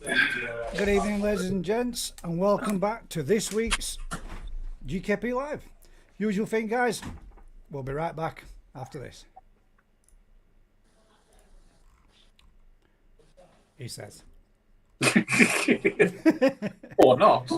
Good evening, ladies and gents, and welcome back to this week's GKP Live. Usual thing, guys. We'll be right back after this. He says. Or not.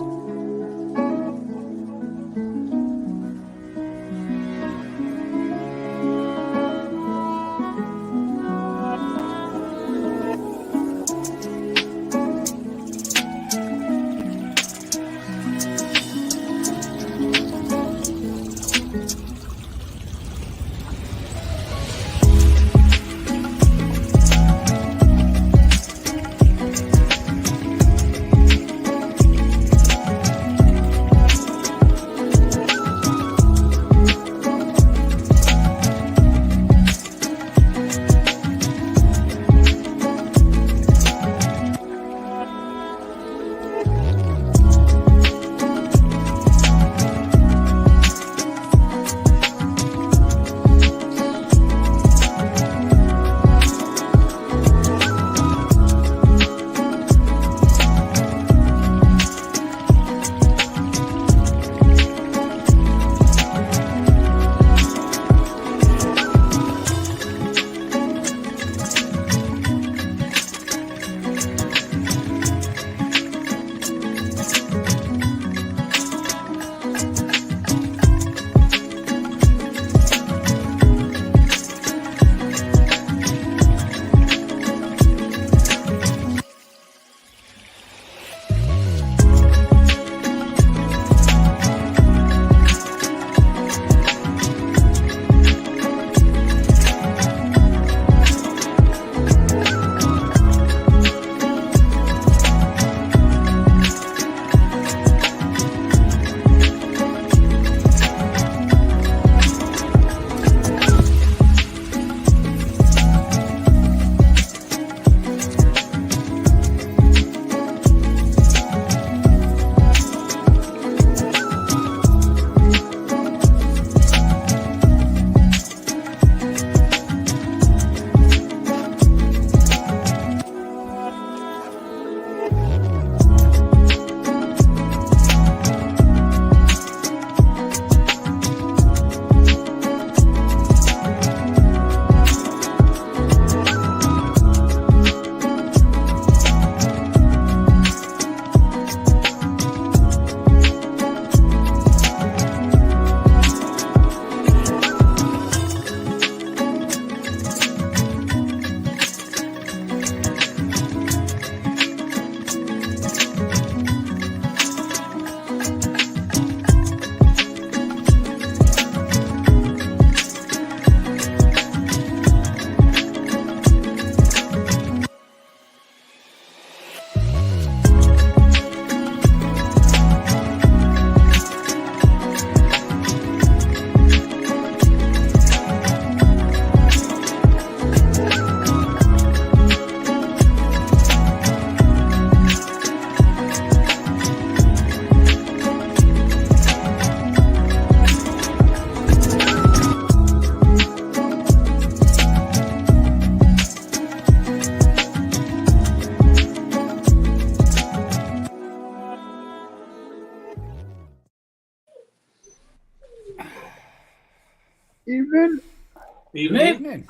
Evening.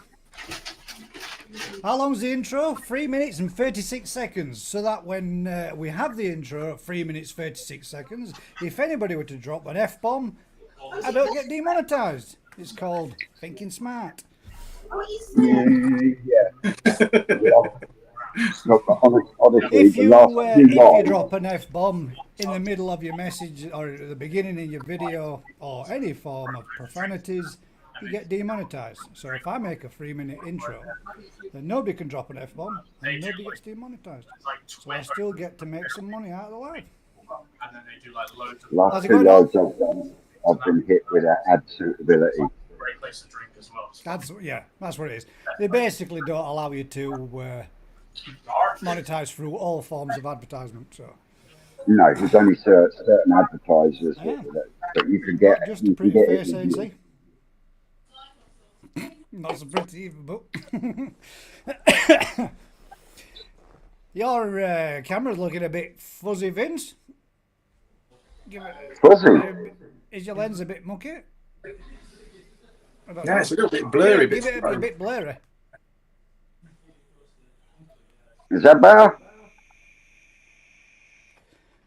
How long's the intro? 3 minutes and 36 seconds. So that when we have the intro at 3 minutes 36 seconds, if anybody were to drop an F-bomb, I don't get demonetized. It's called thinking smart. Yeah. Look, honestly, If you drop an F-bomb in the middle of your message or at the beginning of your video or any form of profanities, you get demonetized. So if I make a 3-minute intro, then nobody can drop an F-bomb and nobody gets demonetized. So I still get to make some money out of the live. And then they do like loads of last 2 lives I've done, I've been hit with an ad suitability. great place to drink as well. That's what it is. They basically don't allow you to monetize through all forms of advertisement. So no, there's only certain advertisers that you can get. Just a pretty face, ain't Not so pretty even, but Your camera's looking a bit fuzzy, Vince. Give it, Fuzzy. is your lens a bit mucky? Yeah, it's a little bit blurry. Give it a bit blurry. Is that better?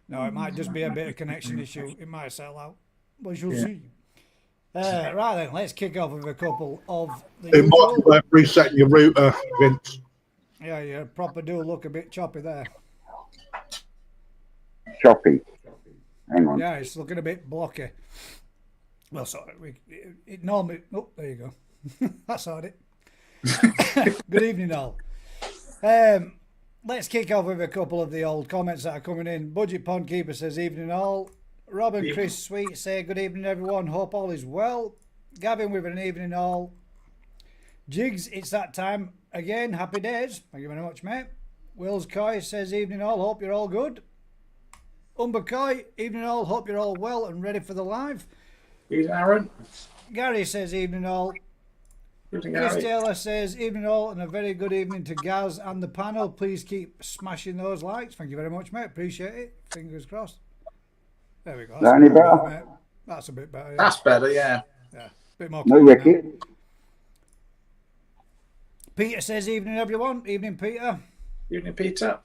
No, it might just be a bit of connection issue. It might settle out. We shall see. Right then, let's kick off with a couple of the It might usual. be worth resetting your router, Vince. Yeah, you proper do look a bit choppy there. Choppy. Hang on. Yeah, it's looking a bit blocky. Well, sorry, it normally. Oh, there you go. That's all it. Good evening, all. Let's kick off with a couple of the old comments that are coming in. Budget Pond Keeper says, evening all. Rob and Chris Sweet say, good evening, everyone. Hope all is well. Gavin with an evening all. Jigs, it's that time again. Happy days. Thank you very much, mate. Wills Coy says, evening all. Hope you're all good. Umber Coy, evening all. Hope you're all well and ready for the live. Evening, Aaron. Gary says, evening all. Evening, Chris Gary. Taylor says, evening all, and a very good evening to Gaz and the panel. Please keep smashing those likes. Thank you very much, mate. Appreciate it. Fingers crossed. There we go. Is that any a bit better? mate. That's a bit better. Yeah. That's better, yeah. Yeah. Bit more. No clear now. Ricky. Peter says, evening, everyone. Evening, Peter. Evening, Peter.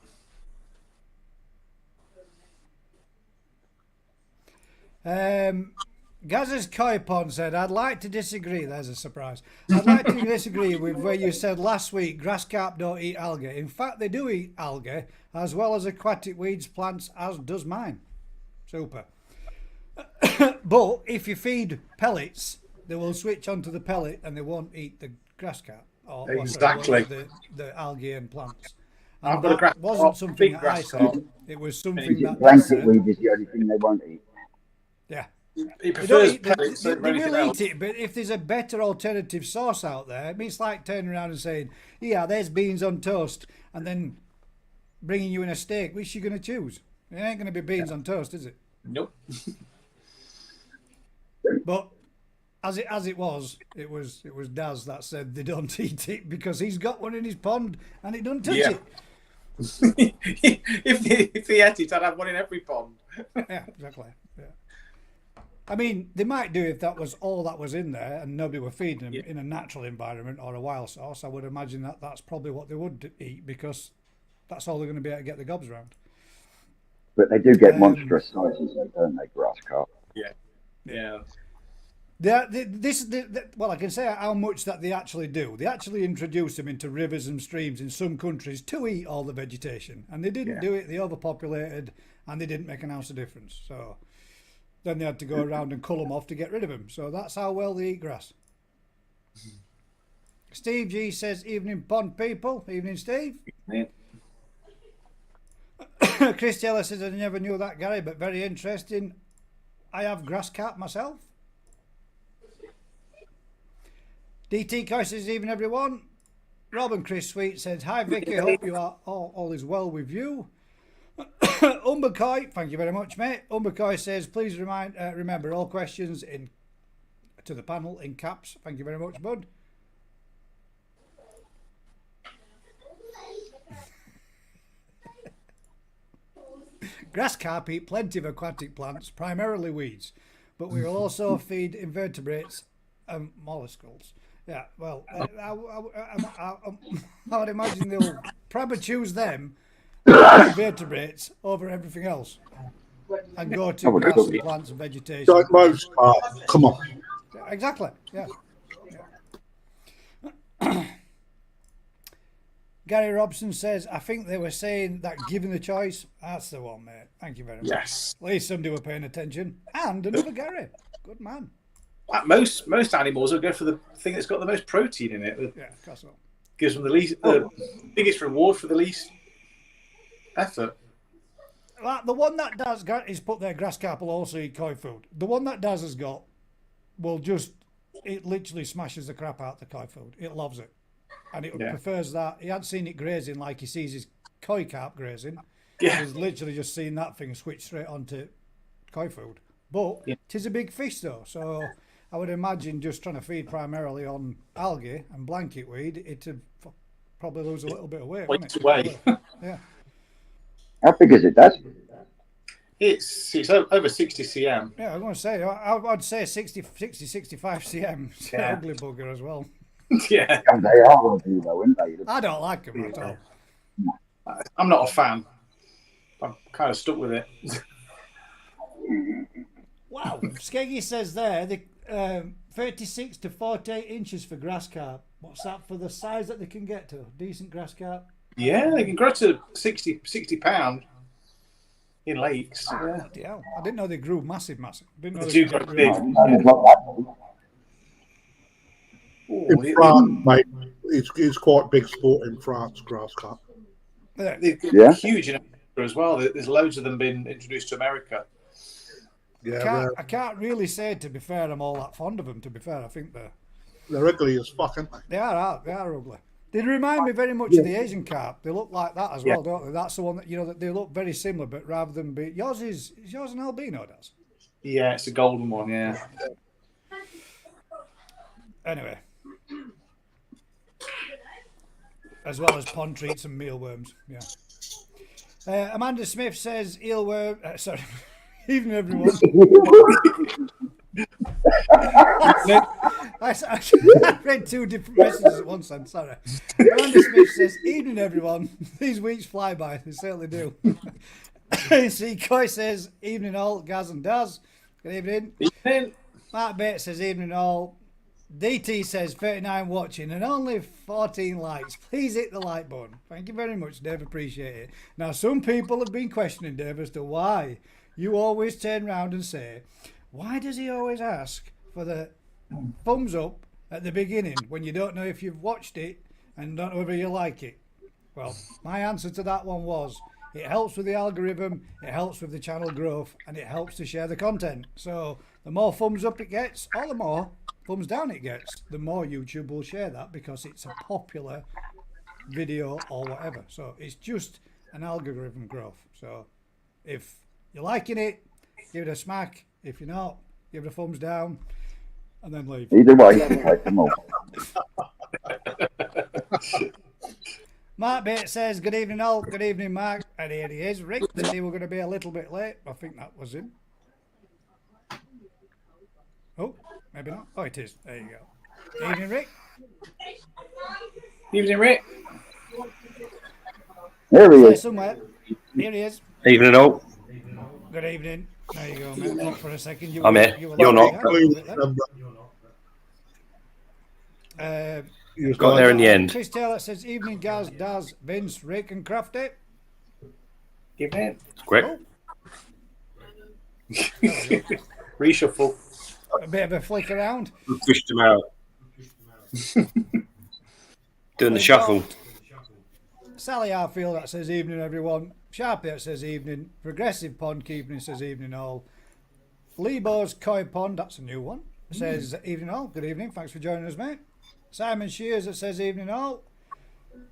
Gaz's Koi Pond said, I'd like to disagree. There's a surprise. I'd like to disagree with where you said last week grass carp don't eat algae. In fact, they do eat algae as well as aquatic weeds, plants, as does mine. Super. But if you feed pellets, they will switch onto the pellet and they won't eat the grass carp. Or Exactly. The algae and plants. I've And got a that grass wasn't carp, something big that I grass said. carp. It was Is something it that they blanket said. weed is the only thing they won't eat? Yeah. He They, don't prefers eat, pellets they over anything will else. eat it, but if there's a better alternative source out there, I mean, it's like turning around and saying, yeah, there's beans on toast, and then bringing you in a steak. Which you going to choose? It ain't going to be beans on toast, is it? Nope. But as it was Daz that said they don't eat it because he's got one in his pond and it doesn't touch Yeah. it. if he ate it, I'd have one in every pond. Yeah, exactly. Yeah. I mean, they might do if that was all that was in there and nobody were feeding them in a natural environment or a wild source. I would imagine that that's probably what they would eat because that's all they're going to be able to get the gobs around. But they do get monstrous sizes, don't they, grass carp? Yeah. Yeah. Well, I can say how much that they actually do. They actually introduce them into rivers and streams in some countries to eat all the vegetation, and they didn't do it. They overpopulated, and they didn't make an ounce of difference. So then they had to go around and cull them off to get rid of them. So that's how well they eat grass. Steve G says, "Evening, pond people. Evening, Steve." Yeah. Chris Taylor says, "I never knew that, Gary, but very interesting. I have grass carp myself." DT Coy says, evening everyone. Rob and Chris Sweet says, hi Vicky, hope you are all is well with you. Umber Coy, thank you very much, mate. Umber Coy says, please remember all questions to the panel in caps. Thank you very much, bud. Grass carp eat plenty of aquatic plants, primarily weeds, but we will also feed invertebrates and molluscles. Yeah, well, I would imagine they'll probably choose them invertebrates over everything else and go to grass and plants and vegetation. Like most carp, come on. Exactly, yeah. Gary Robson says, I think they were saying that given the choice, that's the one, mate. Thank you very much. Yes. At least somebody were paying attention. And another Gary. Good man. Like most animals will go for the thing that's got the most protein in it. Yeah, of course not. Gives them the biggest reward for the least effort. Like the one that does is put their grass carp will also eat koi food. The one that does has got it literally smashes the crap out the koi food. It loves it. And it prefers that. He hadn't seen it grazing like he sees his koi carp grazing. Yeah. He's literally just seen that thing switch straight onto koi food. But it is a big fish though, so I would imagine just trying to feed primarily on algae and blanket weed, it'd probably lose a little bit of weight. Weight away. Yeah. How big is it, Dad? It's over 60 cm. Yeah, I'm going to say, I'd say 60, 65 cm. It's an Yeah. ugly bugger as well. Yeah, And they are ugly, though, aren't they? I don't like them at all. I'm not a fan. I'm kind of stuck with it. Wow, Skeggy says there, the 36 to 48 inches for grass carp. What's that for the size that they can get to? Decent grass carp? Yeah, they can grow to 60 pound in lakes. Yeah. Bloody hell. I didn't know they grew massive. Didn't know They they do could grow get big. really- No, it's not that big. In France, mate, it's quite big sport in France, grass carp. Yeah. They're Yeah. huge in America as well. There's loads of them being introduced to America. Yeah, I can't really say, to be fair, I'm all that fond of them, to be fair. I think they're ugly as fuck, aren't they? they are ugly. They remind me very much of the Asian carp. They look like that as well, don't they? That's the one that, that they look very similar, but rather than be... Yours is yours an albino, does? Yeah, it's a golden one, yeah. Anyway. As well as pond treats and mealworms, yeah. Amanda Smith says eelworm... sorry. Evening, everyone. I read two different messages at once, I'm sorry. Amanda Smith says, evening, everyone. These weeks fly by. They certainly do. See, Coy says, evening all, Gaz and Daz. Good evening. Evening. Mark Bates says, evening all. DT says, 39 watching and only 14 likes. Please hit the like button. Thank you very much, Dave. Appreciate it. Now, some people have been questioning Dave as to why you always turn round and say, why does he always ask for the thumbs up at the beginning when you don't know if you've watched it and don't know whether you like it? Well, my answer to that one was, it helps with the algorithm, it helps with the channel growth, and it helps to share the content. So the more thumbs up it gets, or the more thumbs down it gets, the more YouTube will share that because it's a popular video or whatever. So it's just an algorithm growth. So if you're liking it, give it a smack. If you're not, give it a thumbs down and then leave. Either way, like them all. Mark Bates says, good evening all. Good evening, Mark. And here he is. Rick said he were going to be a little bit late. I think that was him. Oh, maybe not. Oh, it is. There you go. Evening, Rick. Evening, Rick. There he There is. somewhere. Here he is. Evening all. Good evening. There you go, mate. Look for a second. You I'm were- here. you were You're like not. that, a little bit there. Got there in the end. Chris Taylor says, evening, Gaz, Daz, Vince, Rick, and Crafty. Evening. Quick. Reshuffle. A bit of a flick around. Pushed them out. Doing the shuffle. Sally Harfield that says evening everyone. Sharpie that says evening. Progressive Pond Keeping says evening all. Lebo's Koi Pond, that's a new one, says evening all. Good evening, thanks for joining us, mate. Simon Shears that says evening all.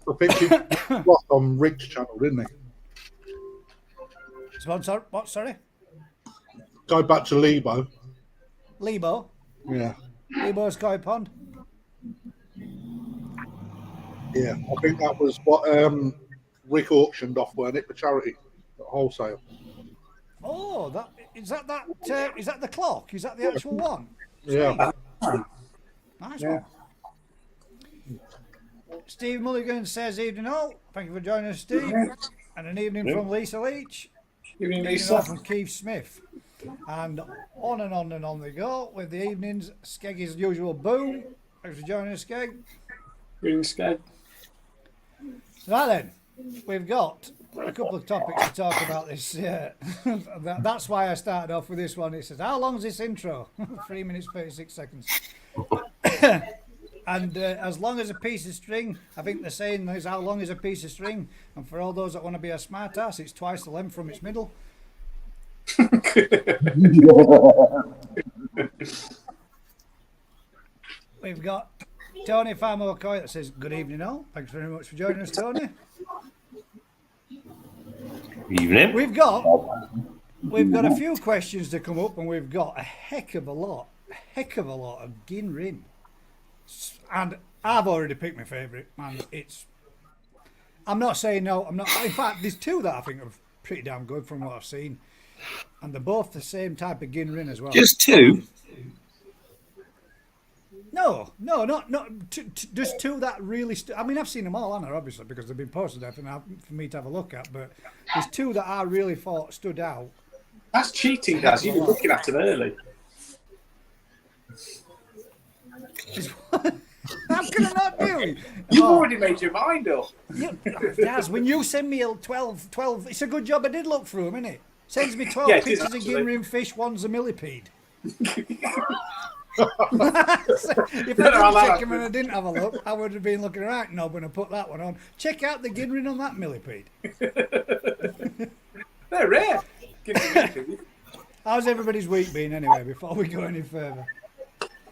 I think he was on Rick's channel, didn't he? Sponsor, what, sorry? Go back to Lebo. Lebo. Yeah. Lebo's Koi Pond. Yeah. I think that was what Rick auctioned off, weren't it, for charity at wholesale? Oh, is that the clock? Is that the actual one? Yeah. Nice one. Steve Mulligan says evening all. Thank you for joining us, Steve. And an evening from Lisa Leach. Evening, Evening Lisa. all from Keith Smith. And on and on and on they go with the evenings. Skeggy's usual boom. Thanks for joining us, Skeg. Evening, Skeg. Right then, we've got a couple of topics to talk about this. That's why I started off with this one. It says, how long is this intro? 3 minutes, 36 seconds. And as long as a piece of string, I think the saying is how long is a piece of string? And for all those that want to be a smart ass, it's twice the length from its middle. We've got Tony Farmer McCoy that says, good evening all. Thanks very much for joining us, Tony. Evening. We've got a few questions to come up, and we've got a heck of a lot of Gin Rin. And I've already picked my favourite, man. I'm not saying no, I'm not. In fact, there's two that I think pretty damn good from what I've seen. And they're both the same type of ginrin as well. Just two? No, not just two that really. I mean, I've seen them all, haven't I? Obviously, because they've been posted there for me to have a look at. But there's two that I really thought stood out. That's cheating, guys. You were looking at them early. How can I not do? You've already made your mind up. Daz, when you send me 12, it's a good job I did look through them, innit? Sends me 12 Yeah, it is, pictures of actually. ginrin fish, one's a millipede. If I didn't check them and I didn't have a look, I would have been looking right. No, when I put that one on, check out the ginrin on that millipede. They're rare. Give me a millipede. How's everybody's week been anyway, before we go any further?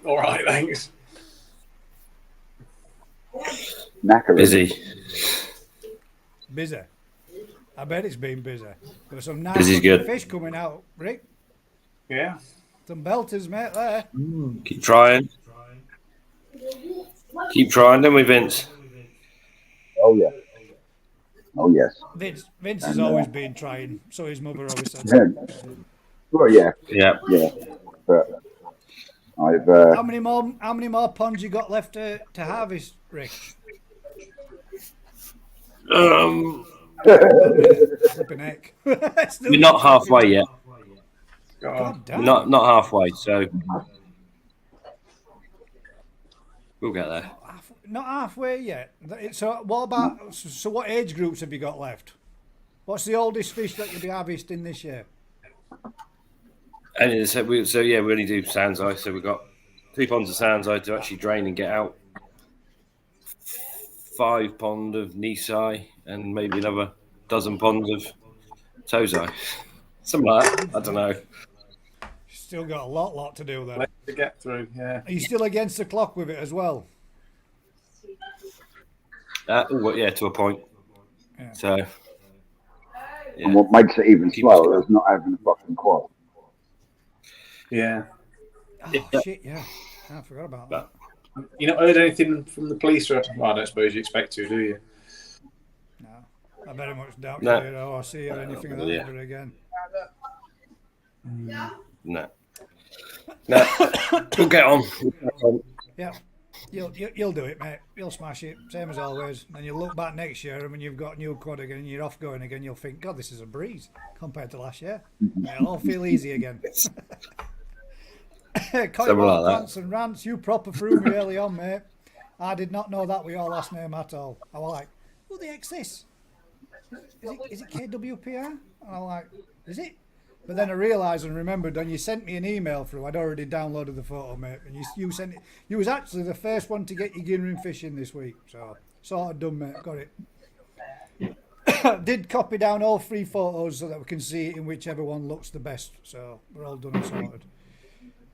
All right, thanks. Knackered. Busy. Busy. I bet it's been busy. There's some nice Busy's good. fish coming out, Rick. Yeah. Some belters, mate, there. Keep trying. Keep trying, don't we, Vince? Oh yeah. Oh yes. Vince has always been trying, so his mother always said. Yeah. Well, yeah, Yeah. yeah. But I've How many more ponds you got left to harvest, Rick? Flipping heck. We're not halfway yet. God damn. We're not halfway, so we'll get there. Not halfway yet. So what about? So what age groups have you got left? What's the oldest fish that you'll be harvesting this year? And we only do Sands Eye, so we've got 2 ponds of Sands Eye to actually drain and get out. 5 pond of Nisai and maybe another dozen ponds of Tozai. Something like that. I don't know. Still got a lot to do then. To get through, yeah. Are you still against the clock with it as well? To a point. Yeah. So, and what makes it even slower is not having a fucking quad. Yeah. Oh shit, yeah. I forgot about that. You not heard anything from the police? Well, I don't suppose you expect to, do you? No, I very much doubt No. you hear or see or anything like that ever again. No. We'll get on. Yeah, you'll do it, mate. You'll smash it, same as always. And you'll look back next year, and when you've got a new quad again, and you're off going again, you'll think, God, this is a breeze compared to last year. It'll all feel easy again. Something like that. Rants and rants, you proper threw me early on, mate. I did not know that was your last name at all. I was like, who the heck's this? Is it KWPR? And I was like, is it? But then I realised and remembered when you sent me an email through, I'd already downloaded the photo, mate. And you sent it. You was actually the first one to get your ginrin fishing this week. So, sort of done, mate. Got it. Did copy down all 3 photos so that we can see it in whichever one looks the best. So, we're all done and sorted.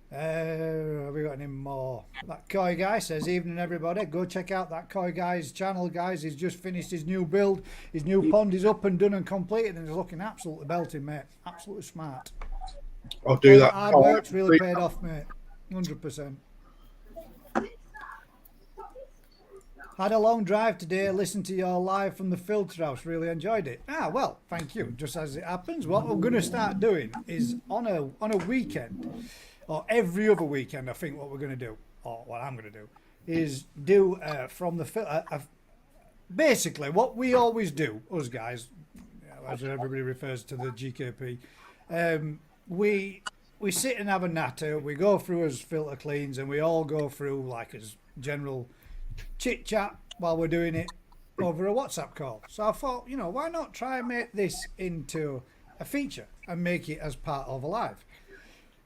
Have we got any more? That Koi guy says, evening everybody, go check out that Koi guy's channel, guys. He's just finished his new build. His new pond is up and done and completed, and he's looking absolutely belting, mate. Absolutely smart. I'll do that. Hard work's really paid off, mate. 100%. Had a long drive today, listened to your live from the filter house, really enjoyed it. Well, thank you. Just as it happens, what we're going to start doing is on a weekend, or every other weekend, I think what we're going to do, or what I'm going to do, is do from the basically what we always do, us guys, as everybody refers to the GKP, we sit and have a natter, we go through as filter cleans, and we all go through like as general chit chat while we're doing it over a WhatsApp call. So I thought, why not try and make this into a feature and make it as part of a live.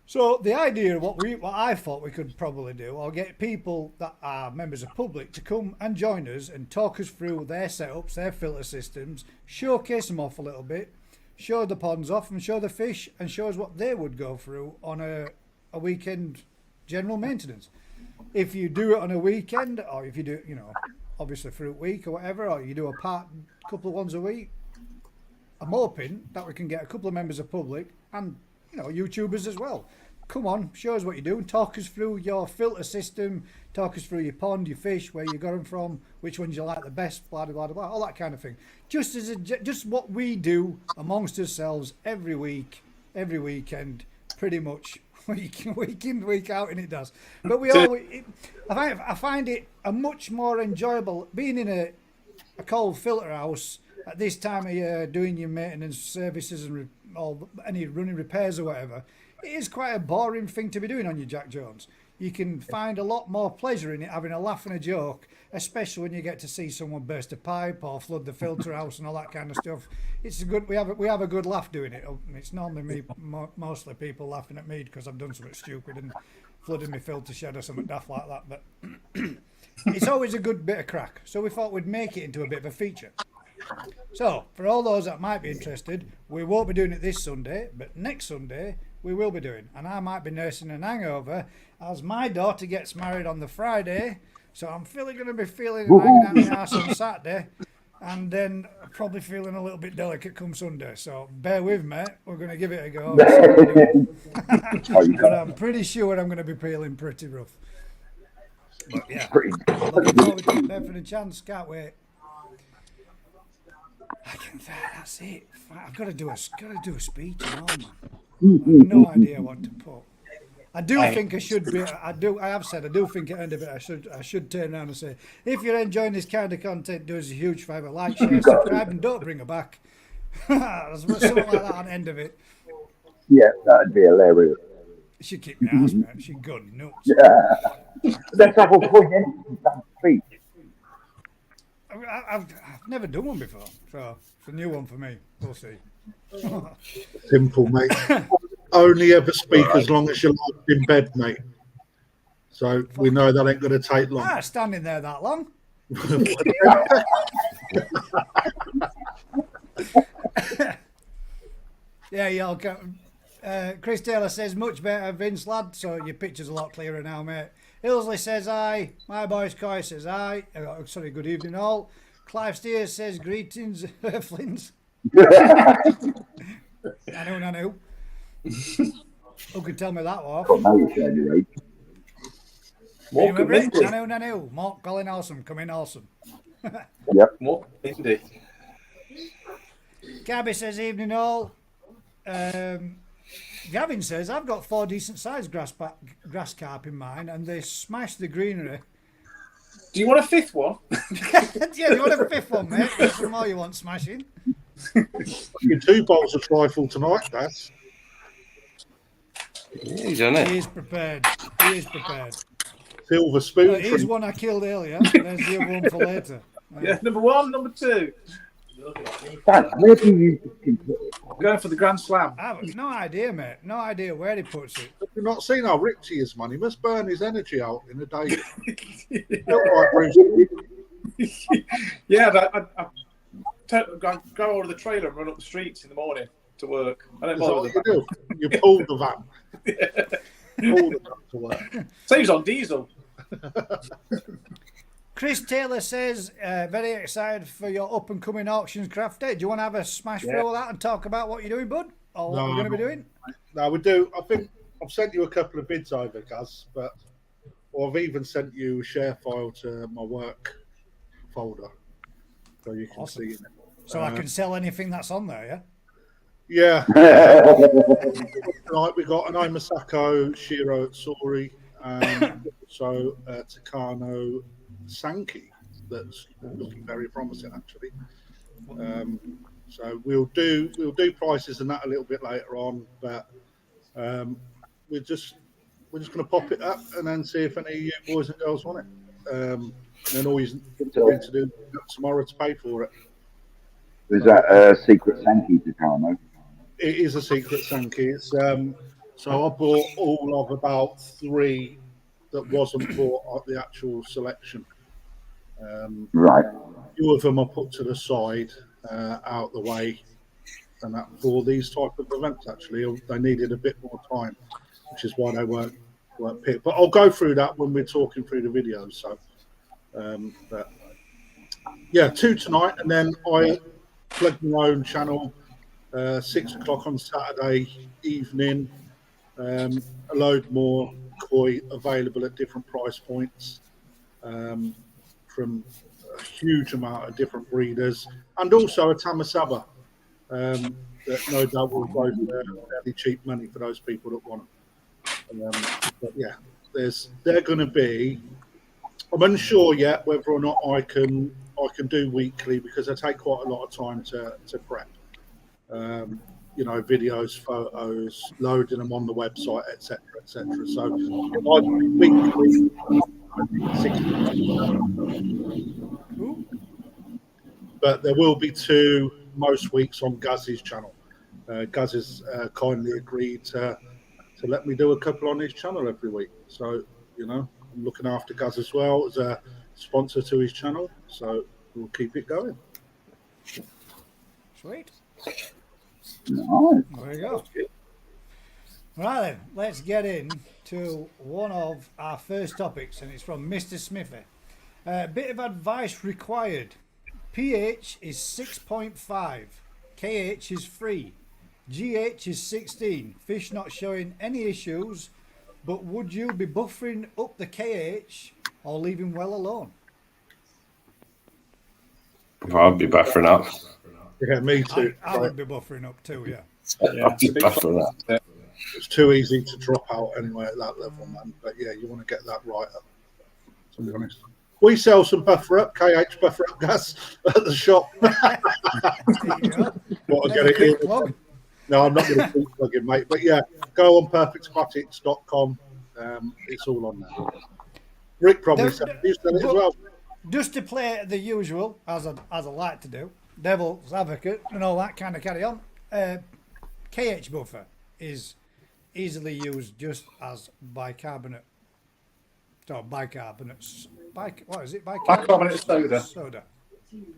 So the idea of what I thought we could probably do, or get people that are members of public to come and join us and talk us through their setups, their filter systems, showcase them off a little bit, show the ponds off and show the fish, and show us what they would go through on a weekend general maintenance. If you do it on a weekend, or if you do, obviously through a week or whatever, or you do a couple of ones a week, I'm hoping that we can get a couple of members of public and, YouTubers as well. come on, show us what you're doing. Talk us through your filter system. Talk us through your pond, your fish, where you got them from, which ones you like the best, blah, blah, blah, blah, all that kind of thing. Just what we do amongst ourselves every week, every weekend, pretty much, week in, week out, and it does. But I find it a much more enjoyable being in a cold filter house at this time of year, doing your maintenance services and any running repairs or whatever. It is quite a boring thing to be doing on your Jack Jones. You can find a lot more pleasure in it, having a laugh and a joke, especially when you get to see someone burst a pipe or flood the filter house and all that kind of stuff. It's good. We have a good laugh doing it. It's normally me, mostly people laughing at me because I've done something stupid and flooded my filter shed or something daft like that. But it's always a good bit of crack. So we thought we'd make it into a bit of a feature. So for all those that might be interested, we won't be doing it this Sunday, but next Sunday we will be doing. And I might be nursing an hangover as my daughter gets married on the Friday. So I'm going to be feeling hanging out my ass on Saturday, and then probably feeling a little bit delicate come Sunday. So bear with me. We're going to give it a go. But I'm pretty sure I'm going to be feeling pretty rough. But yeah, looking forward to it there for the chance. Can't wait. That's it. I've got to do a speech and all, man. I have no idea what to put. I do think I should be. I have said I do think at the end of it I should turn around and say, if you're enjoying this kind of content, do us a huge favour, like, share, subscribe, and don't bring her back. Something like that on the end of it. Yeah, that'd be hilarious. She'd kick my ass, man. She'd go nuts. Yeah. That's the whole point, isn't it? That speech. I've never done one before, so it's a new one for me. We'll see. Simple, mate. Only ever speak as long as you're in bed, mate. So we know that ain't going to take long. Standing there that long. Yeah, y'all. Chris Taylor says, much better, Vince, lad. So your picture's a lot clearer now, mate. Ilsley says aye. My boys Coy says aye. Sorry, good evening all. Clive Steers says greetings, Flins. I know. Who can tell me that off? I know. Mark Colin awesome. Come in awesome. Yep. More indeed. Gabby says evening all. Gavin says I've got 4 decent sized grass carp in mine and they smash the greenery. Do you want a 5th one? Yeah, you want a 5th one, mate? That's some more you want smashing. Your 2 bowls of trifle tonight, Daz. He's on it. He is prepared. Silver spoon. Here's one I killed earlier. There's the other one for later. Yeah, number 1, number 2. Dad, where do you Going for the Grand Slam. I've no idea, mate. No idea where he puts it. Have you not seen how rich he is, man? He must burn his energy out in a day. Yeah, I go over the trailer and run up the streets in the morning to work. I don't bother with you do. You pull the van. Pull the van to work. Saves on diesel. Chris Taylor says, very excited for your up-and-coming auctions craft day. Do you want to have a smash through all that and talk about what you're doing, bud? Or what we're going to be doing? No, we do. I think I've sent you a couple of bids over, Gaz, or I've even sent you a share file to my work folder so you can see it. So I can sell anything that's on there, yeah? Yeah. Tonight we got an Imasako Shiro Tsuri and also Takano Sankey that's looking very promising actually. So we'll do prices and that a little bit later on, but we're just going to pop it up and then see if any of you boys and girls want it. And then all you need to do tomorrow to pay for it. Is that a secret Sankey Takano? It is a secret Sankey. It's so I bought all of about 3 that wasn't bought at the actual selection. Right. A few of them are put to the side, out the way, and that for these type of events actually they needed a bit more time, which is why they weren't picked. But I'll go through that when we're talking through the videos. So, but yeah, 2 tonight, and then I plug my own channel 6 o'clock on Saturday evening. A load more koi available at different price points from a huge amount of different breeders, and also a tamasaba that no doubt will go for fairly cheap money for those people that want them. But yeah, they're going to be. I'm unsure yet whether or not I can do weekly because I take quite a lot of time to prep. Videos, photos, loading them on the website, etc., etc. So it might be weekly. But there will be 2 most weeks on Gaz's channel. Gaz has kindly agreed to let me do a couple on his channel every week. So, I'm looking after Gaz as well as a sponsor to his channel. So we'll keep it going. Sweet. Nice. There you go. Right then, let's get into one of our first topics, and it's from Mr. Smithy. Bit of advice required. pH is 6.5. KH is 3. GH is 16. Fish not showing any issues, but would you be buffering up the KH or leaving well alone? I'd be buffering up. Yeah, me too. I would be buffering up too, yeah. I'd be buffering up. It's too easy to drop out anyway at that level, man. But yeah, you want to get that right up, to be honest. We sell some buffer up, KH buffer up gas at the shop. What I get it here. No, I'm not going to keep plugging, mate. But yeah, go on perfectaquatics.com. It's all on there. Rick probably said you said it as well. Just to play the usual, as I like to do, devil's advocate and all that kind of carry on. KH buffer is easily used just as bicarbonate. So bicarbonates. What is it? Bicarbonate soda. Soda.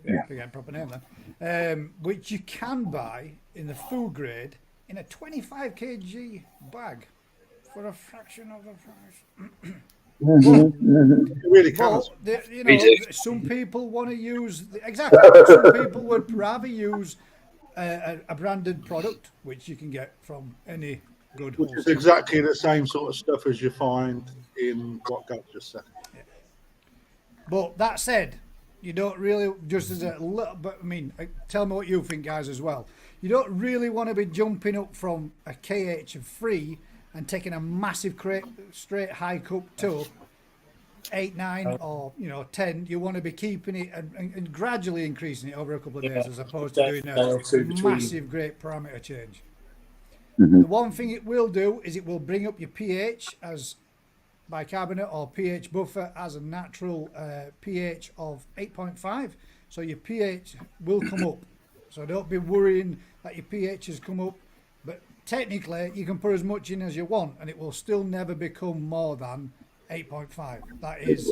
Yeah. Forget proper name then. Which you can buy in the food grade in a 25 kg bag for a fraction of the price. It really counts. Some people want to use exactly. Some people would rather use a branded product, which you can get from any good. Which is exactly the same sort of stuff as you find in what Gav just said. Yeah. But that said, you don't really, just as a little bit, tell me what you think, guys, as well. You don't really want to be jumping up from a KH of 3 and taking a massive straight high cup to 8, 9 or 10. You want to be keeping it and gradually increasing it over a couple of days as opposed to doing a massive great parameter change. Mm-hmm. The one thing it will do is it will bring up your pH as bicarbonate or pH buffer as a natural pH of 8.5. So your pH will come up. So don't be worrying that your pH has come up. But technically, you can put as much in as you want and it will still never become more than 8.5. That is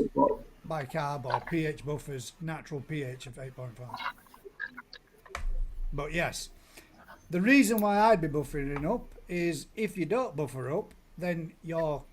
bicarb or pH buffer's natural pH of 8.5. But yes, the reason why I'd be buffering up is if you don't buffer up, then your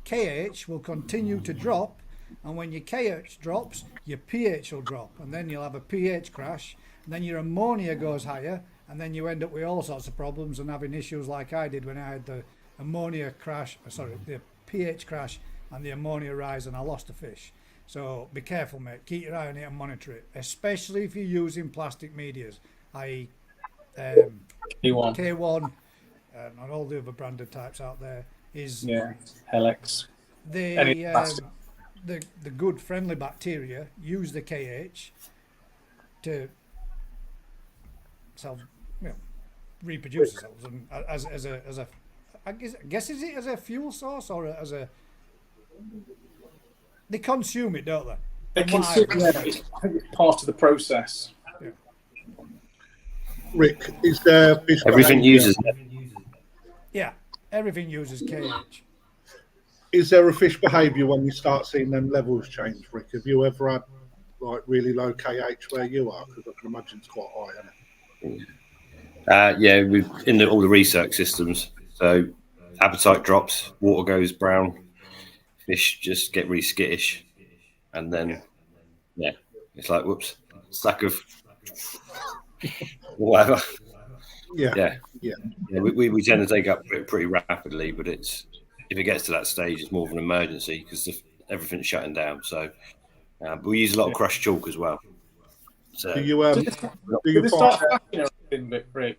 KH will continue to drop, and when your KH drops, your pH will drop, and then you'll have a pH crash, and then your ammonia goes higher, and then you end up with all sorts of problems and having issues like I did when I had the the pH crash and the ammonia rise, and I lost a fish. So be careful, mate. Keep your eye on it and monitor it, especially if you're using plastic medias, i.e. K1 and all the other branded types out there. Helix. The good friendly bacteria use the KH to reproduce themselves, and as a I guess is it as a fuel source or as a they consume it, don't they? They consume it. It's part of the process. Yeah. Rick, is there fish Everything behavior? uses it. Yeah, everything uses KH. Is there a fish behaviour when you start seeing them levels change, Rick? Have you ever had like really low KH where you are? Because I can imagine it's quite high, isn't it? Yeah, in all the research systems. So appetite drops, water goes brown, fish just get really skittish, and then it's like whoops, sack of whatever. Yeah. Yeah. Yeah, we tend to take up pretty rapidly, but if it gets to that stage, it's more of an emergency because everything's shutting down. So, but we use a lot of crushed chalk as well. So, Do Did you they find start flashing or anything, Rick?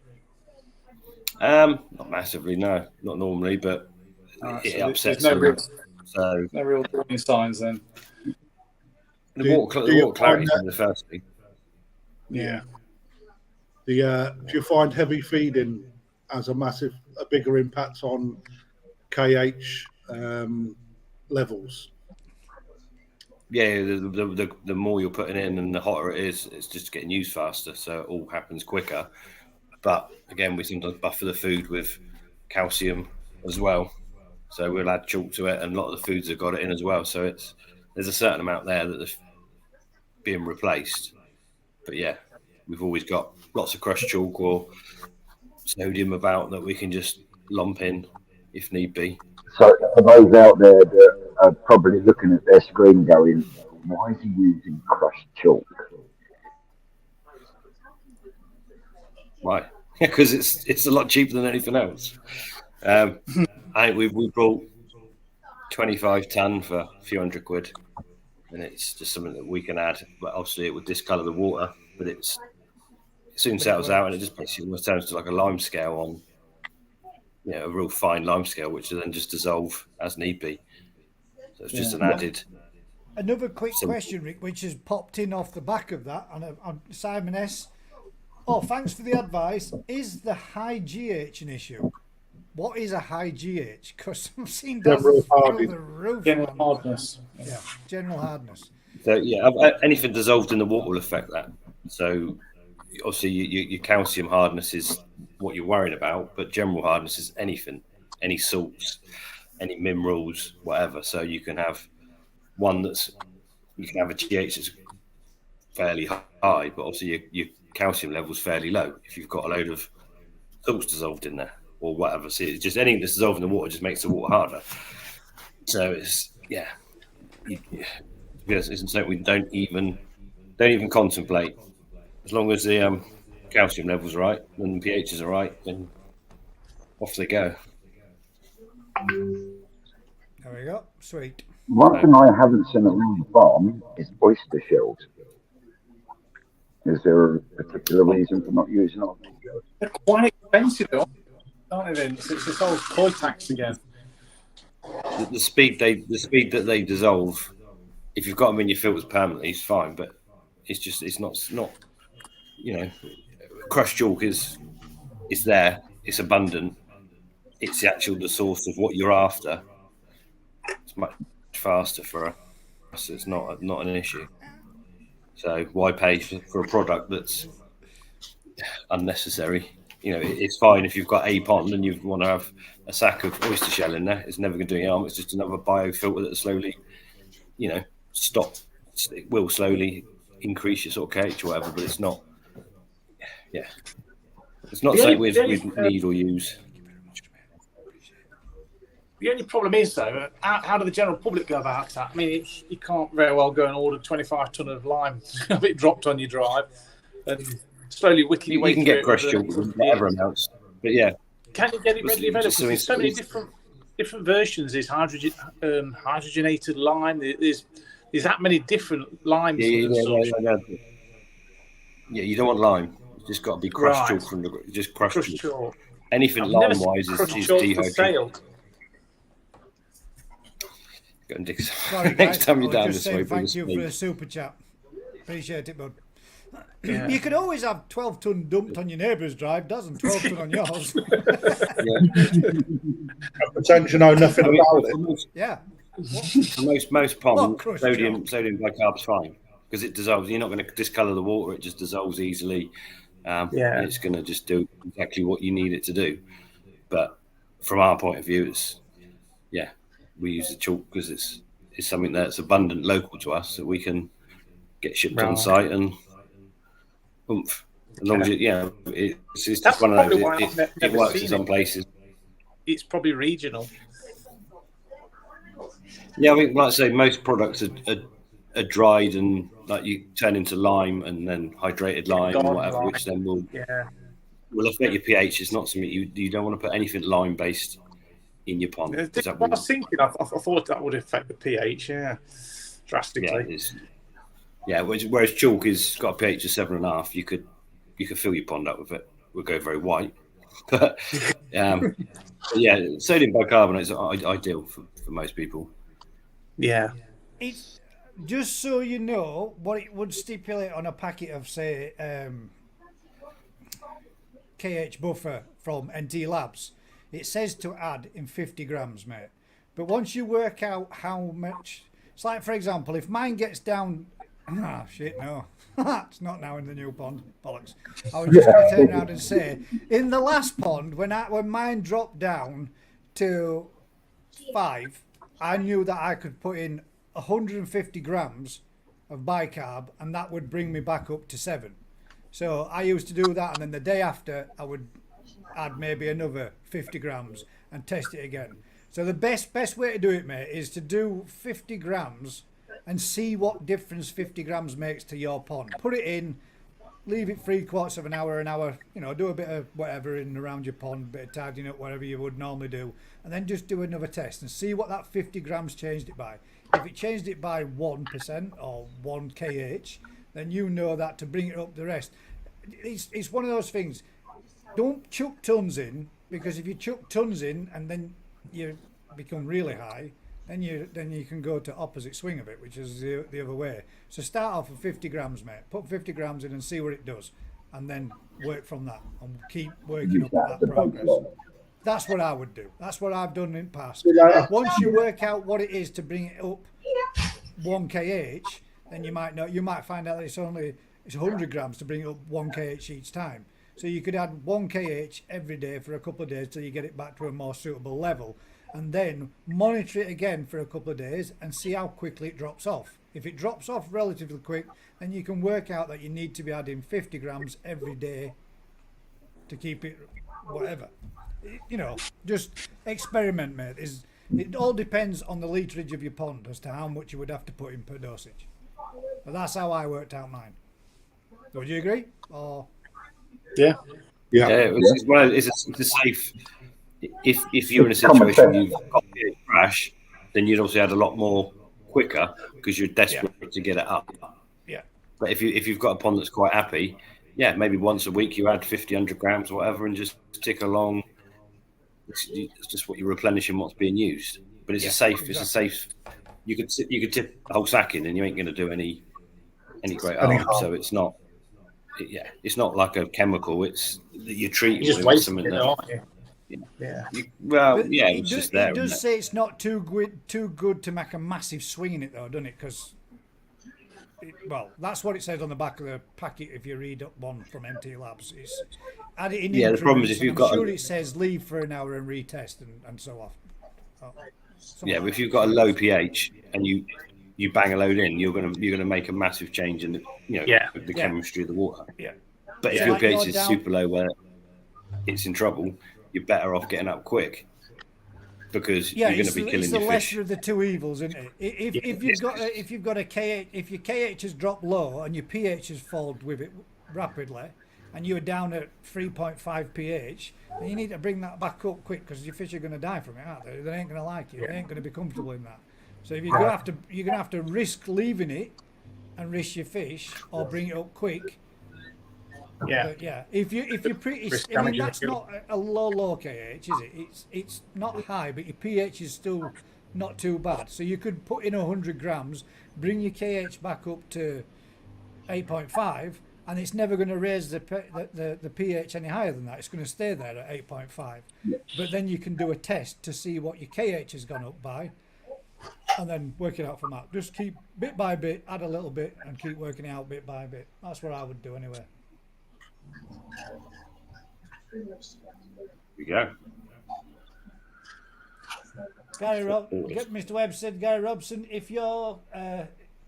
not massively, no, not normally, but it So upsets there's them. So no real warning signs then. the water clarity is the first thing. Yeah. Do you find heavy feeding has a bigger impact on KH levels? Yeah, the more you're putting in and the hotter it is, it's just getting used faster, so it all happens quicker. But again, we sometimes buffer the food with calcium as well, so we'll add chalk to it, and a lot of the foods have got it in as well. So there's a certain amount there that's being replaced. But yeah, we've always got lots of crushed chalk or sodium about that we can just lump in if need be. So for those out there that are probably looking at their screen going, why is he using crushed chalk? Why? Because it's a lot cheaper than anything else. I think we brought 25 ton for a few £100, and it's just something that we can add. But obviously, it would discolour the water, but it soon settles out, and it just basically turns to like a lime scale on, a real fine lime scale, which will then just dissolve as need be. So it's just an added. Another quick question, Rick, which has popped in off the back of that, on Simon S. Oh, thanks for the advice. Is the high GH an issue? What is a high GH? Because I've seen that through the roof. General hardness. Yeah, general hardness. So yeah, anything dissolved in the water will affect that. So obviously your calcium hardness is what you're worried about, but general hardness is anything, any salts, any minerals, whatever. So you can have you can have a GH that's fairly high, but obviously your calcium level's fairly low if you've got a load of salts dissolved in there or whatever. So it's just anything that's dissolved in the water just makes the water harder. So it's it's something we don't even contemplate. As long as the calcium levels are right and the pHs are right, then off they go. There we go. Sweet. One thing I haven't seen around the farm is oyster shells. Is there a particular reason for not using oyster shells? They're quite expensive, though, aren't they? Then it's this whole toy tax again. The speed that they dissolve, if you've got them in your filters permanently, it's fine. But it's not. Crushed chalk is there. It's abundant. It's the source of what you're after. It's much faster for us. It's not an issue. So why pay for a product that's unnecessary? It's fine if you've got a pond and you want to have a sack of oyster shell in there. It's never going to do any harm. It's just another biofilter that slowly, stop. It will slowly increase your sort of KH or whatever, but it's not. Yeah, it's not something we need or use. The only problem is, though, how do the general public go about that? I mean, you can't very well go and order 25 ton of lime, have it dropped on your drive, and slowly whittle your way through. You can get crushed chalk with whatever amounts, but yeah. Can you get it readily available? There's so many different versions. There's hydrogenated lime. There's that many different limes. Yeah, you don't want lime. It's just got to be crushed chalk from just crushed chalk. Anything lime-wise is dehydrated. Sorry, next time you're down this way. Thank you for the super chat. Appreciate it, bud. Yeah. You could always have 12 ton dumped on your neighbour's drive, doesn't 12 ton on yours? Pretend you know nothing about it. Yeah. Most ponds, sodium bicarb's fine because it dissolves. You're not going to discolour the water; it just dissolves easily. And it's going to just do exactly what you need it to do. But from our point of view, we use the chalk because it's something that's abundant local to us that we can get shipped on site and oomph. As long as it's just one of those. It works in some places. It's probably regional. Yeah, I mean, like I say, most products are dried and like you turn into lime and then hydrated lime or whatever, which then will will affect your pH. It's not something you don't want to put anything lime based in your pond. That's what I was thinking. I thought that would affect the pH, drastically. Whereas chalk has got a pH of 7.5, you could fill your pond up with it. It would go very white. But sodium bicarbonate is ideal for most people. Yeah. It's just so you know what it would stipulate on a packet of, say, KH buffer from NT Labs. It says to add in 50 grams, mate. But once you work out how much, it's like, for example, if mine gets down, it's not now in the new pond, bollocks. I was just going to turn around and say, in the last pond, when mine dropped down to 5, I knew that I could put in 150 grams of bicarb, and that would bring me back up to 7. So I used to do that, and then the day after, I would add maybe another 50 grams and test it again. So the best way to do it, mate, is to do 50 grams and see what difference 50 grams makes to your pond. Put it in, leave it 3/4 of an hour, do a bit of whatever in and around your pond, a bit of tidying up, whatever you would normally do, and then just do another test and see what that 50 grams changed it by. If it changed it by 1% or 1 kh, then you know that to bring it up the rest. It's one of those things. Don't chuck tons in, because if you chuck tons in and then you become really high, then you can go to opposite swing of it, which is the other way. So start off with 50 grams, mate. Put 50 grams in and see what it does, and then work from that and keep working up that progress. That's what I would do. That's what I've done in the past. Once you work out what it is to bring it up 1 kh, then you might find out that it's 100 grams to bring it up 1 kh each time. So you could add 1 kh every day for a couple of days till you get it back to a more suitable level, and then monitor it again for a couple of days and see how quickly it drops off. If it drops off relatively quick, then you can work out that you need to be adding 50 grams every day to keep it whatever. Just experiment, mate. It all depends on the literage of your pond as to how much you would have to put in per dosage. But that's how I worked out mine. Would you agree? Or It's a safe. If you're in a situation you've got a crash, then you'd also add a lot more quicker because you're desperate to get it up. Yeah. But if you've got a pond that's quite happy, maybe once a week you add 50, 100 grams or whatever and just tick along. It's just what you're replenishing what's being used. But it's a safe. Exactly. It's a safe. You could tip the whole sack in and you ain't going to do any great harm. So it's not. It's not like a chemical. It's that you're treating with something that. Aren't you? It's just there. It does say it's not too good to make a massive swing in it, though, doesn't it? Because, that's what it says on the back of the packet. If you read up one from MT Labs, it's add it in. Yeah, the problem is if you've got. I'm sure it says leave for an hour and retest and so on. But if you've got a low pH and you bang a load in, you're gonna make a massive change in the chemistry of the water. Yeah. But if your pH is super low where it's in trouble, you're better off getting up quick because you're going to be killing your fish. It's the lesser of the two evils, isn't it? If you've got a KH, if your KH has dropped low and your pH has fallen with it rapidly, and you're down at 3.5 pH, then you need to bring that back up quick because your fish are going to die from it, aren't they? They ain't going to like it. They ain't going to be comfortable in that. So if you're going to have to risk leaving it and risk your fish, or bring it up quick. But if you're pretty, that's not a low KH, is it? It's not high, but your pH is still not too bad. So you could put in 100 grams, bring your KH back up to 8.5, and it's never going to raise the pH any higher than that. It's going to stay there at 8.5. But then you can do a test to see what your KH has gone up by, and then work it out from that. Just keep bit by bit, add a little bit, and keep working it out bit by bit. That's what I would do anyway. Here we go. Mr. Webb said, Gary Robson, if your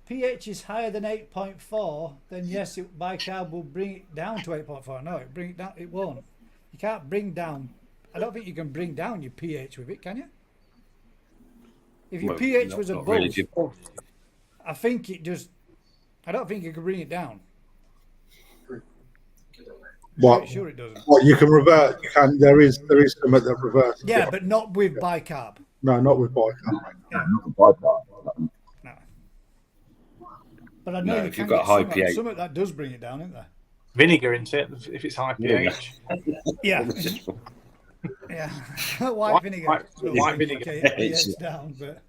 pH is higher than 8.4, then yes, bicarb will bring it down to 8.4. No, it won't. You can't bring down. I don't think you can bring down your pH with it, can you? If your pH was above, I don't think you can bring it down. What? Pretty sure it doesn't. Well, you can revert. You can. There is something that reverses. Yeah, but not with bicarb. No, not with bicarb. Yeah. Not a bypass. No. But I know No, you if can you've got get high some, pH. something that does bring it down, isn't there? Vinegar, isn't it? If it's high pH. Yeah. Yeah. White vinegar. white will bring vinegar. pH down, but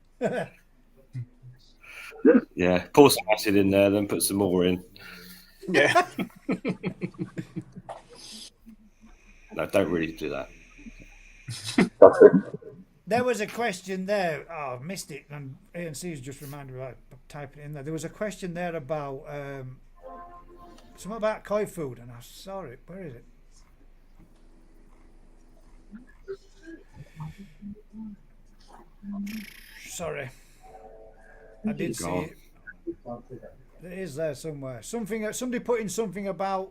Yeah, pour some acid in there, then put some more in. Yeah. No, don't really do that. there was a question there. Oh, I missed it, and ANC's just reminded me about typing it in there. There was a question there about something about koi food, and I saw it. Where is it? Sorry, I did see it. It is there somewhere. Somebody put in something about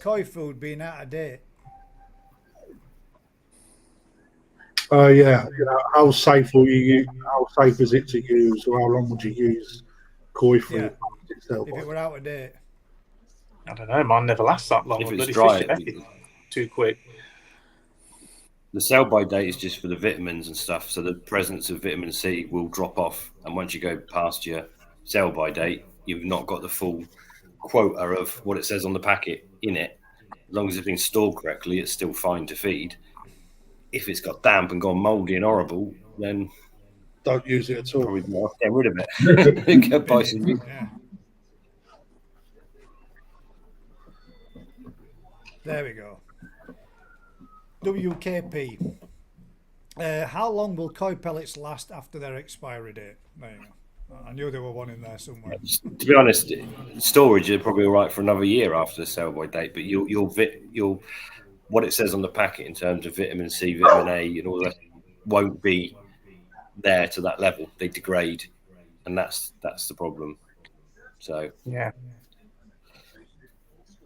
koi food being out of date. Yeah. You know, how safe will you? How safe is it to use, or how long would you use koi food itself? If it were out of date. I don't know. Mine never lasts that long. If Bloody it's dry, fish are too quick. the sell-by date is just for the vitamins and stuff. So the presence of vitamin C will drop off, and once you go past your sell-by date, you've not got the full quota of what it says on the packet in it. As long as it's been stored correctly, it's still fine to feed. If it's got damp and gone mouldy and horrible, then Don't use it at all. probably more get rid of it. Go buy some new. Yeah. There we go. WKP. How long will koi pellets last after their expiry date? There you go. I knew there were one in there somewhere. To be honest, storage is probably all right for another year after the sell-by date, but you'll what it says on the packet in terms of vitamin C, vitamin A, and all that won't be there to that level. They degrade, and that's the problem. So Yeah.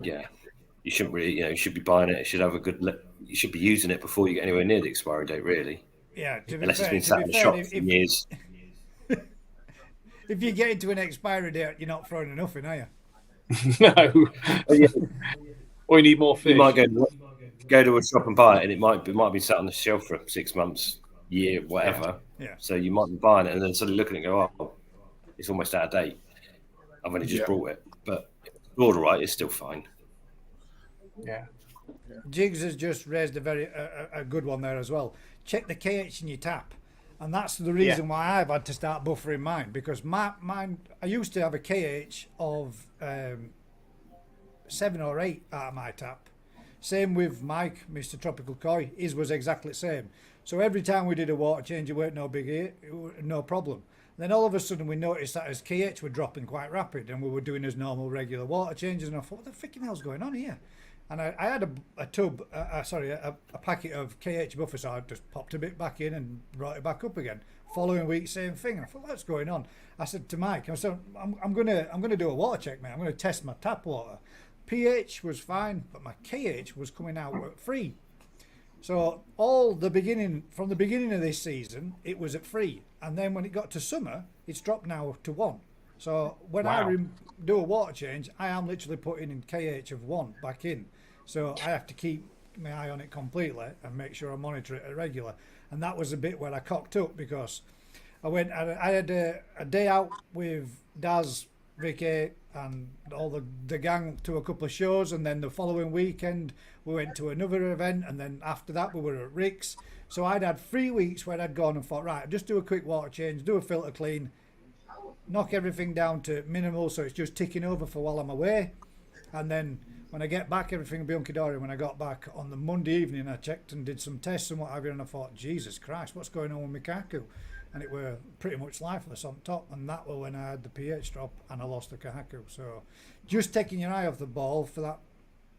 you shouldn't really, you should be buying it. It should have a good. You should be using it before you get anywhere near the expiry date, really. Yeah, to be Unless fair, it's been sat in the shop for years. if you get into an expiry date, you're not throwing enough in, are you? No. Or you need more fish. You might go to a shop and buy it, and it might be sat on the shelf for 6 months, year, whatever. Yeah. So you might be buying it, and then suddenly looking and go, oh, it's almost out of date. I've only just brought it, but if it's stored all right, it's still fine. Yeah. Jigs has just raised a good one there as well. Check the KH in your tap, and that's the reason why I've had to start buffering mine, because mine I used to have a KH of 7 or 8 out of my tap. Same with Mike, Mr. Tropical Koi. His was exactly the same. So every time we did a water change, it weren't no problem. Then all of a sudden we noticed that his KH were dropping quite rapid, and we were doing his normal regular water changes, and I thought, what the freaking hell's going on here? And I had a packet of KH buffer, so I just popped a bit back in and brought it back up again. Following week, same thing. I thought, what's going on? I said to Mike, I'm gonna do a water check, mate. I'm gonna test my tap water. pH was fine, but my KH was coming out at 3. So from the beginning of this season, it was at 3, and then when it got to summer, it's dropped now to 1. So when I do a water change, I am literally putting in KH of 1 back in. So I have to keep my eye on it completely and make sure I monitor it regular. And that was a bit where I cocked up, because I had a day out with Daz, Vicky, and all the gang to a couple of shows, and then the following weekend we went to another event, and then after that we were at Rick's. So I'd had 3 weeks where I'd gone and thought, right, just do a quick water change, do a filter clean, knock everything down to minimal so it's just ticking over for while I'm away, and then when I get back everything will be hunky-dory. When I got back on the Monday evening, I checked and did some tests and what have you, and I thought, Jesus Christ, what's going on with my kaku? And it were pretty much lifeless on top, and that was when I had the pH drop and I lost the kahaku. So just taking your eye off the ball for that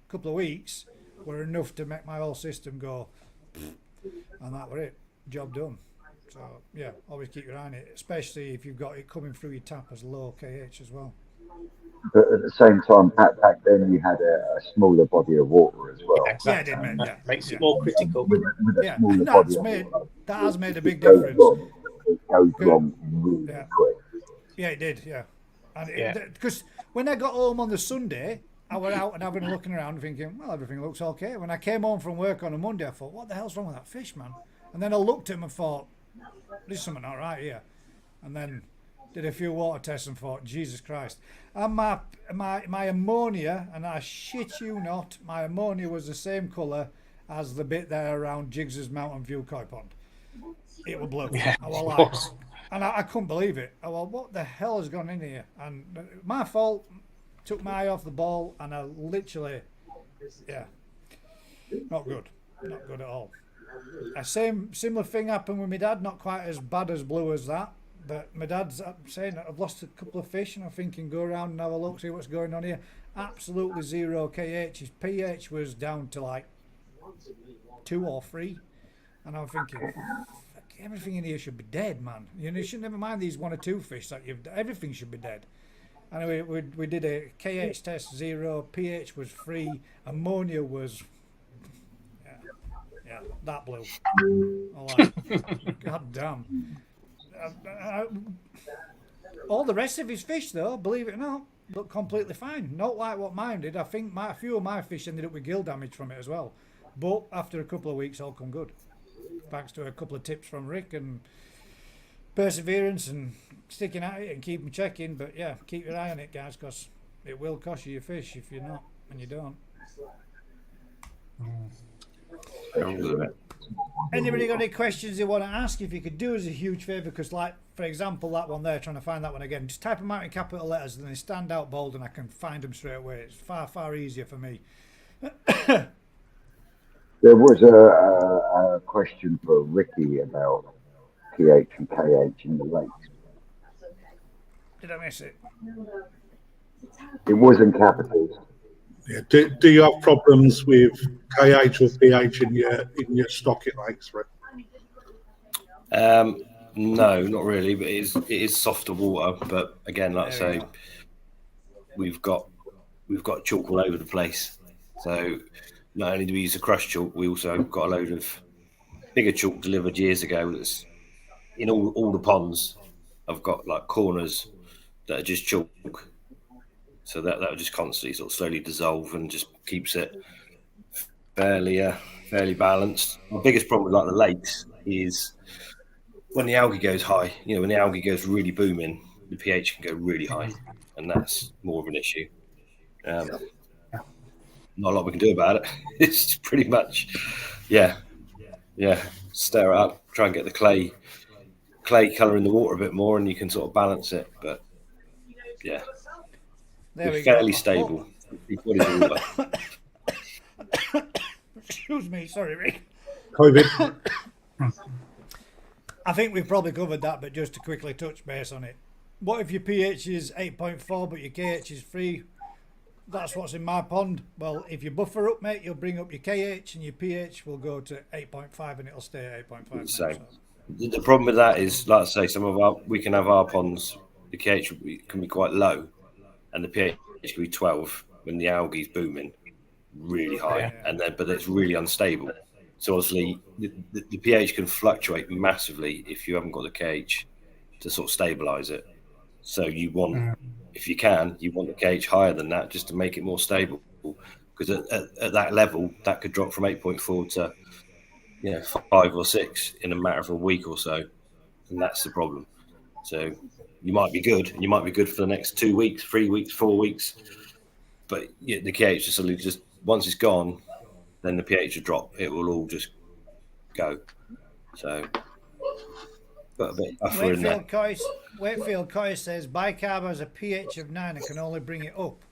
couple of weeks were enough to make my whole system go, and that were it, job done. So yeah, always keep your eye on it, especially if you've got it coming through your tap as low KH as well. But at the same time, back then you had a smaller body of water as well. Exactly. Yeah, it did, mate. Yeah. Makes it more critical. With a smaller And body of water, that has made a big it goes difference. wrong. It goes wrong really quick. Yeah, it did, yeah. And because when I got home on the Sunday, I went out and having a looking around thinking, well, everything looks okay. When I came home from work on a Monday, I thought, what the hell's wrong with that fish, man? And then I looked at him and thought, there's something not right here. And then did a few water tests and thought, Jesus Christ. And my ammonia, and I shit you not, my ammonia was the same colour as the bit there around Jiggs's Mountain View Koi Pond. It was blue. Yeah, I was like, and I couldn't believe it. I was, what the hell has gone in here? And my fault, took my eye off the ball, and I literally, not good. Not good at all. A similar thing happened with my dad, not quite as bad as blue as that. But my dad's saying I've lost a couple of fish, and I'm thinking go around and have a look, see what's going on here. Absolutely zero KH. His pH was down to like 2 or 3, and I'm thinking everything in here should be dead, man. You know, you should never mind these 1 or 2 fish that everything should be dead. Anyway, we did a KH test 0, pH was 3, ammonia was that blue. Like, God damn. All the rest of his fish, though, believe it or not, looked completely fine. Not like what mine did. I think a few of my fish ended up with gill damage from it as well. But after a couple of weeks, all come good. Thanks to a couple of tips from Rick and perseverance and sticking at it and keeping checking. But yeah, keep your eye on it, guys, because it will cost you your fish if you're not and you don't. Anybody got any questions they want to ask? If you could do us a huge favour, because like for example that one there, trying to find that one again, just type them out in capital letters and they stand out bold and I can find them straight away. It's far easier for me. There was a question for Ricky about pH and KH in the lakes. Did I miss it? It was in capitals. Yeah. Do you have problems with KH or pH in your stocking lakes, Rick? No, not really. But it is softer water. But again, like I say, we've got chalk all over the place. So not only do we use a crushed chalk, we also got a load of bigger chalk delivered years ago. That's in all the ponds. I've got like corners that are just chalk. So that will just constantly sort of slowly dissolve and just keeps it fairly balanced. My biggest problem with like the lakes is when the algae goes high. You know, when the algae goes really booming, the pH can go really high, and that's more of an issue. Not a lot we can do about it. It's pretty much, stir it up, try and get the clay colour in the water a bit more, and you can sort of balance it. But yeah. We're fairly stable. Excuse me, sorry, Rick. COVID. I think we've probably covered that, but just to quickly touch base on it. What if your pH is 8.4 but your KH is 3? That's what's in my pond. Well, if you buffer up, mate, you'll bring up your KH and your pH will go to 8.5 and it'll stay at 8.5. So the problem with that is, like I say, we can have our ponds, the KH can be quite low. And the pH can be 12 when the algae's booming really high, but it's really unstable. So obviously the pH can fluctuate massively if you haven't got the KH to sort of stabilise it. So you want, if you can, you want the KH higher than that just to make it more stable. Because at that level, that could drop from 8.4 to 5 or 6 in a matter of a week or so, and that's the problem. So you might be good, and you might be good for the next 2 weeks, 3 weeks, 4 weeks. But the KH just once it's gone, then the pH will drop. It will all just go. So, got a bit buffer in there. Wakefield Coy says bicarb has a pH of 9 and can only bring it up.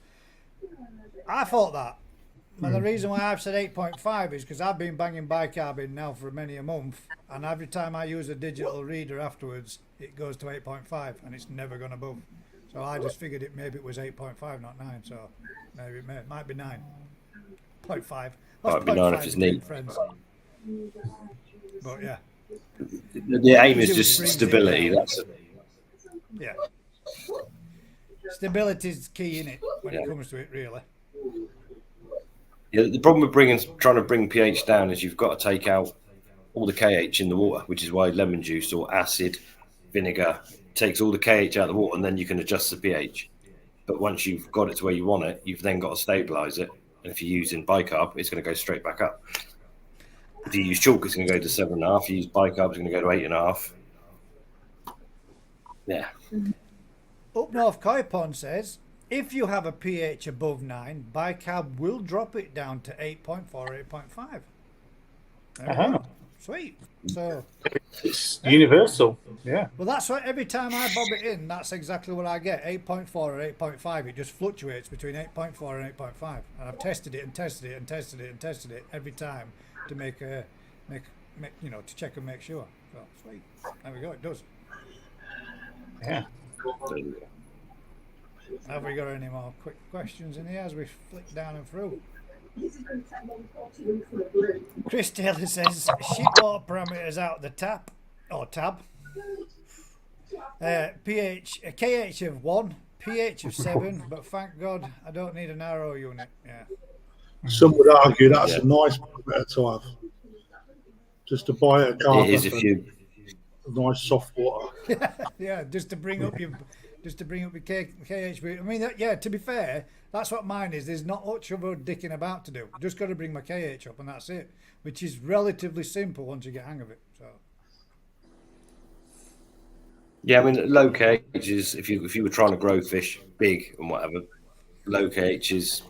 I thought that. But the reason why I've said 8.5 is because I've been banging bicarb in now for many a month, and every time I use a digital reader afterwards, it goes to 8.5, and it's never gone above. So I just figured maybe it was 8.5, not 9. So maybe it might be 9.5. Might be 9 if it's neat. Friends. But yeah, the aim is just stability. That's it. Yeah, stability is key in it when it comes to it, really. Yeah, the problem with trying to bring pH down is you've got to take out all the KH in the water, which is why lemon juice or acid, vinegar takes all the KH out of the water, and then you can adjust the pH. But once you've got it to where you want it, you've then got to stabilise it. And if you're using bicarb, it's going to go straight back up. If you use chalk, it's going to go to 7.5. If you use bicarb, it's going to go to 8.5. Yeah. Up North Koi Pond says, if you have a pH above 9, bicarb will drop it down to 8.4 or 8.5. There we go. Sweet. So It's universal. Yeah. well, that's what every time I bob it in, that's exactly what I get. 8.4 or 8.5. It just fluctuates between 8.4 and 8.5. And I've tested it and tested it and tested it and tested it every time to make to check and make sure. So sweet. There we go. It does. Yeah. Have we got any more quick questions in here as we flick down and through? Chris Taylor says shit water parameters out the tap or tab. pH KH of 1, pH of 7, but thank God I don't need an RO unit. Yeah. Some would argue that's a nice parameter to have. Just to buy a car. It is if you. Nice soft water. Yeah, just to bring up your KH. I mean, to be fair, that's what mine is. There's not much of a dicking about to do. Just got to bring my KH up and that's it, which is relatively simple once you get hang of it. So. Yeah, I mean, low KH is if you were trying to grow fish big and whatever, low KH is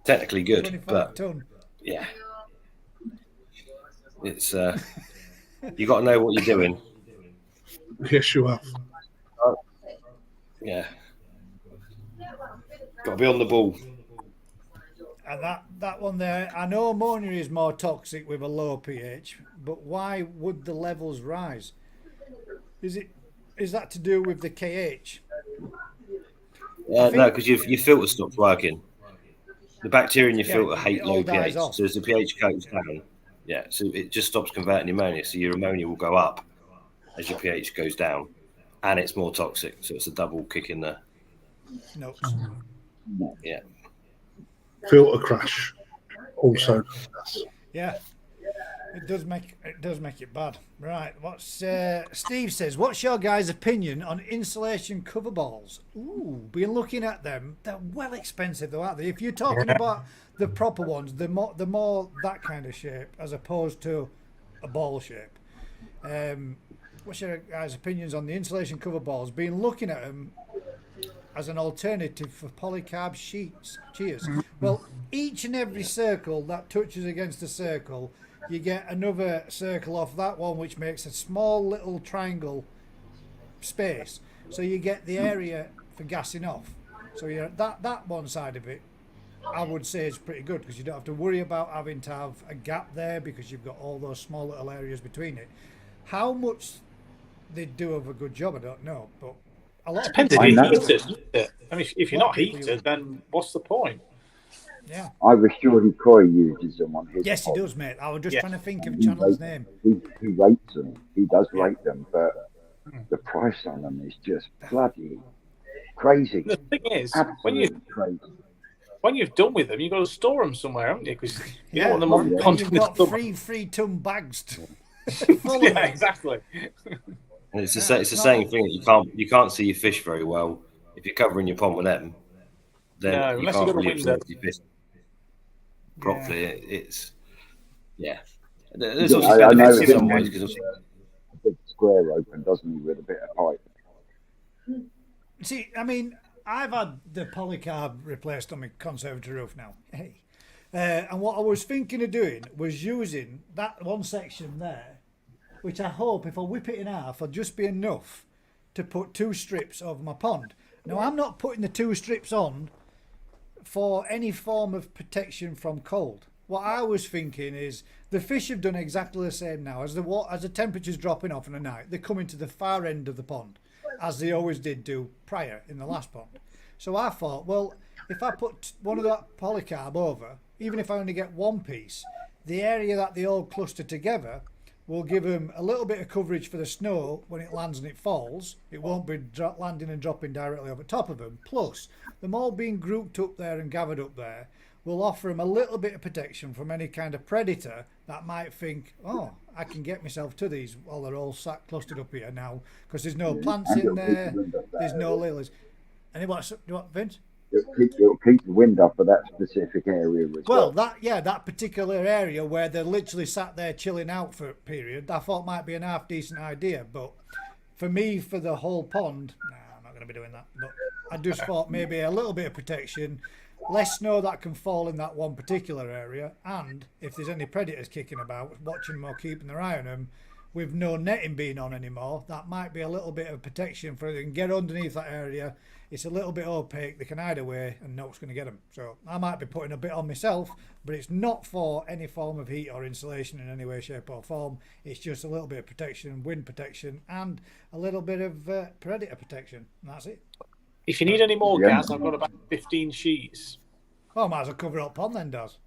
technically good, but yeah, it's you got to know what you're doing. Yes, you have. Yeah, got to be on the ball. And that one there, I know ammonia is more toxic with a low pH, but why would the levels rise? Is that to do with the KH? No, because your filter stops working. The bacteria in your filter hate low pH. So as the pH goes down, so it just stops converting ammonia. So your ammonia will go up as your pH goes down, and it's more toxic. So it's a double kick in the. Nope. Yeah. Filter crash. Also. Yeah. It does make it bad. Right. What's Steve says? What's your guys' opinion on insulation cover balls? Ooh, been looking at them. They're well expensive though, aren't they? If you're talking about the proper ones, the more that kind of shape as opposed to a ball shape. What's your guys' opinions on the insulation cover balls? Been looking at them as an alternative for polycarb sheets. Cheers. Well, each and every circle that touches against a circle, you get another circle off that one, which makes a small little triangle space. So you get the area for gassing off. So that one side of it, I would say, is pretty good because you don't have to worry about having to have a gap there because you've got all those small little areas between it. How much they do of a good job, I don't know, but a lot depends of if people you're heated. I mean, if you're not heated, then what's the point? Yeah. I was sure Coy uses them on his. Yes, he does, mate. I was just trying to think of a channel's name. He rates them. He does rate them, but the price on them is just bloody crazy. The thing is, absolutely crazy. When you've done with them, you've got to store them somewhere, haven't you? Because you don't want them on You've got 3-ton bags. Yeah, exactly. And it's the same thing. You can't see your fish very well if you're covering your pond with them. Then you can't really observe your fish properly. It's There's also benefits in some ways because a big square open, doesn't he, with a bit of height. See, I mean, I've had the polycarb replaced on my conservatory roof now. Hey. And what I was thinking of doing was using that one section there, which I hope if I whip it in half, will just be enough to put 2 strips over my pond. Now, I'm not putting the 2 strips on for any form of protection from cold. What I was thinking is the fish have done exactly the same now. As the temperature's dropping off in the night, they're coming to the far end of the pond, as they always did do prior in the last pond. So I thought, well, if I put one of that polycarb over, even if I only get one piece, the area that they all cluster together will give them a little bit of coverage for the snow when it lands and it falls. It won't be landing and dropping directly over top of them. Plus, them all being grouped up there and gathered up there will offer them a little bit of protection from any kind of predator that might think, oh, I can get myself to these while they're all sat clustered up here now because there's no plants in there, there's no lilies. And what, Vince? It'll keep the wind off of that specific area as well. That particular area where they're literally sat there chilling out for a period, I thought might be an half decent idea. But for me, for the whole pond, I'm not going to be doing that. But I just thought maybe a little bit of protection, less snow that can fall in that one particular area, and if there's any predators kicking about, watching them or keeping their eye on them, with no netting being on anymore, that might be a little bit of protection for they can get underneath that area. It's a little bit opaque, they can hide away and nothing's going to get them. So I might be putting a bit on myself, but it's not for any form of heat or insulation in any way, shape or form. It's just a little bit of protection, wind protection, and a little bit of predator protection, and that's it. If you need any more gas, I've got about 15 sheets. Oh, might as well cover up pond then, does.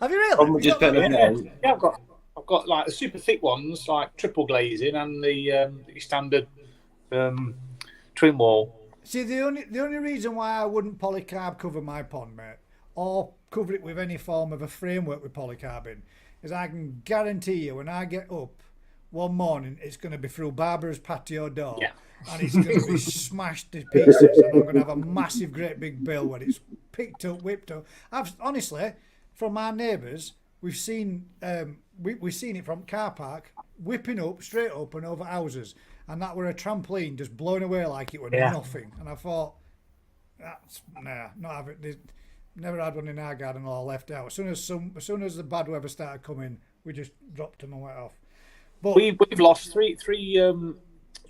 Have you really? Yeah, I've got like the super thick ones, like triple glazing, and the standard twin wall. See, the only reason why I wouldn't polycarb cover my pond, mate, or cover it with any form of a framework with polycarbon, is I can guarantee you when I get up one morning, it's going to be through Barbara's patio door, and it's going to be smashed to pieces, and I'm going to have a massive, great big bill when it's picked up, whipped up. Honestly, from our neighbours, we've seen we've seen it from car park whipping up straight up and over houses, and that were a trampoline just blown away like it was nothing. And I thought, that's not have it. Never had one in our garden or left out. As soon as the bad weather started coming, we just dropped them and went off. But we've lost three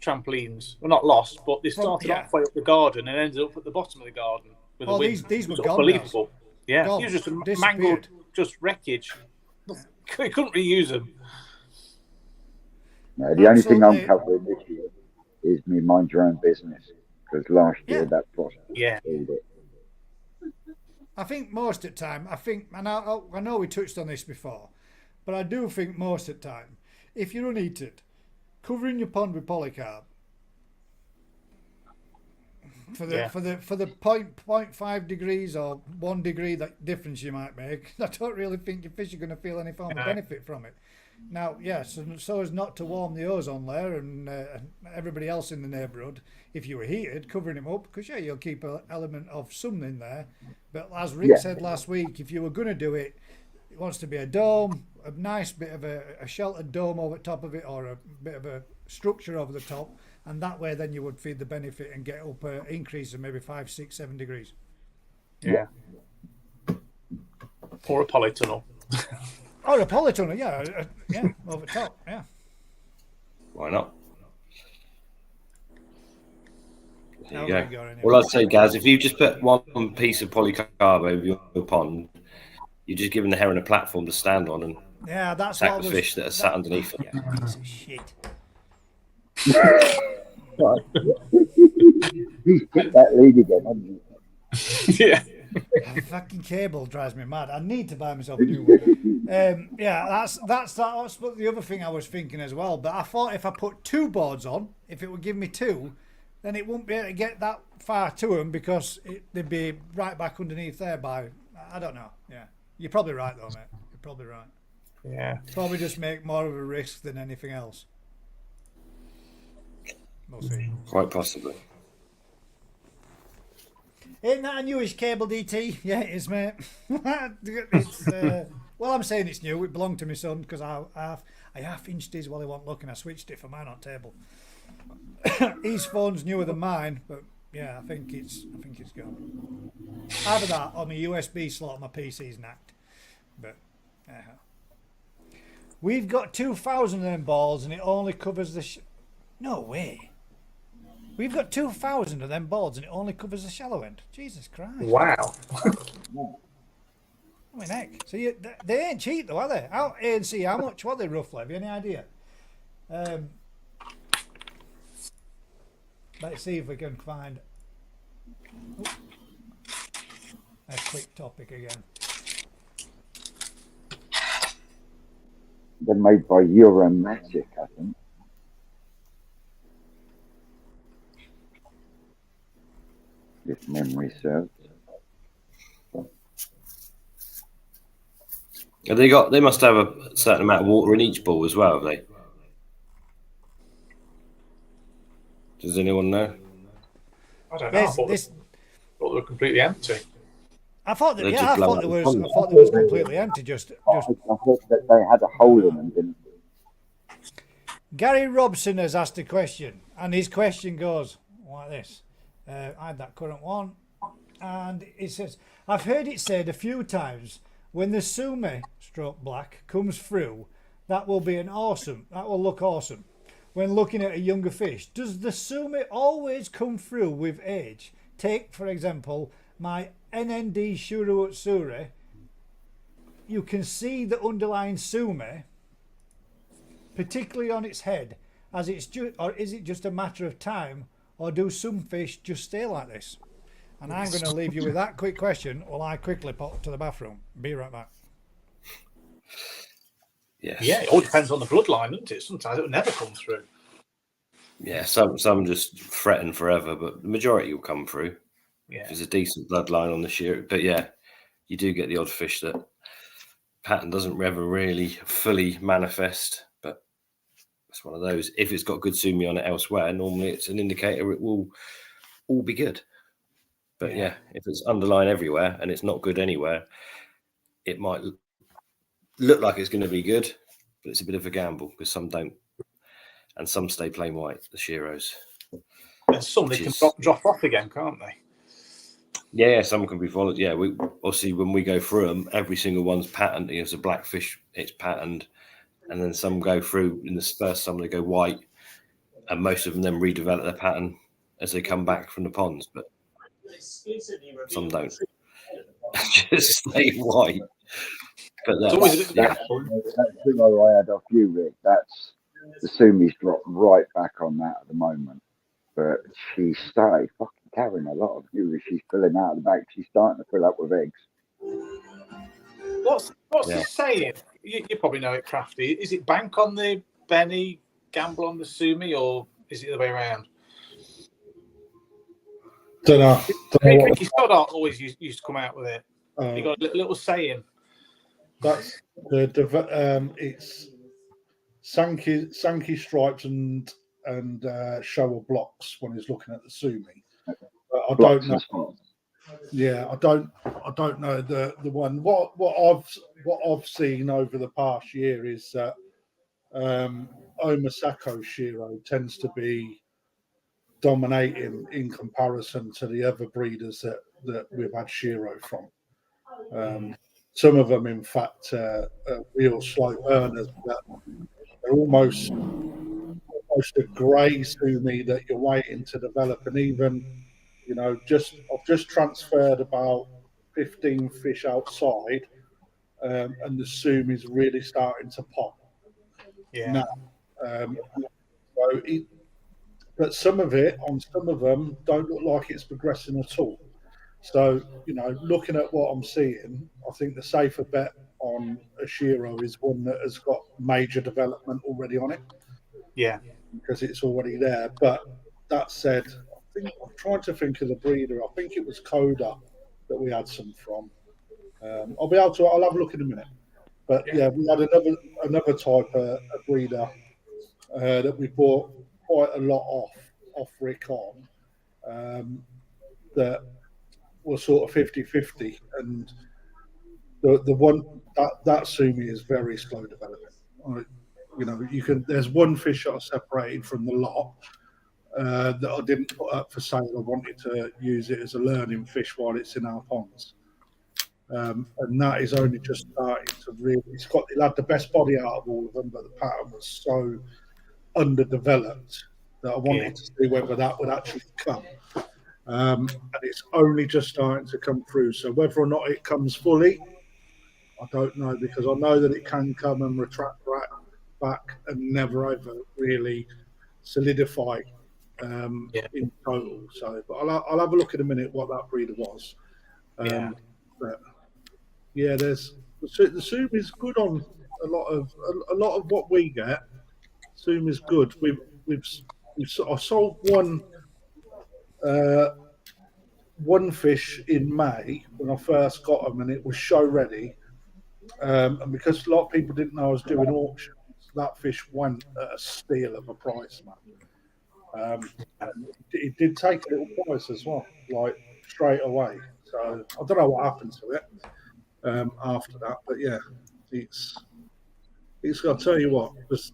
trampolines. Well, not lost, but they started halfway up the garden and ended up at the bottom of the garden. With the wind. These were gone. Unbelievable. Yeah, gone. It was just mangled, just wreckage. We couldn't reuse them. No, the only thing I'm covering this year is me mind your own business, because last year that frost killed it. I think most of the time, and I know we touched on this before, but I do think most of the time, if you're unheated, covering your pond with polycarb for the 0.5 degrees or 1 degree that difference you might make, I don't really think your fish are going to feel any form of benefit from it. Now, yes, so as not to warm the ozone layer and everybody else in the neighbourhood, if you were heated, covering them up, because you'll keep an element of sun in there. But as Rick said last week, if you were going to do it, it wants to be a dome, a nice bit of a sheltered dome over top of it, or a bit of a structure over the top, and that way then you would feed the benefit and get up an increase of maybe 5, 6, 7 degrees. Yeah. Or a polytunnel. Or a polytunnel, over top, yeah. Why not? There you go. Anyway. Well, I'd say, Gaz, if you just put one piece of polycarb over your pond, you're just giving the heron a platform to stand on and attack the fish that are sat underneath it. Yeah, piece of shit. He's kicked that lead again, hasn't he? Yeah. The fucking cable drives me mad. I need to buy myself a new one. That's the other thing I was thinking as well. But I thought if I put 2 boards on, if it would give me 2, then it wouldn't be able to get that far to them because they'd be right back underneath there by, I don't know. Yeah, you're probably right though, mate. You're probably right. Yeah. Probably just make more of a risk than anything else. We'll see. Quite possibly. Ain't that a newish cable, DT? Yeah, it is, mate. It's, well, I'm saying it's new. It belonged to my son because I half inched his while he wasn't looking. I switched it for mine on table. His phone's newer than mine, but yeah, I think it's gone. Either that or my USB slot on my PC's knacked. But we've got 2,000 of them balls, and it only covers the. No way. We've got 2,000 of them boards and it only covers the shallow end. Jesus Christ. Wow. I mean, heck. So they ain't cheap though, are they? A&C, how much were they roughly? Have you any idea? Let's see if we can find a quick topic again. They're made by Euromatic, I think. If memory serves. Have they must have a certain amount of water in each ball as well, have they? Does anyone know? I don't know. I thought they were completely empty. I thought that, They're yeah, just I thought blowing there up was. the I thought there was completely empty. Just I thought that they had a hole in them, didn't Gary Robson has asked a question, and his question goes like this. I had that current one, and it says, I've heard it said a few times, when the Sumi stroke black comes through, that will look awesome. When looking at a younger fish, does the Sumi always come through with age? Take, for example, my NND Shuruutsuri. You can see the underlying Sumi, particularly on its head, as or is it just a matter of time, or do some fish just stay like this? And I'm going to leave you with that quick question while I quickly pop to the bathroom. Be right back. Yes. Yeah, it all depends on the bloodline, doesn't it? Sometimes it will never come through. Yeah, some just threaten forever, but the majority will come through. Yeah. There's a decent bloodline on the shear, but yeah, you do get the odd fish that pattern doesn't ever really fully manifest, but it's one of those. If it's got good Sumi on it elsewhere, normally it's an indicator it will all be good. But yeah, if it's underlying everywhere and it's not good anywhere, it might look like it's going to be good, but it's a bit of a gamble because some don't, and some stay plain white, the Shiros. And some they can drop off again, can't they? Yeah, some can be followed. Yeah, we obviously when we go through them, every single one's patterned. It's a blackfish, it's patterned, and then some go through in the first summer they go white, and most of them then redevelop their pattern as they come back from the ponds. But some don't. Just stay white. But That Sumo I had off you, Rick, that's the Sumi's dropped right back on that at the moment. But she started fucking carrying a lot of viewers. She's filling out the back. She's starting to fill up with eggs. What's the saying? You probably know it, Crafty. Is it bank on the Benny, gamble on the Sumi, or is it the other way around? Don't know. Ricky Stoddart always used to come out with it. He got a little saying. That's it's Sankey stripes and shower blocks when he's looking at the Sumi. But I don't know. Yeah, I don't know the one. What I've seen over the past year is that Omasako Shiro tends to be dominating in comparison to the other breeders that we've had Shiro from. Some of them, in fact, are real slow burners. But they're almost a grey Sumi that you're waiting to develop. And even, I've just transferred about 15 fish outside, and the Sumi is really starting to pop. Yeah. Now, but some of them don't look like it's progressing at all. So, looking at what I'm seeing, I think the safer bet on a Shiro is one that has got major development already on it. Yeah. Because it's already there. But that said, I'm trying to think of the breeder. I think it was Coda that we had some from. I'll have a look in a minute. But yeah, we had another type of breeder that we bought quite a lot off Rick on. That was sort of 50-50, and the one that Sumi is very slow developing. There's one fish that I separated from the lot that I didn't put up for sale. I wanted to use it as a learning fish while it's in our ponds, and that is only just starting to really. It had the best body out of all of them, but the pattern was so underdeveloped that I wanted to see whether that would actually come. And it's only just starting to come through. So whether or not it comes fully, I don't know, because I know that it can come and retract back and never ever really solidify in total. So, but I'll have a look in a minute what that breeder was. But yeah, the Sumi is good on a lot of what we get. Sumi is good. I sold one fish in May when I first got them, and it was show ready. And because a lot of people didn't know I was doing auctions, that fish went at a steal of a price, man. It did take a little price as well, like straight away. So I don't know what happened to it after that, but yeah, it's. I'll tell you what. Just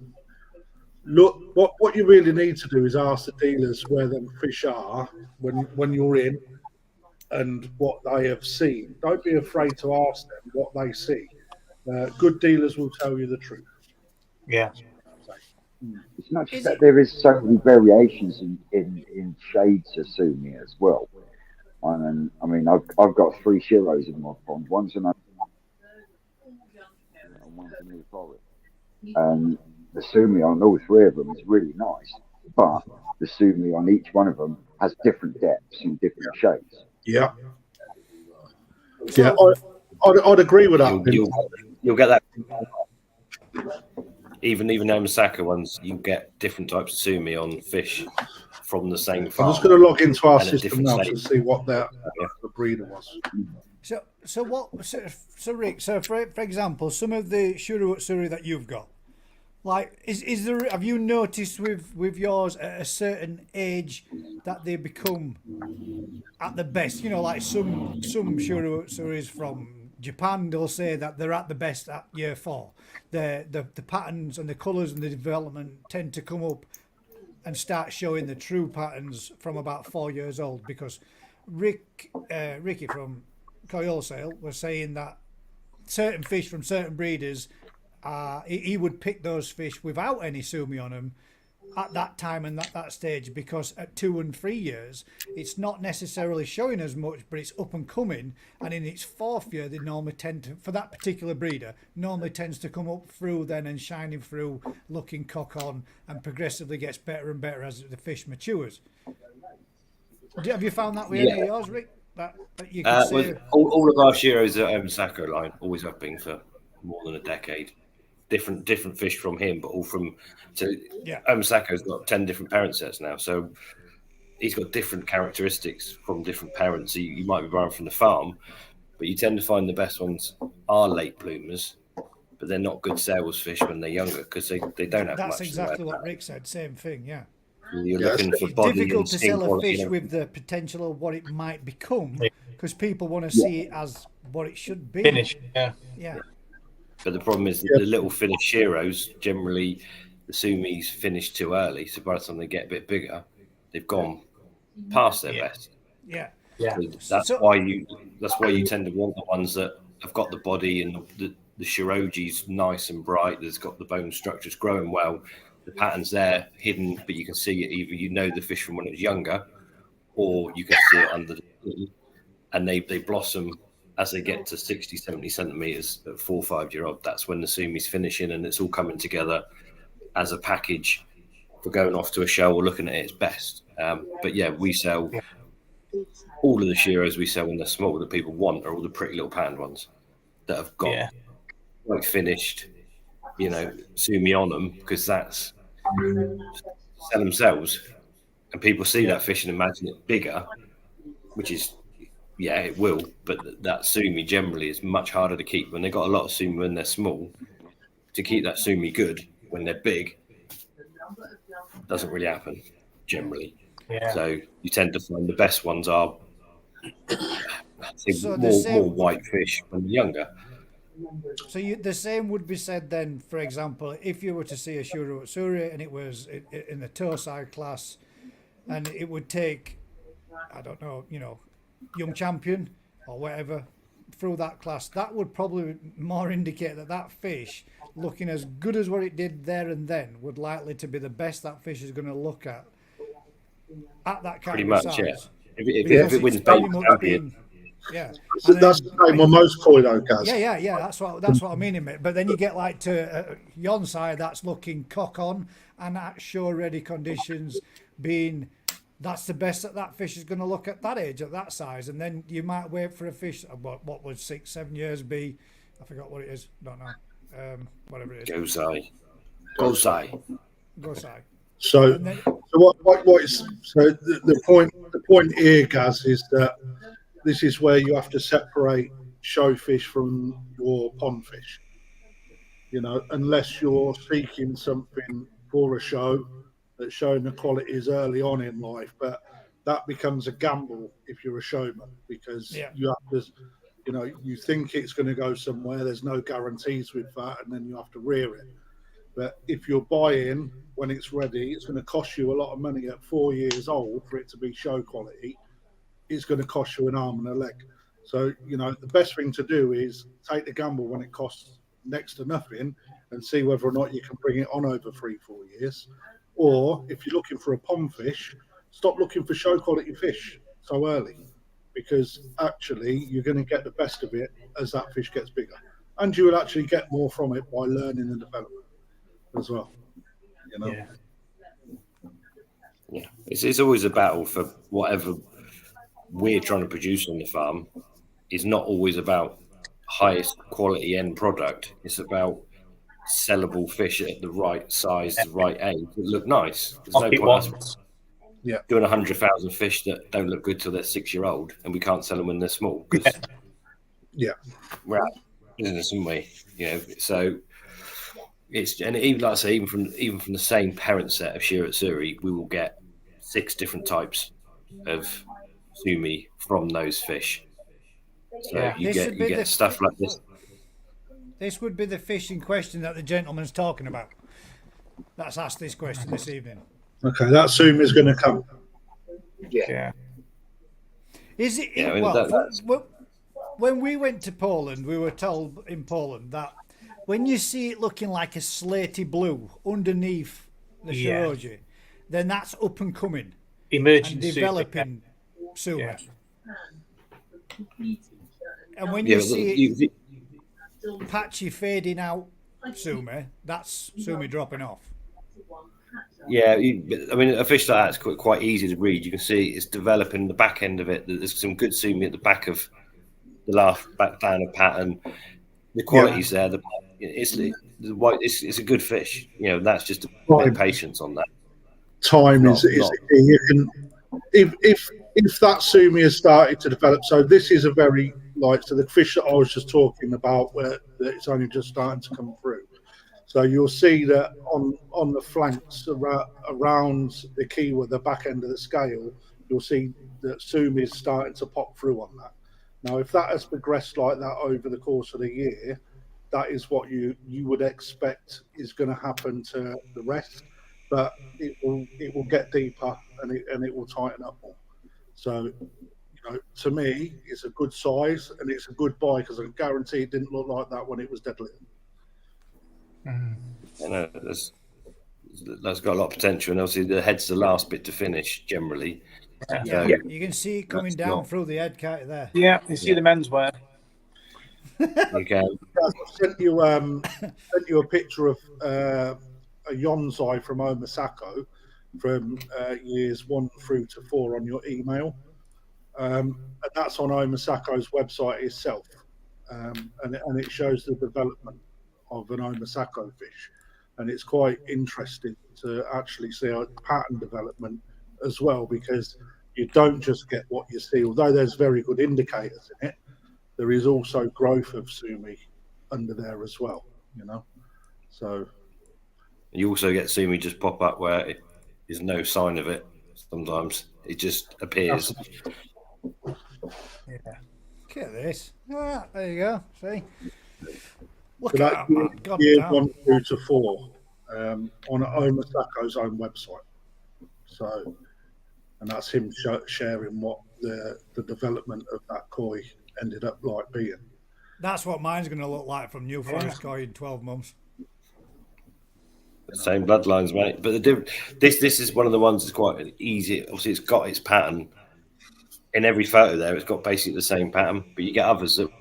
look, what you really need to do is ask the dealers where them fish are when you're in, and what they have seen. Don't be afraid to ask them what they see. Good dealers will tell you the truth. Yeah. It's not just that there is so many variations in shades of sumi as well. And I mean, I've got 3 Shiros in my pond. One's an and one's a new forest. And the sumi on all 3 of them is really nice, but the sumi on each one of them has different depths and different shades. Yeah. Yeah, I'd agree with that. You'll get that. Even Osaka ones, you get different types of sumi on fish from the same farm. I'm just going to log into our and at system now to see what the breeder was. So Rick, for example, some of the Shuru Utsuri that you've got, like, is there? Have you noticed with yours at a certain age that they become at the best? You know, like some Shuru Utsuris from Japan, they'll say that they're at the best at year 4. The patterns and the colours and the development tend to come up and start showing the true patterns from about 4 years old. Because Ricky from Coil Sale was saying that certain fish from certain breeders, he would pick those fish without any sumi on them at that time and that stage, because at 2 and 3 years it's not necessarily showing as much, but it's up and coming, and in its 4th year they normally tend to, for that particular breeder, normally tends to come up through then and shining through, looking cock on, and progressively gets better and better as the fish matures. Have you found that with any of yours, Rick? That you can say? All of our Shiros are Osaka line, always have been for more than a decade. Different fish from him, but all from. So Omasako's got 10 different parent sets now, so he's got different characteristics from different parents. So you might be buying from the farm, but you tend to find the best ones are late bloomers, but they're not good sales fish when they're younger because they don't have much. That's exactly what Rick said. Same thing, yeah. You're looking for It's body difficult to sell a quality, fish with the potential of what it might become, because people want to see it as what it should be. Finish, yeah. But the problem is the little finished Shiros, generally the sumis finish too early. So by the time they get a bit bigger, they've gone past their best. Yeah. So that's why you tend to want the ones that have got the body and the Shiroji's nice and bright. There's got the bone structures growing well. The pattern's there, hidden, but you can see it. Either you know the fish from when it was younger, or you can see it under the, and they blossom as they get to 60, 70 centimeters at 4 or 5 year old. That's when the sumi's finishing and it's all coming together as a package for going off to a show or looking at its best. But yeah, we sell all of the Shiros we sell when they're small that people want are all the pretty little patterned ones that have got like finished, sumi on them, because that's sell themselves. And people see that fish and imagine it bigger, which is, it will, but that sumi generally is much harder to keep. When they've got a lot of sumi when they're small, to keep that sumi good when they're big doesn't really happen generally. So you tend to find the best ones are more white fish when they're younger. So the same would be said then, for example, if you were to see a Shuru Utsuri and it was in the Tosai class, and it would take, I don't know, young champion or whatever through that class, that would probably more indicate that fish, looking as good as what it did there and then, would likely to be the best that fish is going to look at that kind of size. If it wins baby champion. That's the same on most koi though, Gaz. Yeah. That's what I mean, mate. But then you get like to yon side that's looking cock on and at show ready conditions, being that's the best that fish is going to look at that age, at that size. And then you might wait for a fish. What would 6-7 years be? I forgot what it is. Don't know. Whatever it is. Gosai. So what is the point? The point here, Gaz, is that this is where you have to separate show fish from your pond fish. Unless you're seeking something for a show, that's showing the qualities early on in life, but that becomes a gamble if you're a showman, because you have to, you know, you think it's going to go somewhere. There's no guarantees with that, and then you have to rear it. But if you're buying when it's ready, it's going to cost you a lot of money at 4 years old for it to be show quality. It's going to cost you an arm and a leg. So, you know, the best thing to do is take the gamble when it costs next to nothing and see whether or not you can bring it on over 3-4 years. Or if you're looking for a pond fish, stop looking for show quality fish so early, because actually you're going to get the best of it as that fish gets bigger. And you will actually get more from it by learning and development as well. You know? Yeah. It's always a battle for whatever we're trying to produce on the farm. Is not always about highest quality end product. It's about sellable fish at the right size, the right age that look nice. There's no point us doing 100,000 fish that don't look good till they're 6-year-old, and we can't sell them when they're small because we're out of business, aren't we? You know, so it's, and even like I say, even from the same parent set of Shearer at Surrey, we will get 6 different types of sumi from those fish. So you get stuff like this. This would be the fish in question that the gentleman's talking about. That's asked this question this evening. Okay, that sumi is going to come. Yeah. Is it? Yeah, I mean, well, when we went to Poland, we were told in Poland that when you see it looking like a slaty blue underneath the Shiroji, then that's up and coming, emerging, and developing sumi. Yeah. And when you see it patchy fading out sumi, that's sumi dropping off. Yeah, I mean, a fish like that's quite easy to read. You can see it's developing the back end of it. There's some good sumi at the back of the last back down of pattern. The quality's there. It's a good fish. You know, that's just a bit of patience on that. Time is you can if that sumi has started to develop. So this is a very so the fish that I was just talking about, where it's only just starting to come through. So you'll see that on the flanks around the kiwa, the back end of the scale, you'll see that sumi is starting to pop through on that. Now, if that has progressed like that over the course of the year, that is what you would expect is going to happen to the rest. But it will get deeper and it will tighten up more. So, you know, to me, it's a good size and it's a good buy, because I guarantee it didn't look like that when it was dead little. You know, that's got a lot of potential, and obviously the head's the last bit to finish generally. Yeah, you can see it coming down through the head, can't you, there? Yeah, you see the menswear. You can. I sent you a picture of a yonsai from Omasako from years 1 through to 4 on your email, and that's on Omasako's website itself, and it shows the development of an Omasako fish, and it's quite interesting to actually see a pattern development as well, because you don't just get what you see. Although there's very good indicators in it, there is also growth of sumi under there as well, you know. So you also get sumi just pop up where there's no sign of it. Sometimes it just appears. Look at this. Ah, there you go. See. Look at that. Years 1 through to 4 on Omasako's own website. So, and that's him sharing what the development of that koi ended up like being. That's what mine's going to look like from New Forest koi in 12 months. The same bloodlines, mate. But this is one of the ones that's quite easy. Obviously, it's got its pattern in every photo there. It's got basically the same pattern. But you get others that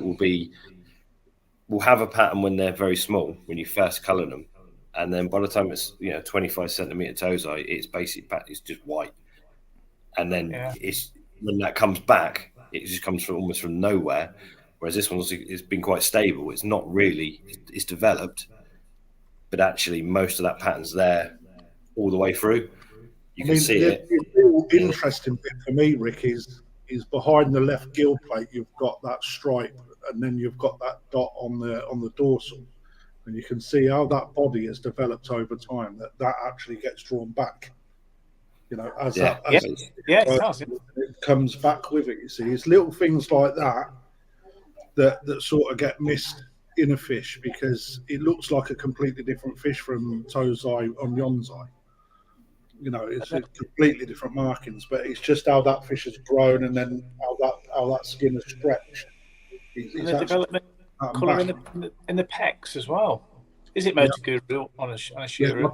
will have a pattern when they're very small, when you first colour them, and then by the time it's 25 centimetre tozai, its basic pattern is just white, and then it's when that comes back, it just comes from almost from nowhere. Whereas this one's it's been quite stable. It's not really, it's developed, but actually most of that pattern's there all the way through. You can see it. The real interesting bit for me, Rick, is behind the left gill plate. You've got that stripe, and then you've got that dot on the dorsal, and you can see how that body has developed over time. That actually gets drawn back, You know, as Yeah. that, as Yeah, it does. it comes back with it. You see, it's little things like that sort of get missed in a fish because it looks like a completely different fish from toes eye on yon's eye. You know, it's completely different markings, but it's just how that fish has grown and then how that skin has stretched. And the development colour in the pecs as well. Is it Motor on a shearer?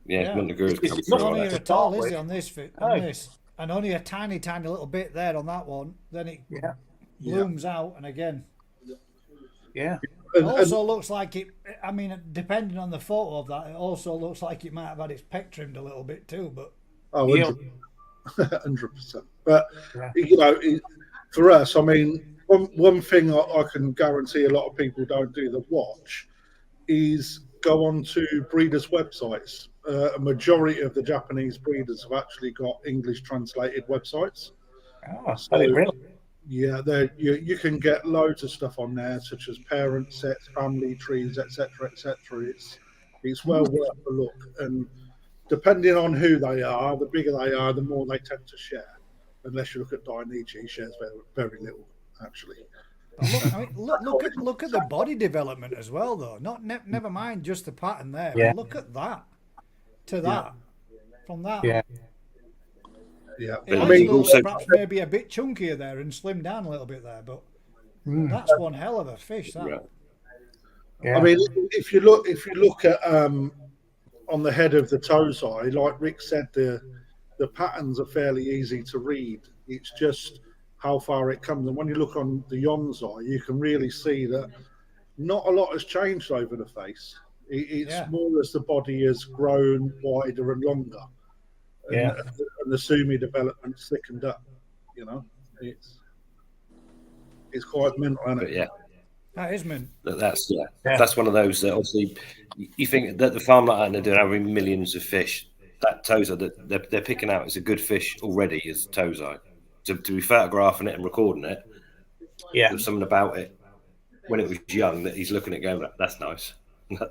Yeah, Montaguru It's comes not through Not on near that. at all, is it, on this fit? No. On this, and only a tiny little bit there on that one. Then it blooms out, and again. Yeah. It also looks like it. I mean, depending on the photo of that, it also looks like it might have had its pec trimmed a little bit too. But 100%. But you know, for us, I mean, one thing I can guarantee a lot of people don't do that watch is go on to breeders' websites. A majority of the Japanese breeders have actually got English translated websites. So, really? Yeah, you can get loads of stuff on there, such as parent sets, family trees, etc., etc. It's well worth a look, and depending on who they are, the bigger they are, the more they tend to share. Unless you look at Dainichi, he shares very little, actually. Look at the body development as well, though. Never mind just the pattern there. Yeah. But look at that. To that, from that. Yeah. Yeah, I mean, also perhaps maybe a bit chunkier there and slimmed down a little bit there, but that's one hell of a fish. That. Yeah. I mean, if you look at on the head of the toes eye, like Rick said, the patterns are fairly easy to read. It's just how far it comes, and when you look on the yon's eye, you can really see that not a lot has changed over the face. It's more as the body has grown wider and longer. And the sumi development thickened up. You know, it's quite mental, isn't it? But yeah, that is mint. That's one of those that obviously you think that the farm like that, and they're doing having millions of fish. That toes that they're picking out as a good fish already is toes eye. To be photographing it and recording it, there's something about it when it was young that he's looking at going, that's nice.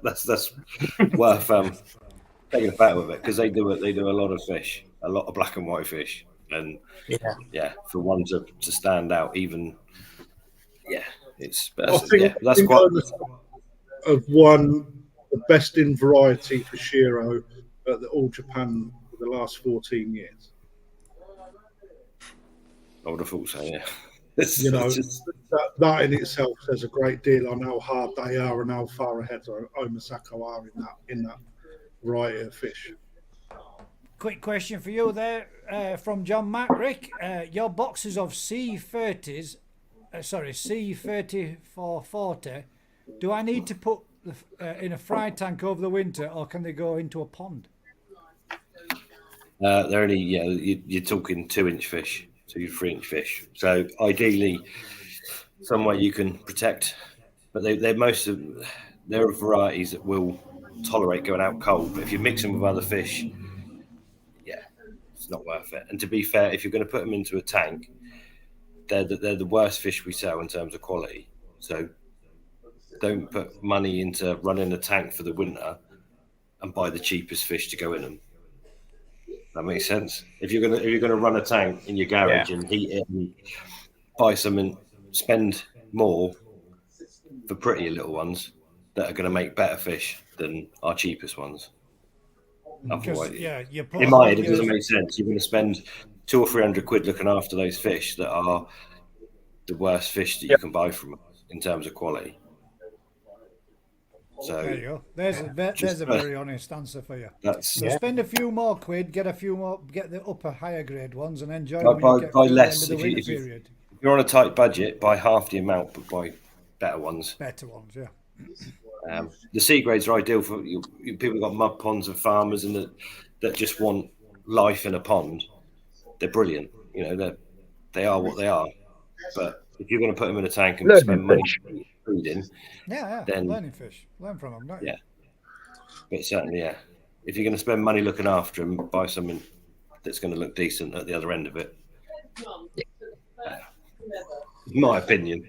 That's worth taking a photo of it because they do a lot of fish, a lot of black and white fish, and for one to stand out, even that's quite of one the best in variety for Shiro at the All Japan for the last 14 years. I would have thought so, yeah. You know, that in itself says a great deal on how hard they are and how far ahead Omasako are in that variety of fish. Quick question for you there from John Macrick. Your boxes of C3440, do I need to put in a fry tank over the winter, or can they go into a pond? They're only, you're talking 2-inch fish. 2 to 3-inch fish. So ideally, somewhere you can protect, but they're there are varieties that will tolerate going out cold. But if you mix them with other fish, it's not worth it. And to be fair, if you're going to put them into a tank, they're the worst fish we sell in terms of quality. So don't put money into running a tank for the winter and buy the cheapest fish to go in them. That makes sense. If you're gonna run a tank in your garage and heat it and buy some and spend more for prettier little ones that are going to make better fish than our cheapest ones. Otherwise, in my head, it doesn't make sense. You're going to spend 200 or 300 quid looking after those fish that are the worst fish that you can buy from us in terms of quality. So there you go. There's a very honest answer for you. So spend a few more quid, get the upper higher grade ones, and enjoy them when you get to the end of the winter period. If you're on a tight budget, buy half the amount, but buy better ones. Better ones, yeah. The C grades are ideal for people who've got mud ponds and farmers and that just want life in a pond. They're brilliant. You know, they are what they are. But if you're going to put them in a tank and spend money feeding, then learning fish, learn from them, don't you? Yeah, but certainly, if you're going to spend money looking after them, buy something that's going to look decent at the other end of it. My opinion.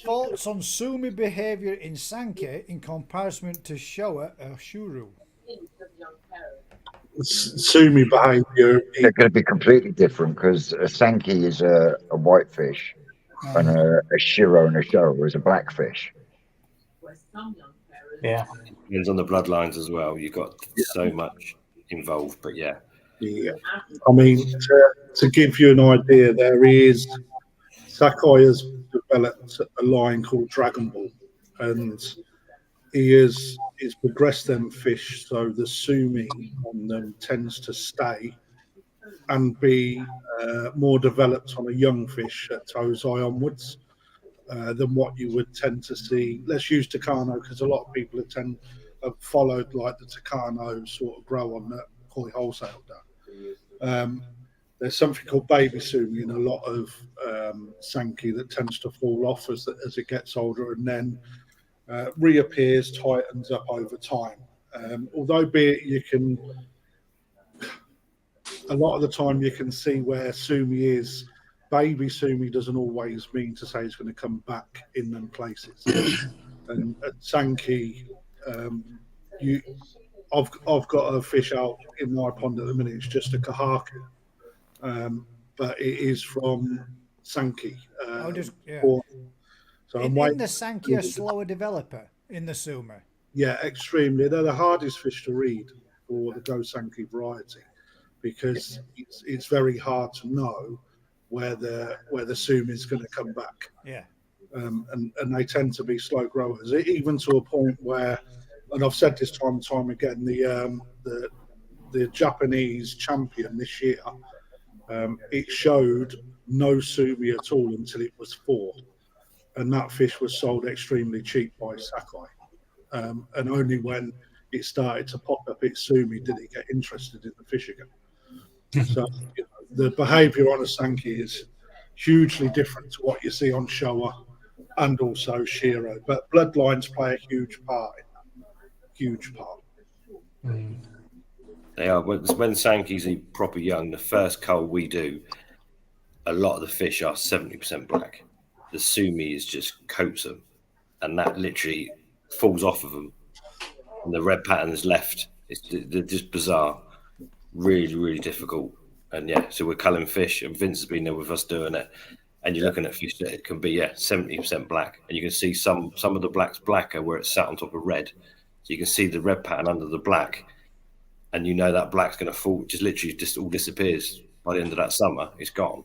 Thoughts on sumi behaviour in Sanke in comparison to Showa or Shuru? Sumi behaviour. They're going to be completely different because a Sankey is a whitefish and a Shiro and a Showa is a blackfish. Yeah. Depends on the bloodlines as well. You've got so much involved, but yeah. Yeah, I mean, to give you an idea, there is Sakai has developed a line called Dragon Ball, and he's progressed them fish so the sumi on them tends to stay and be more developed on a young fish at Tozai onwards than what you would tend to see. Let's use Takano because a lot of people have followed like the Takano sort of grow on that koi wholesale down. There's something called baby sumi in a lot of Sankey that tends to fall off as it gets older and then reappears, tightens up over time. Although be it you can, a lot of the time you can see where sumi is. Baby sumi doesn't always mean to say it's going to come back in them places. And at Sankey, I've got a fish out in my pond at the minute. It's just a kahaku, but it is from Sankey. So in the Sankey a slower developer in the Sumer. Yeah, extremely. They're the hardest fish to read for the Go Sankey variety because it's very hard to know where the Sumer is going to come back. Yeah. And they tend to be slow growers, even to a point where, and I've said this time and time again, the Japanese champion this year, it showed no sumi at all until it was 4, and that fish was sold extremely cheap by Sakai, and only when it started to pop up its sumi did it get interested in the fish again. So the behaviour on a Sankey is hugely different to what you see on Showa and also Shiro, but bloodlines play a huge part in that. Huge part. They are. When Sankey's are proper young, the first cull we do, a lot of the fish are 70% black. The sumi is just coats them, and that literally falls off of them, and the red pattern is left. They're just bizarre, really, really difficult. And yeah, so we're culling fish, and Vince has been there with us doing it. And you're looking at fish that it can be 70% black, and you can see some of the black's blacker where it's sat on top of red. So you can see the red pattern under the black, and you know that black's going to fall. Just literally just all disappears by the end of that summer. It's gone,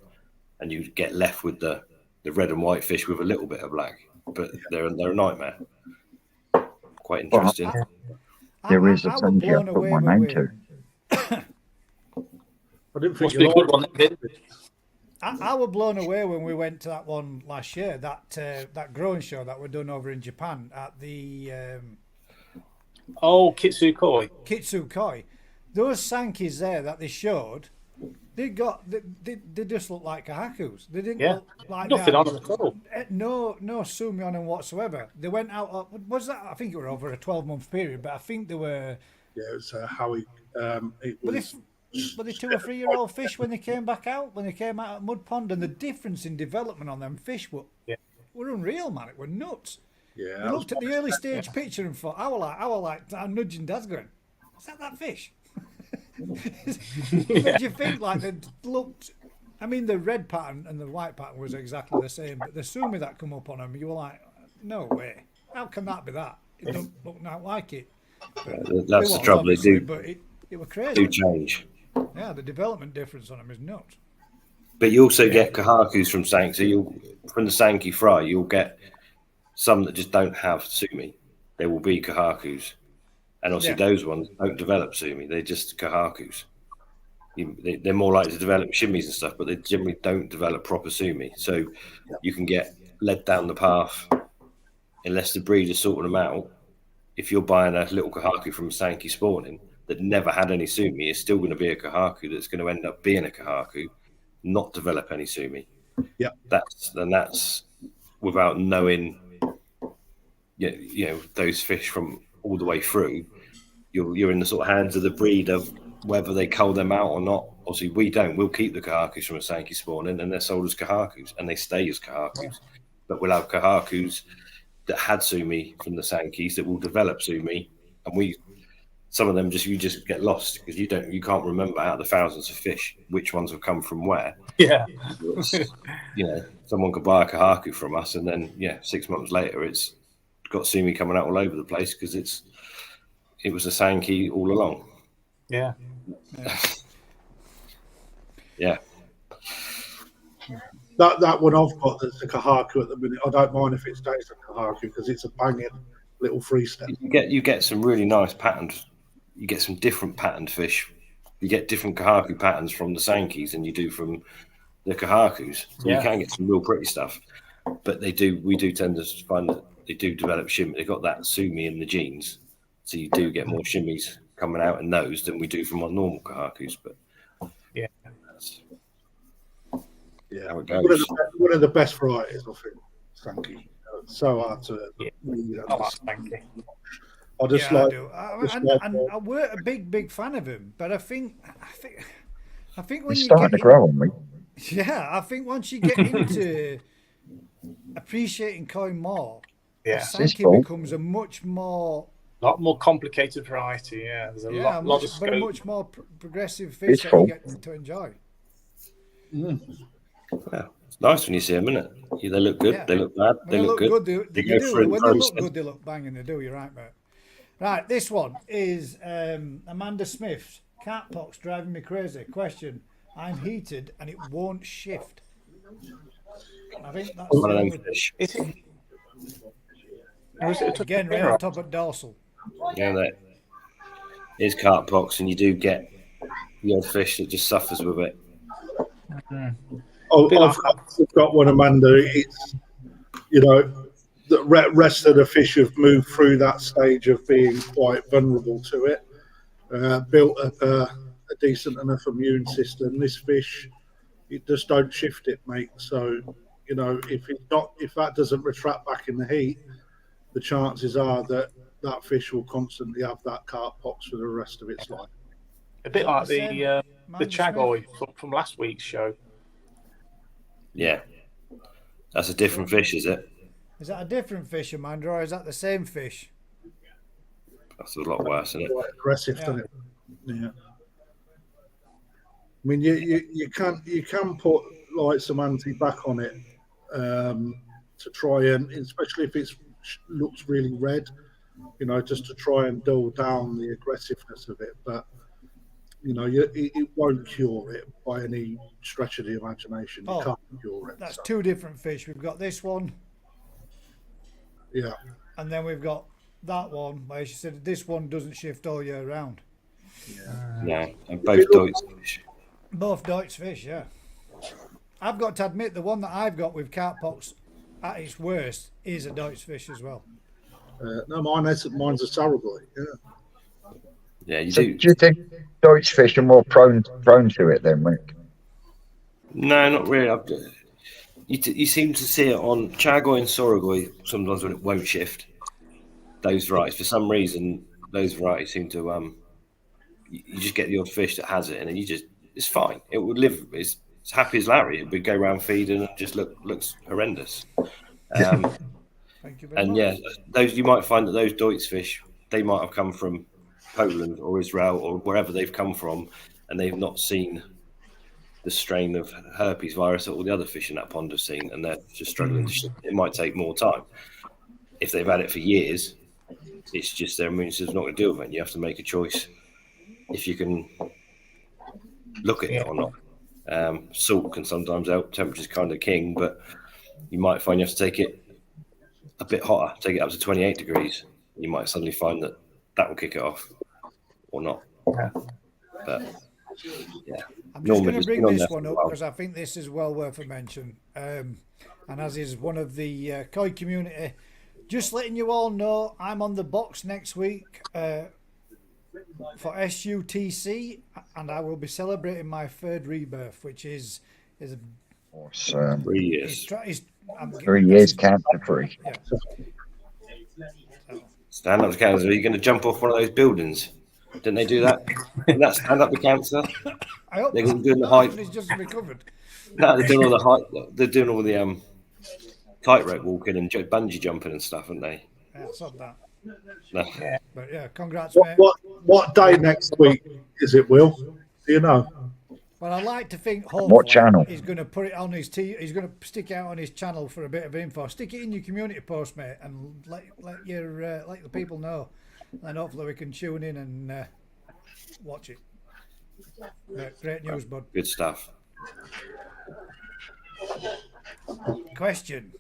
and you get left with the red and white fish with a little bit of black. But they're a nightmare. Quite interesting. There is a Sankey I put my name to. I didn't think Must be a good one. I was blown away when we went to that one last year, that growing show that we're done over in Japan at the Kitsukoi. Kitsukoi. Those Sankeys there that they showed, they just look like kahakus. They didn't look like nothing on them at all. No sumi on them whatsoever. They went out. Was that? I think it were over a 12-month period, but I think they were. Yeah, it was Howie. It was. Were they 2 or 3 year old fish when they came back out? When they came out of Mud Pond, and the difference in development on them fish were unreal, man. It were nuts. Yeah. I looked at the early stage picture and thought, I was like, I'm nudging Dad's going, is that fish? But you think like they looked? I mean, the red pattern and the white pattern was exactly the same, but the sumi that come up on them, you were like, no way. How can that be that? It don't look not like it. That's the trouble. They do. But it was crazy. Do change. Yeah, the development difference on them is nuts. But you also get kahakus from Sankey. So from the Sankey fry, you'll get some that just don't have sumi. They will be kahakus. And obviously those ones don't develop sumi. They're just kahakus. They're more likely to develop shimmies and stuff, but they generally don't develop proper sumi. So you can get led down the path unless the breeder's sorting them out. If you're buying a little kahaku from Sankey spawning that never had any sumi, it's still going to be a kahaku that's going to end up being a kahaku, not develop any sumi. Yeah, that's without knowing, those fish from all the way through. You're in the sort of hands of the breeder whether they cull them out or not. Obviously, we don't. We'll keep the kahakus from a Sankey spawning, and they're sold as kahakus, and they stay as kahakus. Yeah. But we'll have kahakus that had sumi from the Sankeys that will develop sumi, and we some of them you just get lost because you can't remember out of the thousands of fish which ones have come from where. Yeah. Someone could buy a kahaku from us, and then 6 months later it's got sumi coming out all over the place because it was a sankey all along. Yeah. Yeah. That one I've got that's a kahaku at the minute. I don't mind if it stays a kahaku because it's a banging little free step. You get some really nice patterned. You get some different patterned fish. You get different kahaku patterns from the sankis than you do from the kahakus. So you can get some real pretty stuff. But we do tend to find that they do develop shimmy. They've got that sumi in the genes, so you do get more shimmies coming out in those than we do from our normal kahakus. But that's how it goes. One of the best varieties, I think, Sankey. So hard to really Sankey. I just I like. do. And we're a big fan of him, but I think when He's you starting to grow on me. Yeah, I think once you get into appreciating koi more, Sankey becomes a much more lot more complicated variety. Yeah, there's a lot of scope. But a much more progressive fish that you get to enjoy. Yeah, it's nice when you see them, isn't it? They look good. Yeah. They look bad. They look good. When they look good, they look banging. They do. You're right, mate. Right, this one is Amanda Smith. Cat pox driving me crazy. Question: I'm heated and it won't shift. I think that's one of them fish. Is it again right on top of dorsal? Yeah, that is carp pox, and you do get the odd fish that just suffers with it. I've got one, Amanda. It's the rest of the fish have moved through that stage of being quite vulnerable to it. Built up a decent enough immune system. This fish, it just don't shift it, mate. So if that doesn't retract back in the heat, the chances are that fish will constantly have that carp pox for the rest of its life. A bit like the chagoy from last week's show. Yeah, that's a different fish, is it? Is that a different fish, Amanda, or is that the same fish? That's a lot worse, isn't it? Quite aggressive, doesn't it? Yeah. I mean, you can put like some anti-back on it to try and, especially if it looks really red, just to try and dull down the aggressiveness of it. But it won't cure it by any stretch of the imagination. You can't cure it. That's two different fish. We've got this one. Yeah. And then we've got that one where she said this one doesn't shift all year round. Yeah, and both Deutsch fish. Both Deutsch fish, yeah. I've got to admit, the one that I've got with carp pox at its worst is a Deutsch fish as well. No, mine's a Saragoy, yeah. Yeah, you So do. Do you think Deutsch fish are more prone to it then, Rick? No, not really. You seem to see it on Chagoy and Sorogoi sometimes when it won't shift. Those varieties, for some reason, those varieties seem to you just get the odd fish that has it, and then it's fine. It would live. It's happy as Larry. It would go around feeding and just looks horrendous. Thank you very much. Yeah, those you might find that those Deutsch fish, they might have come from Poland or Israel or wherever they've come from, and they've not seen the strain of herpes virus that all the other fish in that pond have seen, and they're just struggling. It might take more time. If they've had it for years, it's just their immune system's not going to deal with it. And you have to make a choice if you can look at it or not. Salt can sometimes help. Temperature's kind of king, but you might find you have to take it a bit hotter, take it up to 28 degrees. You might suddenly find that will kick it off or not. Yeah. But yeah. I'm just going to bring this one up because I think this is well worth a mention. And as is one of the koi community, just letting you all know, I'm on the box next week for SUTC, and I will be celebrating my third rebirth, which is Awesome. 3 years. 3 years cancer free. Yeah. Stand up to cancer. Are you going to jump off one of those buildings? Didn't they do that? Didn't that stand up to cancer? I hope they're doing the height. He's just recovered. No, they're doing all the height. They're doing all the tightrope walking and bungee jumping and stuff, aren't they? Yeah, it's not that. No. But yeah, congrats, What, mate. What day next week is it, Will? Do you know? Well, I like to think What hopefully channel? he's going to put it on his he's going to stick it out on his channel for a bit of info. Stick it in your community post, mate, and let the people know. And hopefully we can tune in and watch it. Great news, bud. Good stuff. Question: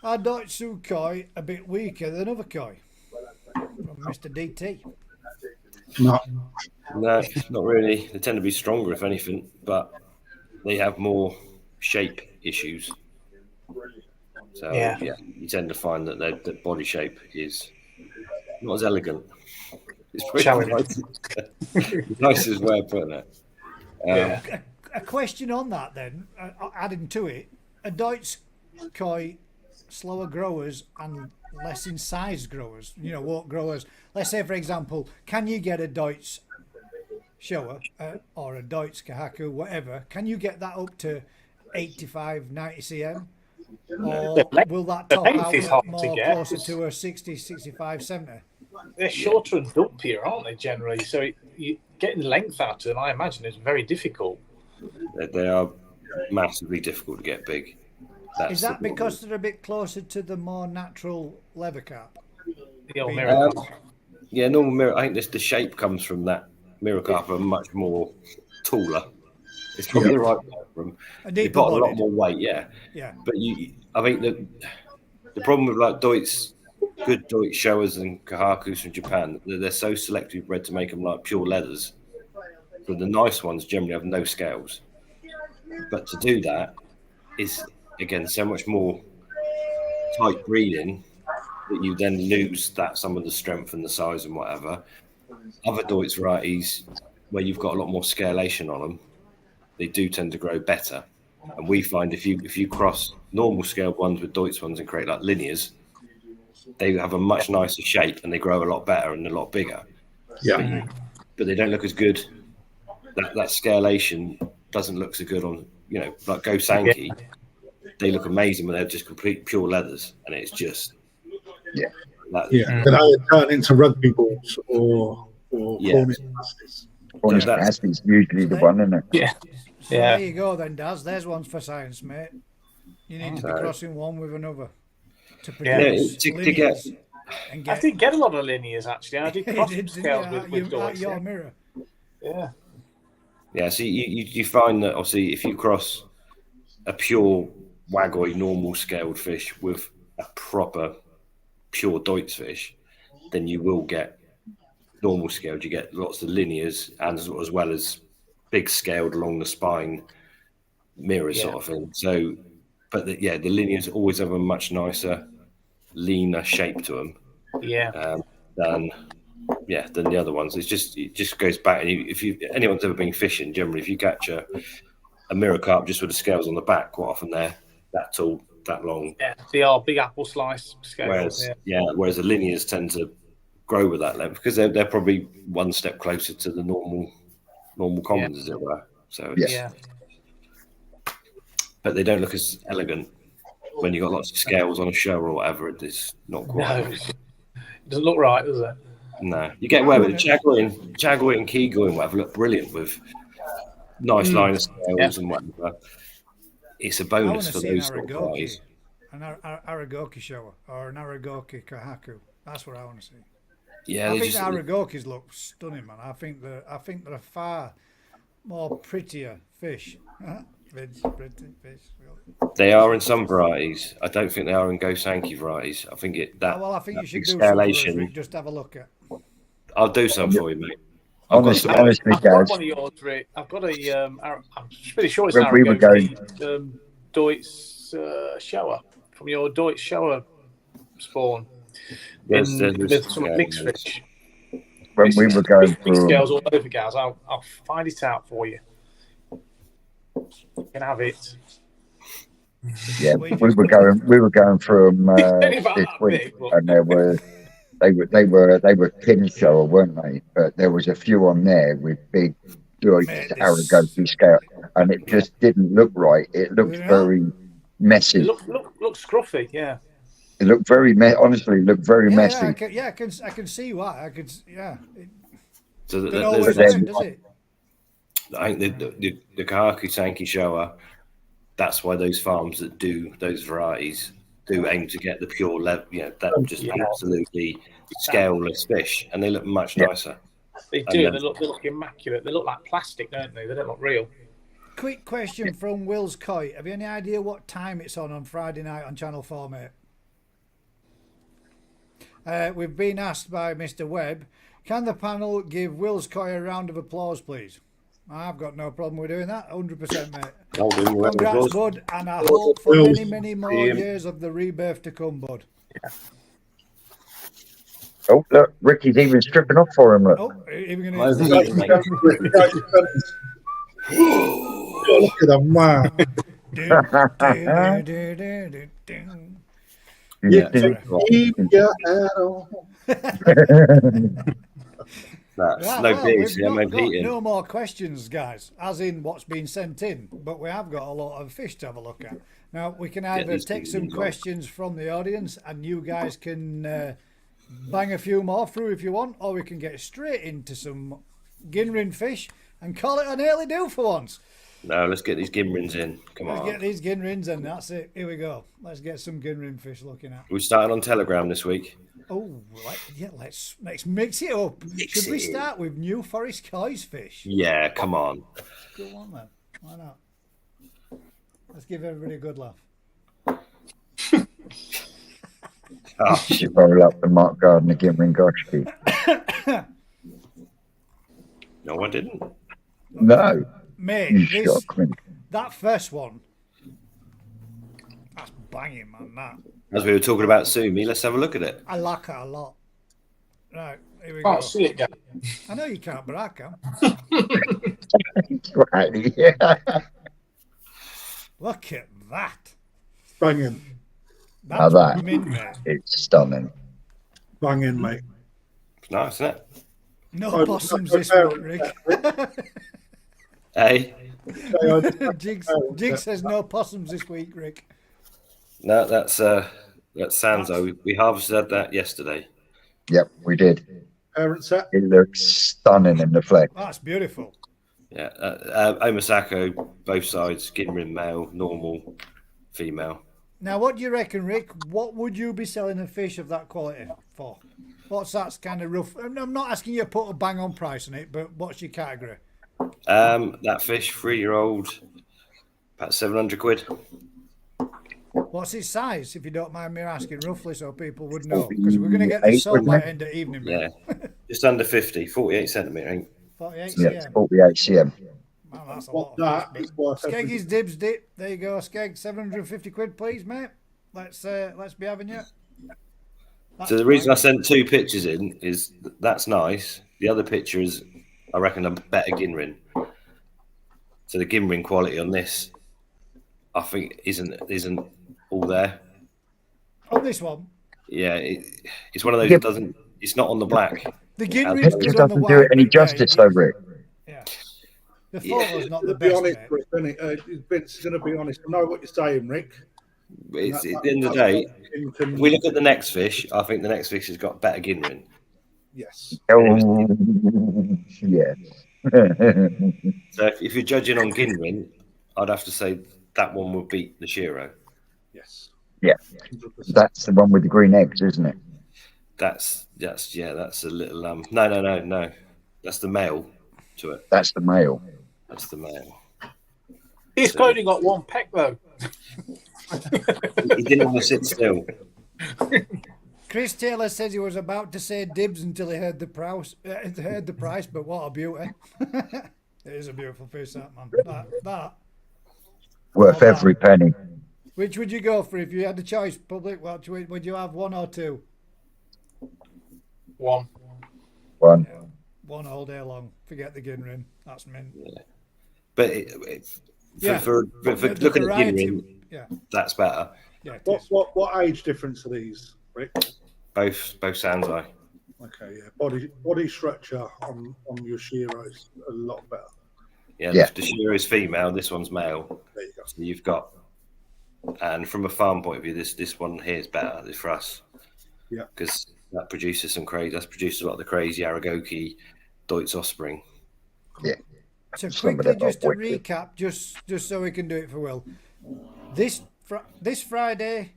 are Deutsche koi a bit weaker than other koi? From Mr. DT. No. No, not really. They tend to be stronger, if anything, but they have more shape issues. So Yeah. you tend to find that their body shape is not as elegant. It's Shall pretty we? nice. Nicest way of putting it. Yeah. A question on that then, adding to it: are Deutsche koi slower growers and less in size growers? You know, what growers? Let's say, for example, can you get a Deutsche shower or a Deutsche Kahaku, whatever? Can you get that up to 85, 90 cm? Or will that top length out is at hard to more get. closer to a 60, 65, 70? They're shorter and dumpier, aren't they, generally? So getting length out of them, I imagine, is very difficult. They are massively difficult to get big. Is that because they're a bit closer to the more natural leather carp? The old Being- mirror. Yeah, normal mirror. I think the shape comes from that. Mirror carp are much more taller. It's probably the right word for them. A They deeper put a lot bodied. more weight, yeah. Yeah. But I think the problem with like good Deutsch showers and kahakus from Japan, they're so selectively bred to make them like pure leathers. So the nice ones generally have no scales. But to do that is again so much more tight breeding that you then lose some of the strength and the size and whatever. Other Deutsch varieties where you've got a lot more scalation on them, they do tend to grow better. And we find if you cross normal scaled ones with Deutsch ones and create like linears, they have a much nicer shape and they grow a lot better and a lot bigger. Yeah. But they don't look as good. That scalation doesn't look so good on, like Go Sankey. They look amazing when they're just complete pure leathers, and it's just Yeah. Yeah. Did I turn into rugby balls or Cornish pasties? Cornish that's- pasties usually the one, isn't it? Yeah. So Yeah. there you go then, Daz. There's one for science, mate. You need to be So- crossing one with another to Yeah. produce to get- linears and I get did get a lot of linears, actually. I did cross did, scales yeah, with Deutsch. your mirror. Yeah. Yeah, so you find that obviously if you cross a pure Wagoi normal scaled fish with a proper pure Deutsch fish, then you will get normal scaled. You get lots of linears and as well as big scaled along the spine mirrors sort of thing. So, but the linears always have a much nicer, leaner shape to them. Yeah. Than the other ones. It just goes back. And if anyone's ever been fishing, generally, if you catch a mirror carp just with the scales on the back, quite often they're that tall, that long. Yeah. They are big apple slice scales. Whereas the linears tend to grow with that length because they're probably one step closer to the normal commons, as it were. So Yeah. but they don't look as elegant when you've got lots of scales on a show or whatever. It's not quite. No. It doesn't look right, does it? No, you get away with it. Jaguar and Kigo and whatever look brilliant with nice line of scales and whatever. It's a I want bonus to for see an those sort of guys. Aragoki shower or an Aragoki Kahaku. That's what I want to see. Yeah, I think the Aragokis look stunning, man. I think they're a far more prettier fish. Pretty fish. they are in some varieties. I don't think they are in Go Sankey varieties. I think I think you should do scalation. some just have a look at. I'll do some for you, mate. Honestly, I've got guys, one of yours, Rick. I've got a. I'm pretty sure it's When we were Aragoki, Deutsch shower from your Deutsch shower spawn. There's With some mixed fish. when we were going Big through, scales all over, guys. I'll find it out for you. You can have it. yeah, we were going through them this week, and they were tin shower, weren't they? But there was a few on there with big Deutsch Aragoki scale, and it just didn't look right. It looked very messy. Look scruffy, yeah. It looked very honestly, it looked very messy. I can see why. So Don't there's, always then- work, does it? I think the Kahaku Sankey Showa, that's why those farms that do those varieties do aim to get the pure level, that just absolutely scaleless fish, and they look much nicer. They do. They look immaculate. They look like plastic, don't they? They don't look real. Quick question from Will's Coy. Have you any idea what time it's on Friday night on Channel 4, mate? We've been asked by Mr. Webb, can the panel give Will's Coy a round of applause, please? I've got no problem with doing that, 100%, mate. Congrats, bud, and I hope for many, many more years of the rebirth to come, bud. Oh, look, Ricky's even stripping off for him. Look. Oh, even Well, going I to... think- Look at them, man. Yeah. Keep your hat on. That's Right, no well, beers, we've no not got heating. no more questions, guys, as in what's been sent in, but we have got a lot of fish to have a look at. Now, we can either these take things some involved. questions from the audience and you guys can bang a few more through if you want, or we can get straight into some Ginrin fish and call it an early do for once. No, let's get these Gimrins in. Come Let's on. get these Ginrins and that's it. Here we go. Let's get some Ginrin fish looking at. We started on Telegram this week. Oh, let's mix it up. Should we it. start with New Forest Coy's fish? Yeah, come on. Go on then. Why not? Let's give everybody a good laugh. Oh, Should roll up the Mark Gardner Gimrin Goshki. no, I didn't. No, Mate, you this, shot Quint. that first one, that's banging, man, that. As we were talking about Sumi, let's have a look at it. I like it a lot. Right, here we go. Can't see it, Gav. I know you can't, but I can. Right, yeah. Look at that. Banging, Now That's that- mint, mate. It's stunning. banging, mate. It's nice, isn't it? No Oh, possums no, this no, week, Rick. Hey, Jig says no possums this week, Rick. no, that's Sanzo. We harvested that yesterday. Yep, we did. Parent set. It looks stunning in the flesh. That's beautiful. Yeah, Omasako, both sides, Gimrin male, normal, female. Now, what do you reckon, Rick? What would you be selling a fish of that quality for? What's that kind of rough? I'm not asking you to put a bang on price on it, but what's your category? That fish, 3-year-old, about 700 quid. What's its size, if you don't mind me asking, roughly, so people would know? Because we're going to get this sold by end of evening. Yeah, just under 50, 48 centimetre. I think. 48 Yeah, cm. 48 cm. Man, that's a What lot. Of that fish, is worth. but every- Skeggy's dibs dip. There you go, Skeg. 750 quid, please, mate. Let's be having you. That's So the reason I fine. sent 2 pictures in is that's nice. The other picture is, I reckon, a better Ginrin. So the Ginrin quality on this, I think, isn't all there. On this one, Yeah, it's one of those Yeah. that doesn't. It's not on the black. the It Ginrin's just good on the doesn't white. do it any but yeah, justice, though, Rick. Yeah. The Yeah. photo's not To the be best, honest, mate. Rick, isn't it? Vince is going to be honest. I know what you're saying, Rick. It's, at the end of the day, if we look at the next fish, I think the next fish has got better Ginrin. Yes. Oh, yes. So if you're judging on Ginrin, I'd have to say that one would beat the Shiro. Yes. Yeah. 100%. That's the one with the green eggs, isn't it? That's a little no. That's the male to it. That's the male. That's the male. He's only got one peck though. He didn't want to sit still. Chris Taylor says he was about to say dibs until he heard the price. But what a beauty! It is a beautiful fish, that man. That. Worth Oh, every penny. Which would you go for if you had the choice? Public, what would you have, one or two? One. One. One all day long. Forget the Ginrin. That's mint. But Yeah. for The looking at variety- Ginrin, Yeah, that's better. yeah. It What, is. what age difference are these, Rick? Both Sanzai. Okay, yeah. Body structure on your Shiro's a lot better. Yeah, Yeah. the Shiro is female. This one's male. There you go. So you've got, and from a farm point of view, this one here is better. This for us. Yeah. Because that produces some crazy. That's produced a lot of the crazy Aragoki, Deutz offspring. Yeah. So Some of quickly, them are just to wicked. recap, just so we can do it for Will. This Friday,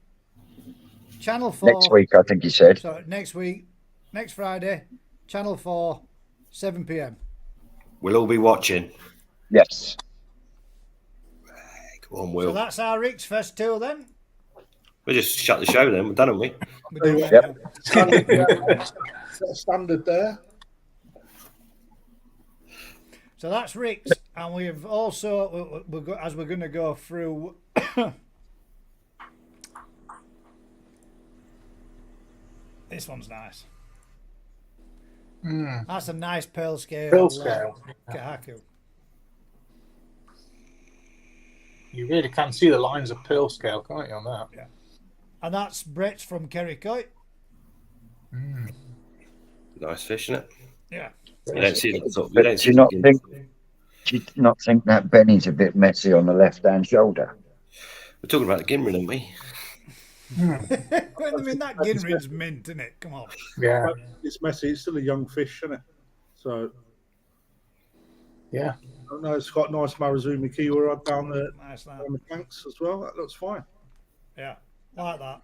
Channel 4. Next week, I think he said. So next Friday, Channel 4, 7 p.m. We'll all be watching. Yes. Come on, So Will. that's our Rick's Fest tour then. We'll just shut the show then. We're done, haven't we? We're done, Yep. yeah. Standard there. So that's Rick's, and we've also as we're going to go through. This one's nice. That's a nice pearl scale. Pearl scale. Kahaku. You really can see the lines of pearl scale, can't you, on that? Yeah. And that's Brett's from Kerrycoit. Nice fish, isn't it? Yeah. You don't see the top. But do you not think that Benny's a bit messy on the left-hand shoulder? We're talking about the Gimrin, aren't we? I mean, that Ginrin's mint, isn't it? Come on. Yeah. It's messy. It's still a young fish, isn't it? So, Yeah. I don't know. It's got nice Marizumi Kiwa down the Nice that. on the flanks as well. That looks fine. Yeah. Like that.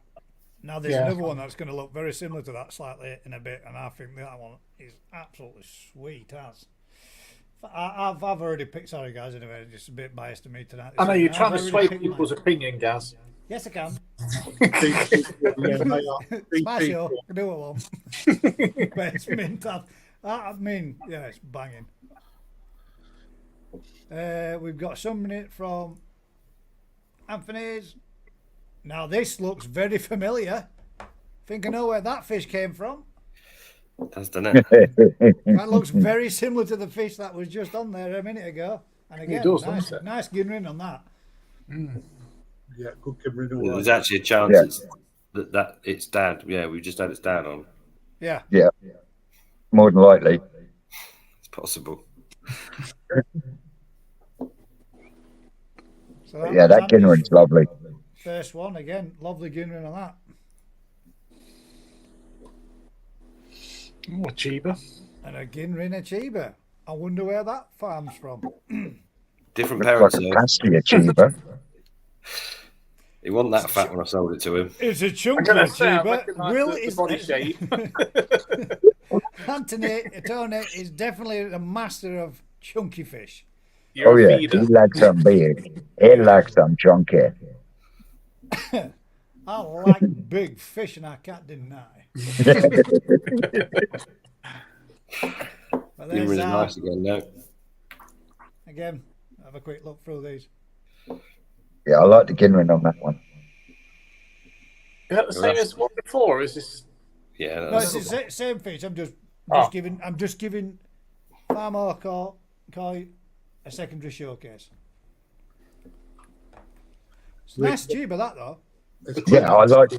Now there's Yeah. another one that's going to look very similar to that slightly in a bit, and I think that one is absolutely sweet as. I've already picked. Sorry guys, anyway, just a bit biased to me tonight. I know you're I've trying to already sway picked people's mine. opinion, Gaz. Yes, I can. Yeah, they are. Smash BP. you. I do what I want. But it's mint. I mean, yeah, it's banging. We've got some in it from Anthony's. Now this looks very familiar. Think I know where that fish came from. It does, doesn't it? That looks very similar to the fish that was just on there a minute ago. And again, does, nice, doesn't it? nice Ginrin on that. Yeah, good Kimmerin. all There's right. actually a chance Yeah. that it's dad. Yeah, we've just had its dad on. Yeah. Yeah. More than likely. It's possible. So Yeah, that was Ginrin's lovely. First one again, lovely Ginrin on that. Oh, Chiba. And a Ginrin Achiba. I wonder where that farm's from. Different Looks parents. like a though. pasty achiever. He wasn't that fat when I sold it to him. It's a chunky I'm gonna say, I Achiba. recognise Will the is body shape. Anthony Tone is definitely a master of chunky fish. You're Oh, a yeah. feeder. He likes some big. He likes some chunky. I like big fish and I can't deny. But there's Gimrin's that. nice again, no. Again, have a quick look through these. Yeah, I like the Ginrin on that one. Is that the same as what before? Or is this? Yeah, No, that's, it's the same fish. I'm just Oh. giving Farmer Koi a secondary showcase. It's nice Chiba that though. Yeah, I like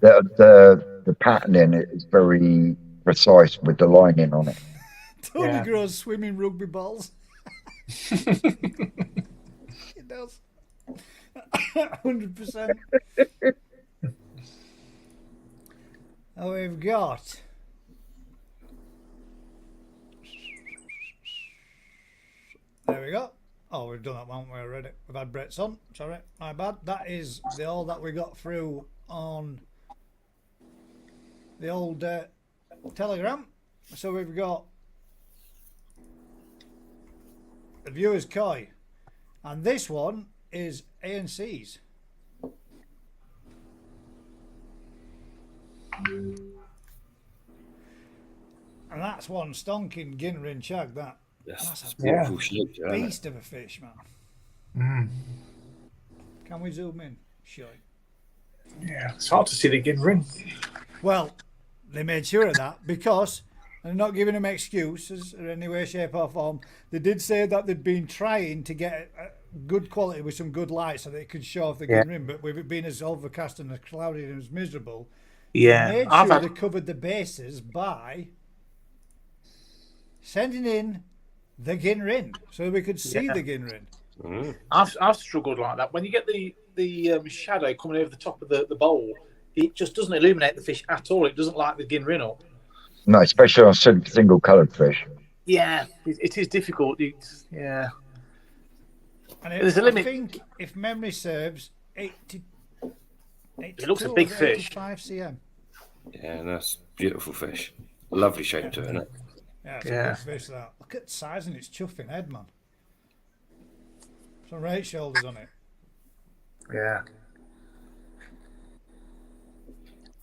the patterning is very precise with the lining on it. Tony Yeah. grows swimming rugby balls. It does. 100%. Oh, we've got. There we go. Oh, we've done that one. We already. We've had Brett's on. Sorry, my bad. That is all that we got through on the old Telegram. So we've got the viewer's koi, and this one is ANC's. And that's one stonking Ginrin Chag. that's a beautiful shape, Joe, isn't it? Beast of a fish, man. Can we zoom in? Sure. Yeah, it's hard to see the Ginrin. Well, they made sure of that because, and I'm not giving them excuses in any way, shape, or form. They did say that they'd been trying to get good quality with some good light so they could show off the Ginrin, but with it being as overcast and as cloudy and as miserable, Yeah, they made I've sure had- they covered the bases by sending in the Ginrin so we could see the Ginrin. I've struggled like that. When you get the shadow coming over the top of the bowl, it just doesn't illuminate the fish at all. It doesn't light the Ginrin up. No, especially on single coloured fish. Yeah, it is difficult. Yeah. And There's a limit. I think, if memory serves, 82 It looks a big or fish. 85 cm. Yeah, and that's beautiful fish. Lovely shape to it, isn't it? Yeah, it's Yeah. a good fish, that. Look at the size and its chuffing head, man. Some right shoulders on it. Yeah.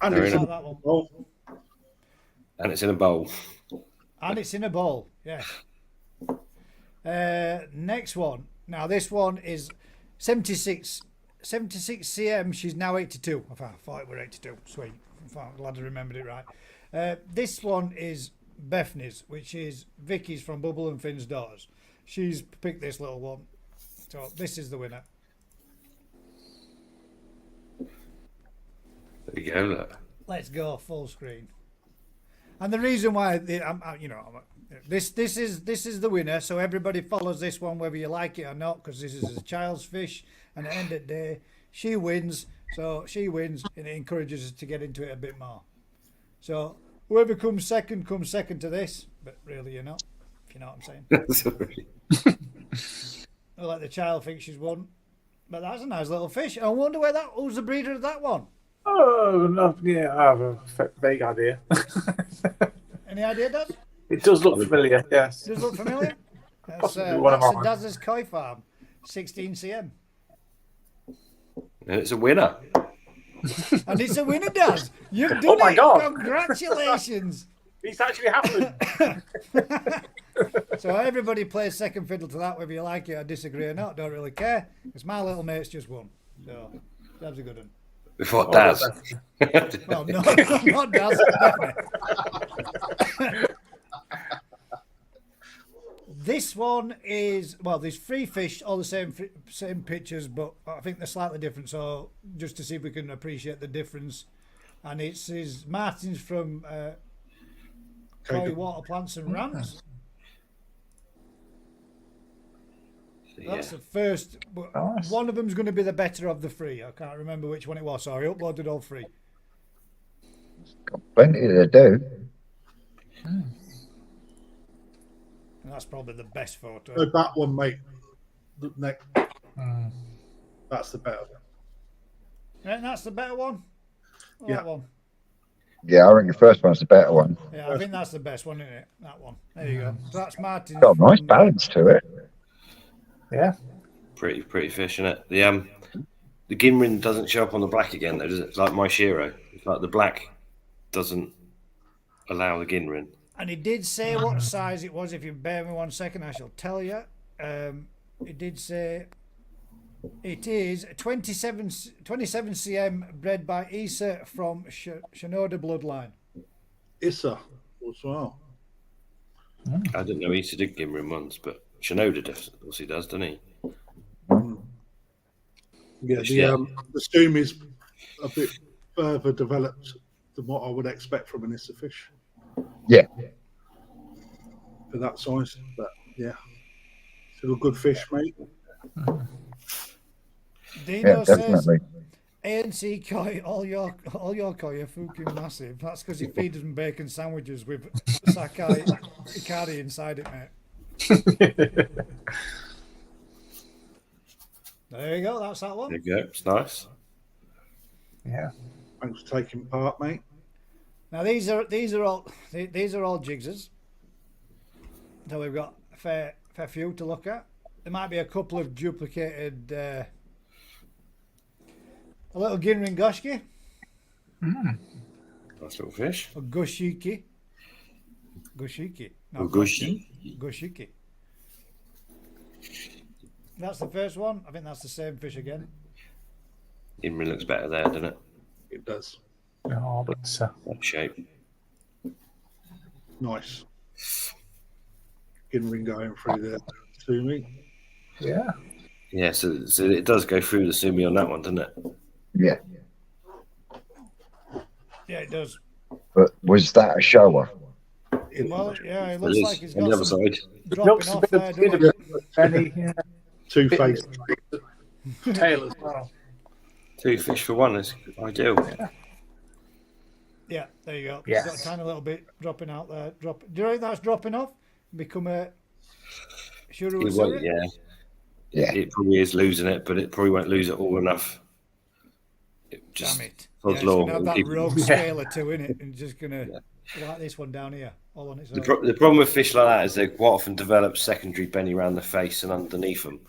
And Very it's Like nice. that one. oh, And it's in a bowl. And it's in a bowl, yes. Next one. Now, this one is 76 cm. She's now 82. I thought it were 82. Sweet. I'm glad I remembered it right. This one is Bethany's, which is Vicky's from Bubble and Finn's daughters. She's picked this little one. So this is the winner. There you go, look. Let's go full screen. And the reason why, this is the winner. So everybody follows this one, whether you like it or not, because this is a child's fish. And at the end of the day, she wins. So she wins, and it encourages us to get into it a bit more. So whoever comes second to this. But really, you're not, if you know what I'm saying. Sorry. I'll let the child think she's won. But that's a nice little fish. I wonder who's the breeder of that one. Oh, no, yeah, I have a vague idea. Any idea, Dad? It does look familiar, yes. Does it look familiar? That's Possibly one of St mine. Daz's Koi Farm, 16 cm. And it's a winner. And it's a winner, Daz. You've done Oh my it. God. Congratulations. It's actually happened. So everybody plays second fiddle to that, whether you like it or disagree or not. Don't really care. Because my little mate's just won. So that's a good one. Before Daz. Well, no, not Daz. Definitely. This one is, well, there's three fish, all the same pictures, but I think they're slightly different. So just to see if we can appreciate the difference. And it's Martin's from Koi Water Plants and Rams. That's the first. But Nice. one of them's going to be the better of the three. I can't remember which one it was. So I uploaded all three. Got plenty to do. And that's probably the best photo. so that one, mate. The next, that's the better one. And that's the better one? Or Yeah. That one? Yeah, I think the first one's the better one. Yeah, I think that's the best one, isn't it? That one. There you go. So that's Martin's. Got a nice from, balance to it. Yeah. Pretty fish, isn't it? The Ginrin doesn't show up on the black again, though, does it? It's like my Shiro. It's like the black doesn't allow the Ginrin. And he did say what size it was. If you bear me 1 second, I shall tell you. It did say it is 27 cm, bred by Issa from Shinoda bloodline. Issa as well. I didn't know Issa did Ginrin once, but Shinoda obviously does, doesn't he? Yeah, Yeah. the stoom is a bit further developed than what I would expect from an Issa fish Yeah. for that size. But yeah, still a good fish, mate. Dino Yeah, says definitely. ANC koi, all your koi are fucking massive. That's because he feeds them bacon sandwiches with Sakai Ikari inside it, mate. There you go. That's that one. There you go. It's nice. Yeah. Thanks for taking part, mate. Now these are all jigsers. So we've got a fair few to look at. There might be a couple of duplicated. A little Ginrin Goshki Nice little fish. or Goshiki. No, Goshi. Goshiki. That's the first one. I think that's the same fish again. Ginrin looks better there, doesn't it? It does. Oh, but That shape. Nice. Ginring going through there to me. yeah. Yeah, so it does go through the sumi on that one, doesn't it? Yeah. Yeah, it does. But was that a shower? Well, yeah, it It looks is like it's on the got other some side. dropping Looks a off bit there, of, bit doesn't of it? Benny, yeah. Two faced. Tail as well. Two fish for one is ideal. Yeah, there you go. Yes. It's got a tiny little bit dropping out there. Do you think that's dropping off? become a Shuru It won't, yeah. Yeah. It probably is losing it, but it probably won't lose it all enough. Damn it. Sod's Yeah, it's law. going to have that People- rogue scale or two in it and just going to like this one down here, all on its The, own. the problem with fish like that is they quite often develop secondary benny around the face and underneath them.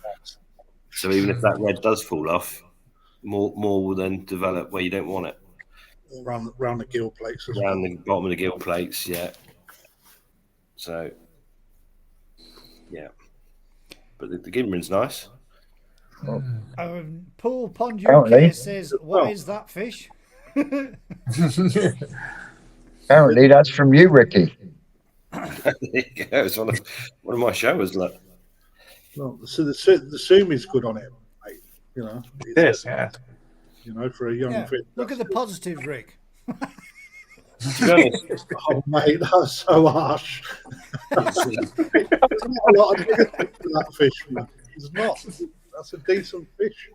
So even if that red does fall off, more will then develop where you don't want it. Around the gill plates as Around well. the bottom of the gill plates, yeah. So, yeah. But the Gimrin's nice. Pool Pond Apparently. UK says, what is that fish? Apparently, that's from you, Ricky. There you go. It's one of my showers, look. Well, so the sumi's good on it, mate. You know, Yes, yeah. You know, for a young Yeah. fish. Look at the positives, Rick. To be honest, Oh, mate, that's so harsh. There's not a lot of negative for that fish, man. It's not. That's a decent fish.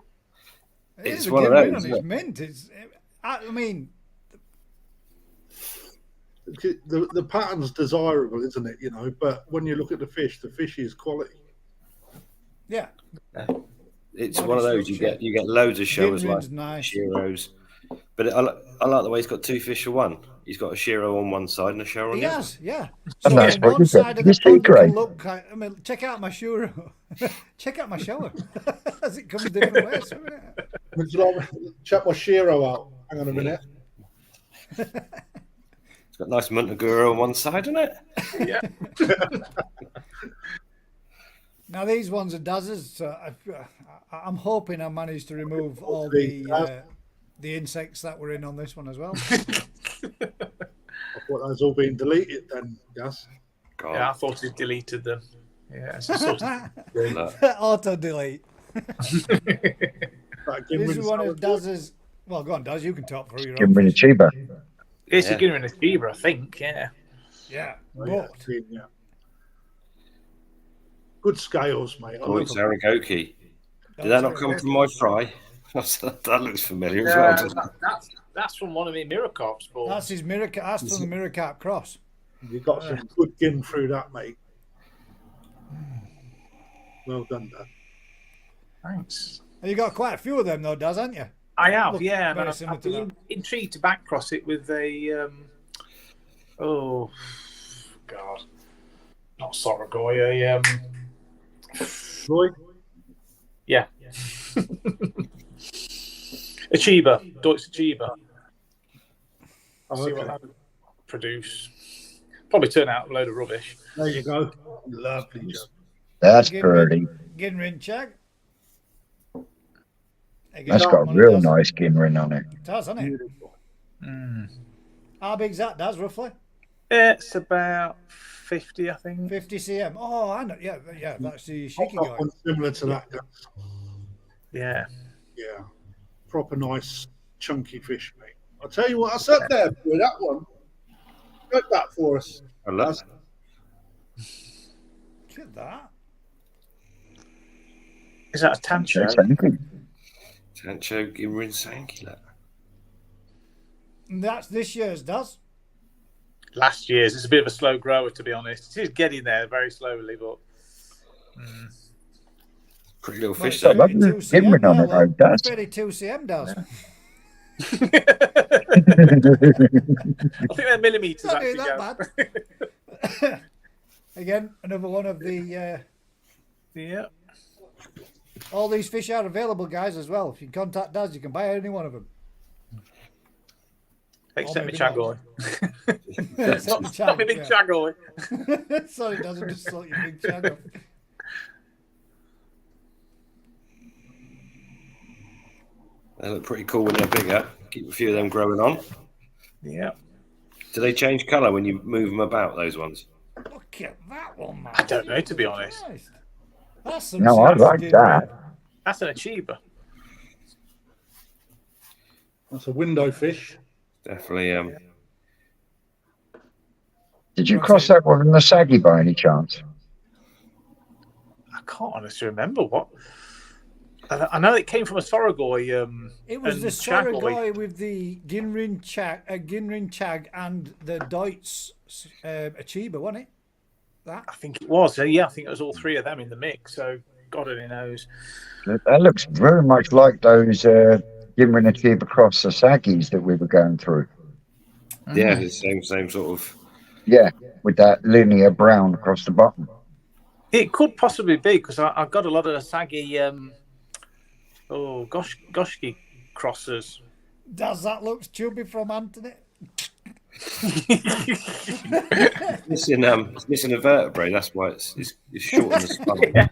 It's a one of good those, win on isn't its it? mint. I mean, The pattern's desirable, isn't it? You know, but when you look at the fish is quality. yeah. it's Body one of those structure. you get loads of showers like Gimrin's nice. Shiros. But I like the way he's got two fish for one. He's got a Shiro on one side and a show on He the other. has, yeah. And So that's on what one you said. side of the You see, pond, you can Craig. look. I mean, check out my shuro. Check out my shower. As it comes different ways. Isn't it? Would you like me to check my Shiro out? Hang on a minute. It's got nice Montaguro on one side, isn't it? Yeah. Now these ones are dazzers. So I'm hoping I managed to remove all the insects that were in on this one as well. I thought that's all been deleted then, Gus. God. Yeah, I thought he deleted them. Yeah, it's a sort of Look. Auto delete. That This is Gimrin's one so of good. Daz's. Well, go on, Daz. You can talk through your own. Gimrin Achiba. It's Yeah. a Guinea and a Zebra, I think. Yeah. Yeah, Oh, yeah, but yeah. Good scales, mate. I Oh, love it's them. Aragoki. Did that not come from my fry? That looks familiar as well. doesn't it? That's from one of the mirror carps, but that's his mirror. That's from the mirror carp cross. You got some good gin through that, mate. Well done, Dad. thanks. And you got quite a few of them though, Daz, haven't you? I have, Look yeah. very And similar I've to been that. intrigued to back cross it with a oh god, not Sorogoi, Roy? yeah, Achiba, Deutsche Achiba. Oh, See okay. what that would produce. Probably turn out a load of rubbish. There you go. Lovely job. That's Gimrin- pretty. Ginrin Chag. Again, That's got a one of real Daz. nice Gimrin on it. It does, hasn't it? Beautiful. How big's that, Daz, roughly? It's about 50, I think. 50 cm. Oh, I know. Yeah, yeah. That's the Shiki Proper guy. one similar to that, Gus. Yeah. Yeah. Proper nice, chunky fish, mate. I'll tell you what, I said there with that one. Get that for us. I love it. Look at that. Is that a Tancho? Tancho Gimrin Sankey. Look. And that's this year's, Daz. Last year's. It's a bit of a slow grower, to be honest. It's getting there very slowly, but Pretty little Well, fish, it's though. Lovely 32 cm Gimrin on now, it, though, look. Daz. 32 cm, Daz. I think they're millimetres Not actually. doing that Gav. bad. Again, another one of the. Yeah. All these fish are available, guys, as well. If you contact Daz, you can buy any one of them. Except me maybe not. Chagoy. Except the Not chag, me big yeah. Chagoy. Sorry, it doesn't just sort your big chag off. They look pretty cool when they're bigger. Keep a few of them growing on. Yeah. Do they change colour when you move them about, those ones? Look at that one, man. I don't know, to be honest. Christ. That's some No, I serious like gimrin. that. That's an Achiba. That's a window fish. Definitely. Did you cross that one from the saggy by any chance? I can't honestly remember what. I know it came from a Sorogoi. It was and the Chagoy. Sorogoi with the Ginrin Chag and the Deutz Achiba, wasn't it? that? I think it was. Yeah, I think it was all three of them in the mix. So God only knows. That looks very much like those Gimrin and Chiba Cross Sasage's that we were going through. Yeah, the same sort of. Yeah, with that linear brown across the bottom. It could possibly be because I've got a lot of saggy, Goshki crossers. Does that look chubby from Anthony? It's missing a vertebrae. That's why it's short on the spine.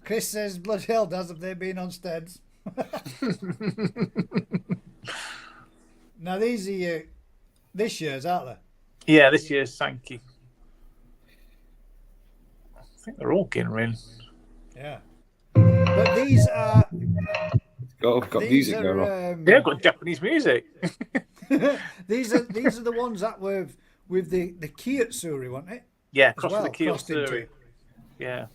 Chris says, bloody hell, Daz, have they been on steads? Now, these are this year's, aren't they? Yeah, this year's Sankey. I think they're all Ginrin. Yeah. But these are... Got these music are, going on. Yeah, got Japanese music. these are the ones that were with the Kiyotsuri, weren't it? Yeah, As cross well, with the crossed into Kiyotsuri. it. Yeah,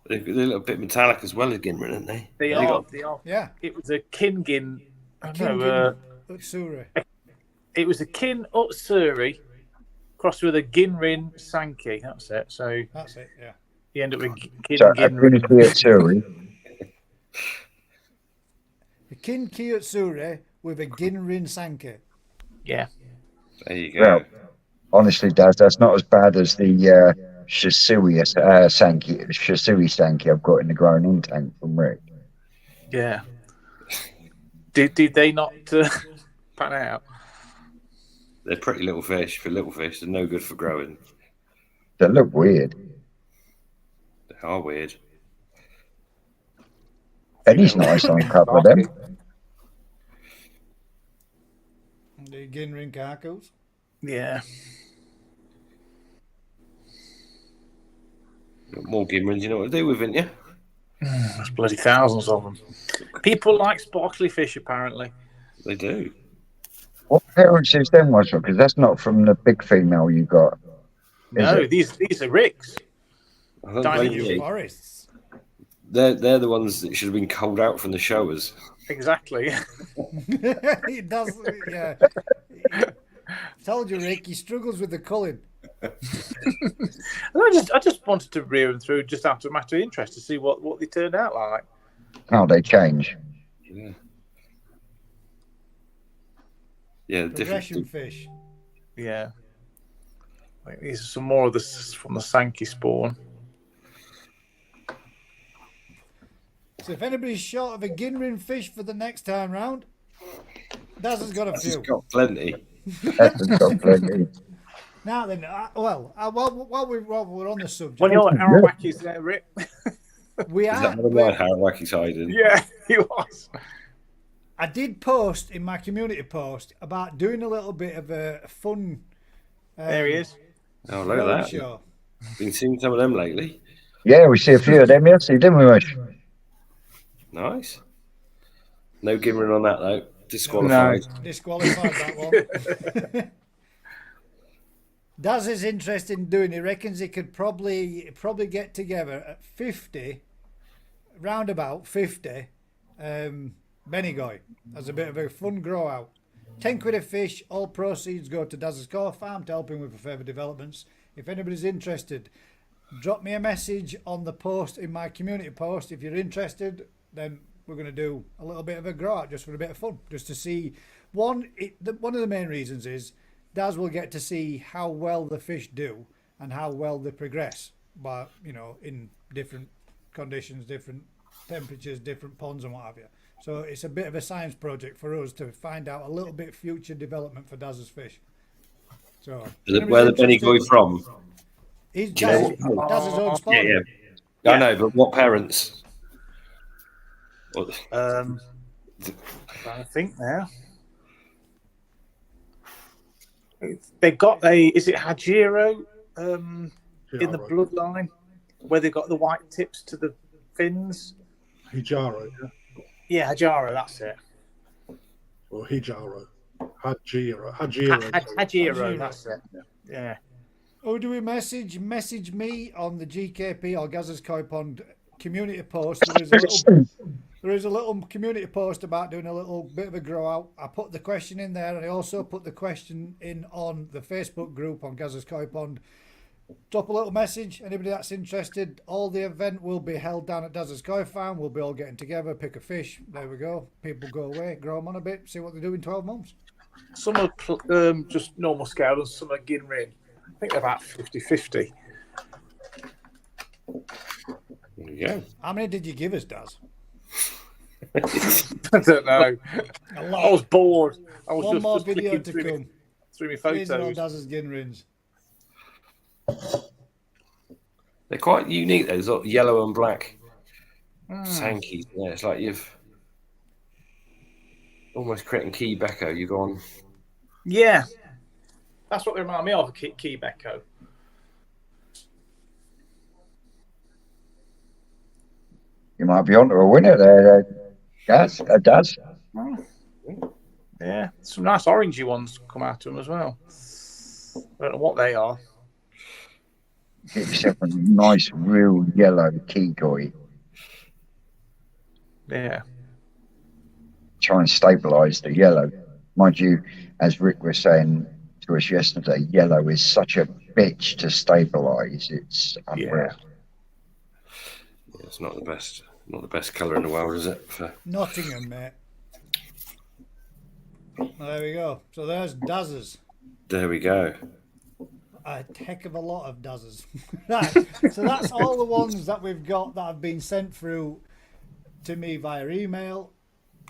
They're a little bit metallic as well as Ginrin, aren't they? they are. They are. Yeah. It was a Kingin. Kingin Utsuri. It was a Kin Utsuri crossed with a Ginrin Sankey. That's it. So That's it, yeah. you end up with Kin So, Ginrin. Kiyotsuri. The Kin Kiyotsuri with a Ginrin Sankey. Yeah. There you go. Well, honestly, Daz, that's not as bad as the Shisui Sankey I've got in the growing-in tank from Rick. Yeah. Did they not pan out? They're pretty little fish for little fish. They're no good for growing. They look weird. They are weird. Benny's nice on a couple of them. The Ginrin Karkos. Yeah. Got more Ginrins, you know what to do with, haven't you? There's bloody thousands of them. People like sparkly fish, apparently. They do. What parents is them was from? Because that's not from the big female you got. No, it? these are Rick's. I don't Dining blame room you. Forests. They're the ones that should have been culled out from the showers. Exactly. He does, yeah. Told you, Rick, he struggles with the culling. I just wanted to rear them through just out of matter of interest to see what they turned out like. How they change. Yeah. Yeah, Progression different. fish. Yeah. I think these are some more of this from the Sankey spawn. So if anybody's short of a Ginrin fish for the next time round, Daz has got a He's few. got plenty. That's got plenty. Now then, while we're on the subject, One of your Arawaki's there, Rick. we Is are. that one of mine, Harawaki's hiding? Yeah, he was. I did post in my community post about doing a little bit of a fun. There he is. Oh, look at that. Show. Been seeing some of them lately. Yeah, we see a few of them yesterday, didn't we, Mush? Nice. No Ginrin on that, though. Disqualified. Disqualified that one. Daz is interested in doing. He reckons he could probably get together at 50, roundabout 50, Benigoi as a bit of a fun grow out. 10 quid a fish. All proceeds go to Daz's core farm to help him with further developments. If anybody's interested, drop me a message on the post in my community post. If you're interested, then we're going to do a little bit of a grow out just for a bit of fun, just to see. One of the main reasons is Daz will get to see how well the fish do and how well they progress, but in different conditions, different temperatures, different ponds and what have you. So it's a bit of a science project for us to find out a little bit future development for Daz's fish. So Where the Benigoi from? He's Do you know Daz's own spawn. Yeah. I know, but what parents? What? I think now. They've got is it Hajiro in the bloodline where they've got the white tips to the fins? Hijaro, yeah. Yeah, Hajiro, that's it. Or Hijaro. Hajiro, that's it. Yeah. Who do we message? Message me on the GKP or Gazza's Koi Pond community post. There is a little community post about doing a little bit of a grow out. I put the question in there, and I also put the question in on the Facebook group on Gazza's Koi Pond. Drop a little message. Anybody that's interested, all the event will be held down at Dazza's Koi Farm. We'll be all getting together, pick a fish. There we go. People go away, grow them on a bit, see what they do in 12 months. Some are just normal scale and some are Ginrin. I think they're about 50-50. Yeah. How many did you give us, Daz? I don't know. A I lot. was bored. I was One more just video flicking to through come. my These are all photos. Daz's Ginrins. They're quite unique, those sort of yellow and black Sankeys. Yeah, it's like you've almost creating Key Becco. You go on. Yeah. That's what they remind me of, Key Becco. You might be onto a winner there, Gaz. Daz. Yeah. Some nice orangey ones come out of them as well. I don't know what they are. Get yourself a nice, real yellow Kikoi. Yeah. Try and stabilise the yellow. Mind you, as Rick was saying to us yesterday, yellow is such a bitch to stabilise. It's unreal. Yeah, it's not the best colour in the world, is it? Nottingham, mate. There we go. So there's Daz's. There we go. A heck of a lot of Daz's. Right. So that's all the ones that we've got that have been sent through to me via email.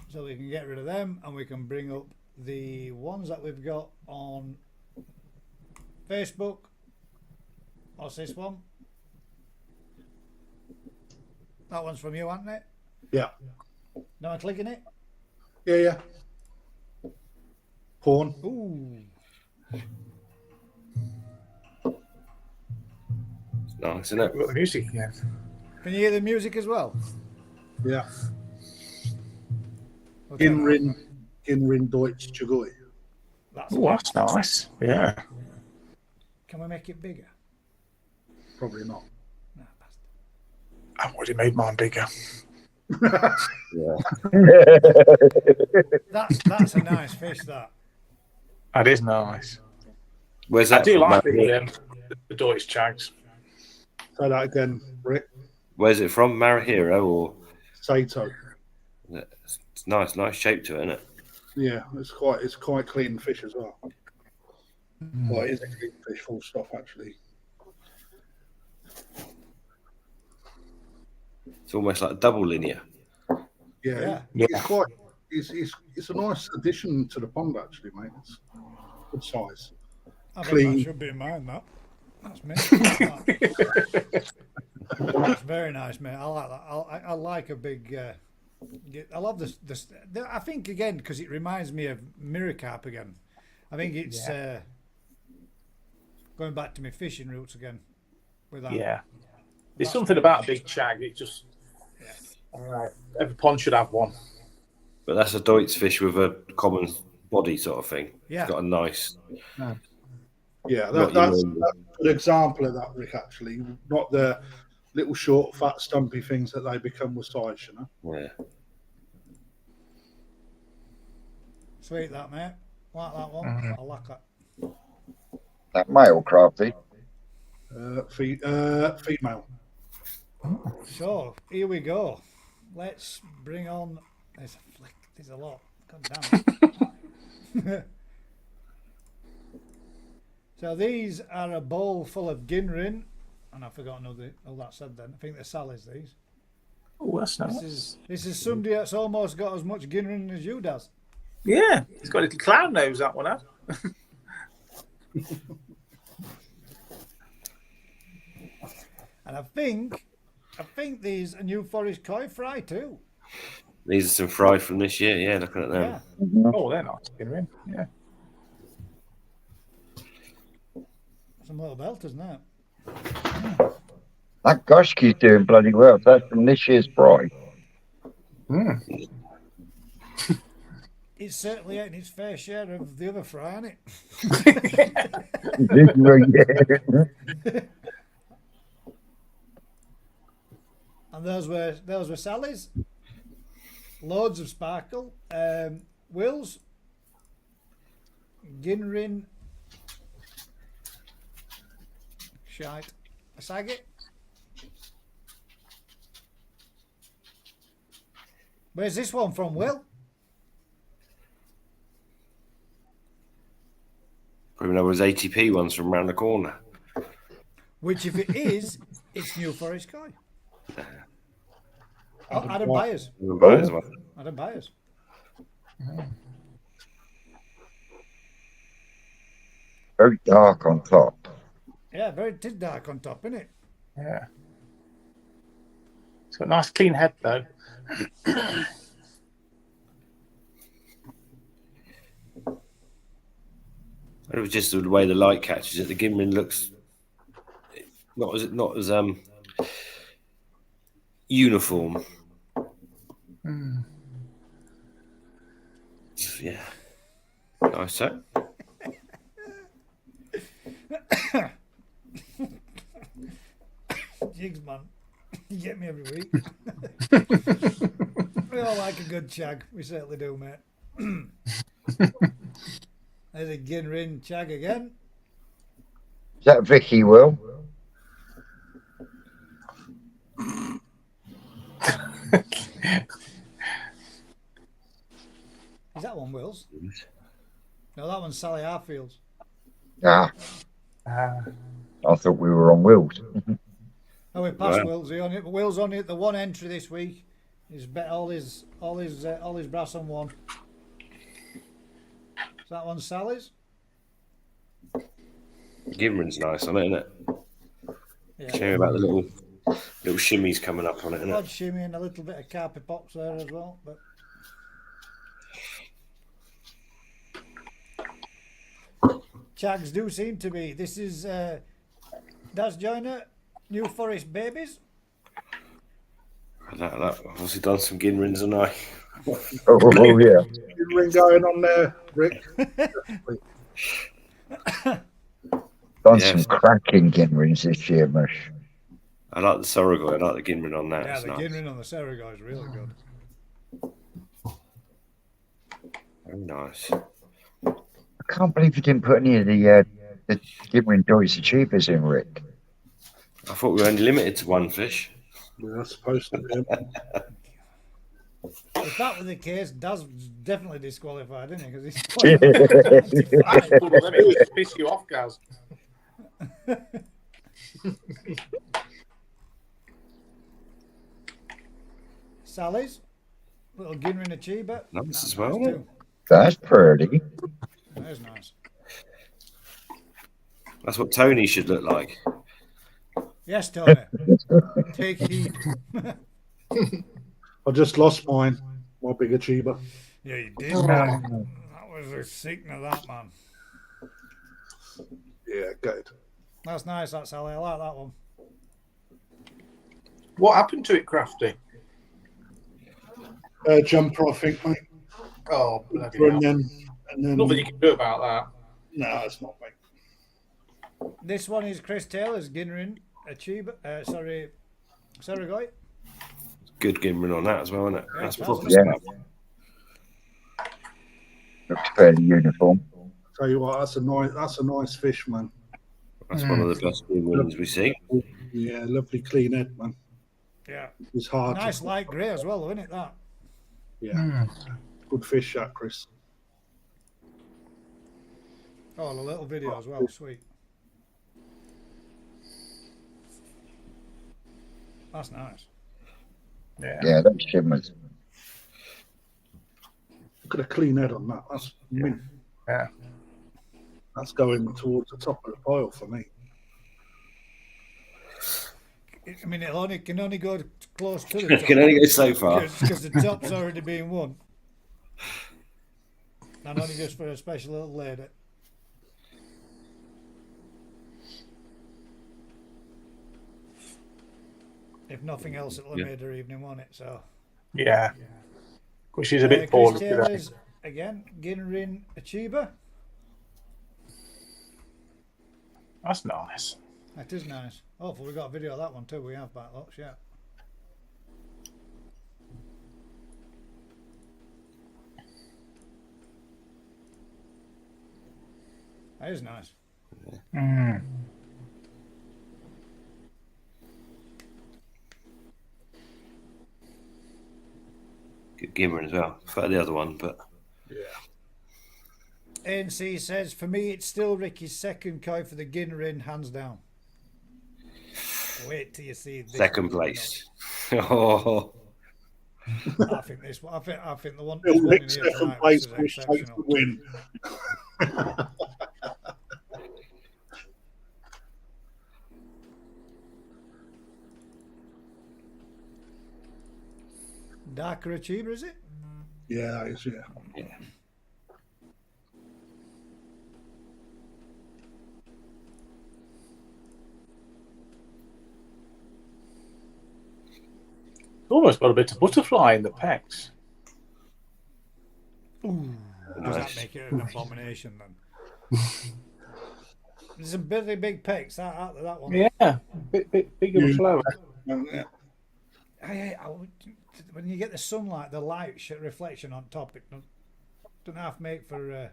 So we can get rid of them and we can bring up the ones that we've got on Facebook. What's this one? That one's from you, Anthony? Yeah. No, I'm clicking it. Yeah. Porn. Ooh. It's nice, isn't it? We've got the music again. Can you hear the music as well? Yeah. Okay. Ginrin Deutsch Chugui. Oh, that's nice. Yeah. Can we make it bigger? Probably not. No, bastard. I've already made mine bigger. That's a nice fish, that. That is nice. Where's that? I do from, like Matt? the Deutsch Chags. Say that again, Rick. Where's it from? Marahiro or? Sato. It's nice shape to it, isn't it? Yeah, it's quite clean fish as well. Well, it is a clean fish, full stop actually. It's almost like a double linear. Yeah. Yeah. It's a nice addition to the pond actually, mate. It's good size. I think Clean. that should be in mine, that. That's me. That's very nice, mate. I like that. I like a big... I love this. I think, again, because it reminds me of mirror carp again. I think it's going back to my fishing roots again. With that. Yeah. There's something about a big Chag. It just... All right. Every pond should have one. But that's a Deutz fish with a common body sort of thing. Yeah. It's got a nice... Yeah, Not that's your- a good example of that, Rick, actually. Not the little short, fat, stumpy things that they become with size, you know? Yeah. Sweet, that, mate. Like that one. I like that. That male crafty. Female. So, here we go. Let's bring on... There's a lot. God damn it. So these are a bowl full of Ginrin, and I've forgotten all that said then. I think they're Sally's, these. Oh, that's nice. This is somebody that's almost got as much Ginrin as you does. Yeah. It's got a little clown nose, that one has. And I think these are New Forest Koi fry too. These are some fry from this year. Yeah, looking at them. Yeah. Oh, they're nice. Yeah. Some little belters now. That Goshki's doing bloody well. That's from this year's fry. It's certainly getting its fair share of the other fry, isn't it? And those were Sally's. Loads of sparkle. Wills. Ginrin. Shite. Asagi. Where's this one from, Will? Probably know those ATP ones from around the corner. Which, if it is, it's New Forest Koi. Oh, Adam Byers. Adam Byers. Very dark on top. Yeah, very dark on top, isn't it? Yeah. It's got a nice clean head though. It was just the way the light catches it. The Ginrin looks not as uniform. Yeah. Nice, sir. Jigs, man. You get me every week. We all like a good chag. We certainly do, mate. There's a Ginrin chag again. Is that Vicky, Will? Is that one Will's? No, that one's Sally Harfield's. Ah, I thought we were on Will's. Oh, we passed Will's. Will's only at the one entry this week. He's bet all his brass on one. Is that one Sally's? Ginrin's nice on it, isn't it? Yeah. Shame about the little shimmies coming up on it, isn't Odd it? shimmy and a little bit of carpet box there as well. But chags do seem to be. This is Das Joyner, New Forest Babies. That obviously done some Ginrins and I. Oh yeah. Ring going on there, Rick. Done some cracking Ginrins this year, Mush. I like the Sorrel. I like the Ginrin on that. Yeah, it's the nice. Ginrin on the Serigo is really good. Very nice. I can't believe you didn't put any of the Ginrin Doris Achievers in, Rick. I thought we were only limited to one fish. We're supposed to be. If that were the case, Daz was definitely disqualified, isn't he? Because he's Let me piss you off, Gaz. Sally's little Ginrin Achiever. Nice as well. Too. That's pretty. That is nice. That's what Tony should look like. Yes, Tony. Take heed. I just lost mine. My big achiever. Yeah, you did, man. That was a sickener, that, man. Yeah, good. That's nice, that Sally. I like that one. What happened to it, Crafty? Jumper, I think, mate. Oh, bloody And hell. then Nothing you can do about that. no, it's not, mate. This one is Chris Taylor's Ginrin Achiever. Serigoy. Good Ginrin on that as well, isn't it? Yeah, That's that's proper yeah. stuff. Looks fairly uniform. Tell you what, that's a nice fish, man. That's one of the best Ginrins we see. Yeah, lovely clean head, man. Yeah. It's hard. Nice light grey as well, though, isn't it, that? Yeah. Good fish, that, Chris. Oh, the little video as well. Sweet. That's nice. Yeah, those shimmers. Look at the clean head on that. That's mint. Yeah. That's going towards the top of the pile for me. I mean, it can only go close to the It top. can only go so far. Because the top's already been won. And only just for a special little lady. If nothing else, it'll have made her evening, won't it? So. Yeah. Well, she's a bit poorly Chris today. Taylor's, again, Ginrin Achiever. That's nice. That is nice. Hopefully we got a video of that one too. We have backlocks, yeah. That is nice. Mm. Good gimmer as well. For the other one, but ANC says, for me, it's still Ricky's second koi for the Ginrin, hands down. Wait till you see this. second place. Oh, I think this. I think the one. Bill This one in Rick's here second tonight, place, was which takes exceptional. the win. Darker Achiever, is it? Yeah, that is, yeah. yeah. Almost got a bit of butterfly in the pecs. Does Nice. that make it an abomination then? There's some really big pecs. That one. Yeah, bit bigger and slower. Yeah. When you get the sunlight, the light reflection on top, it don't half make for.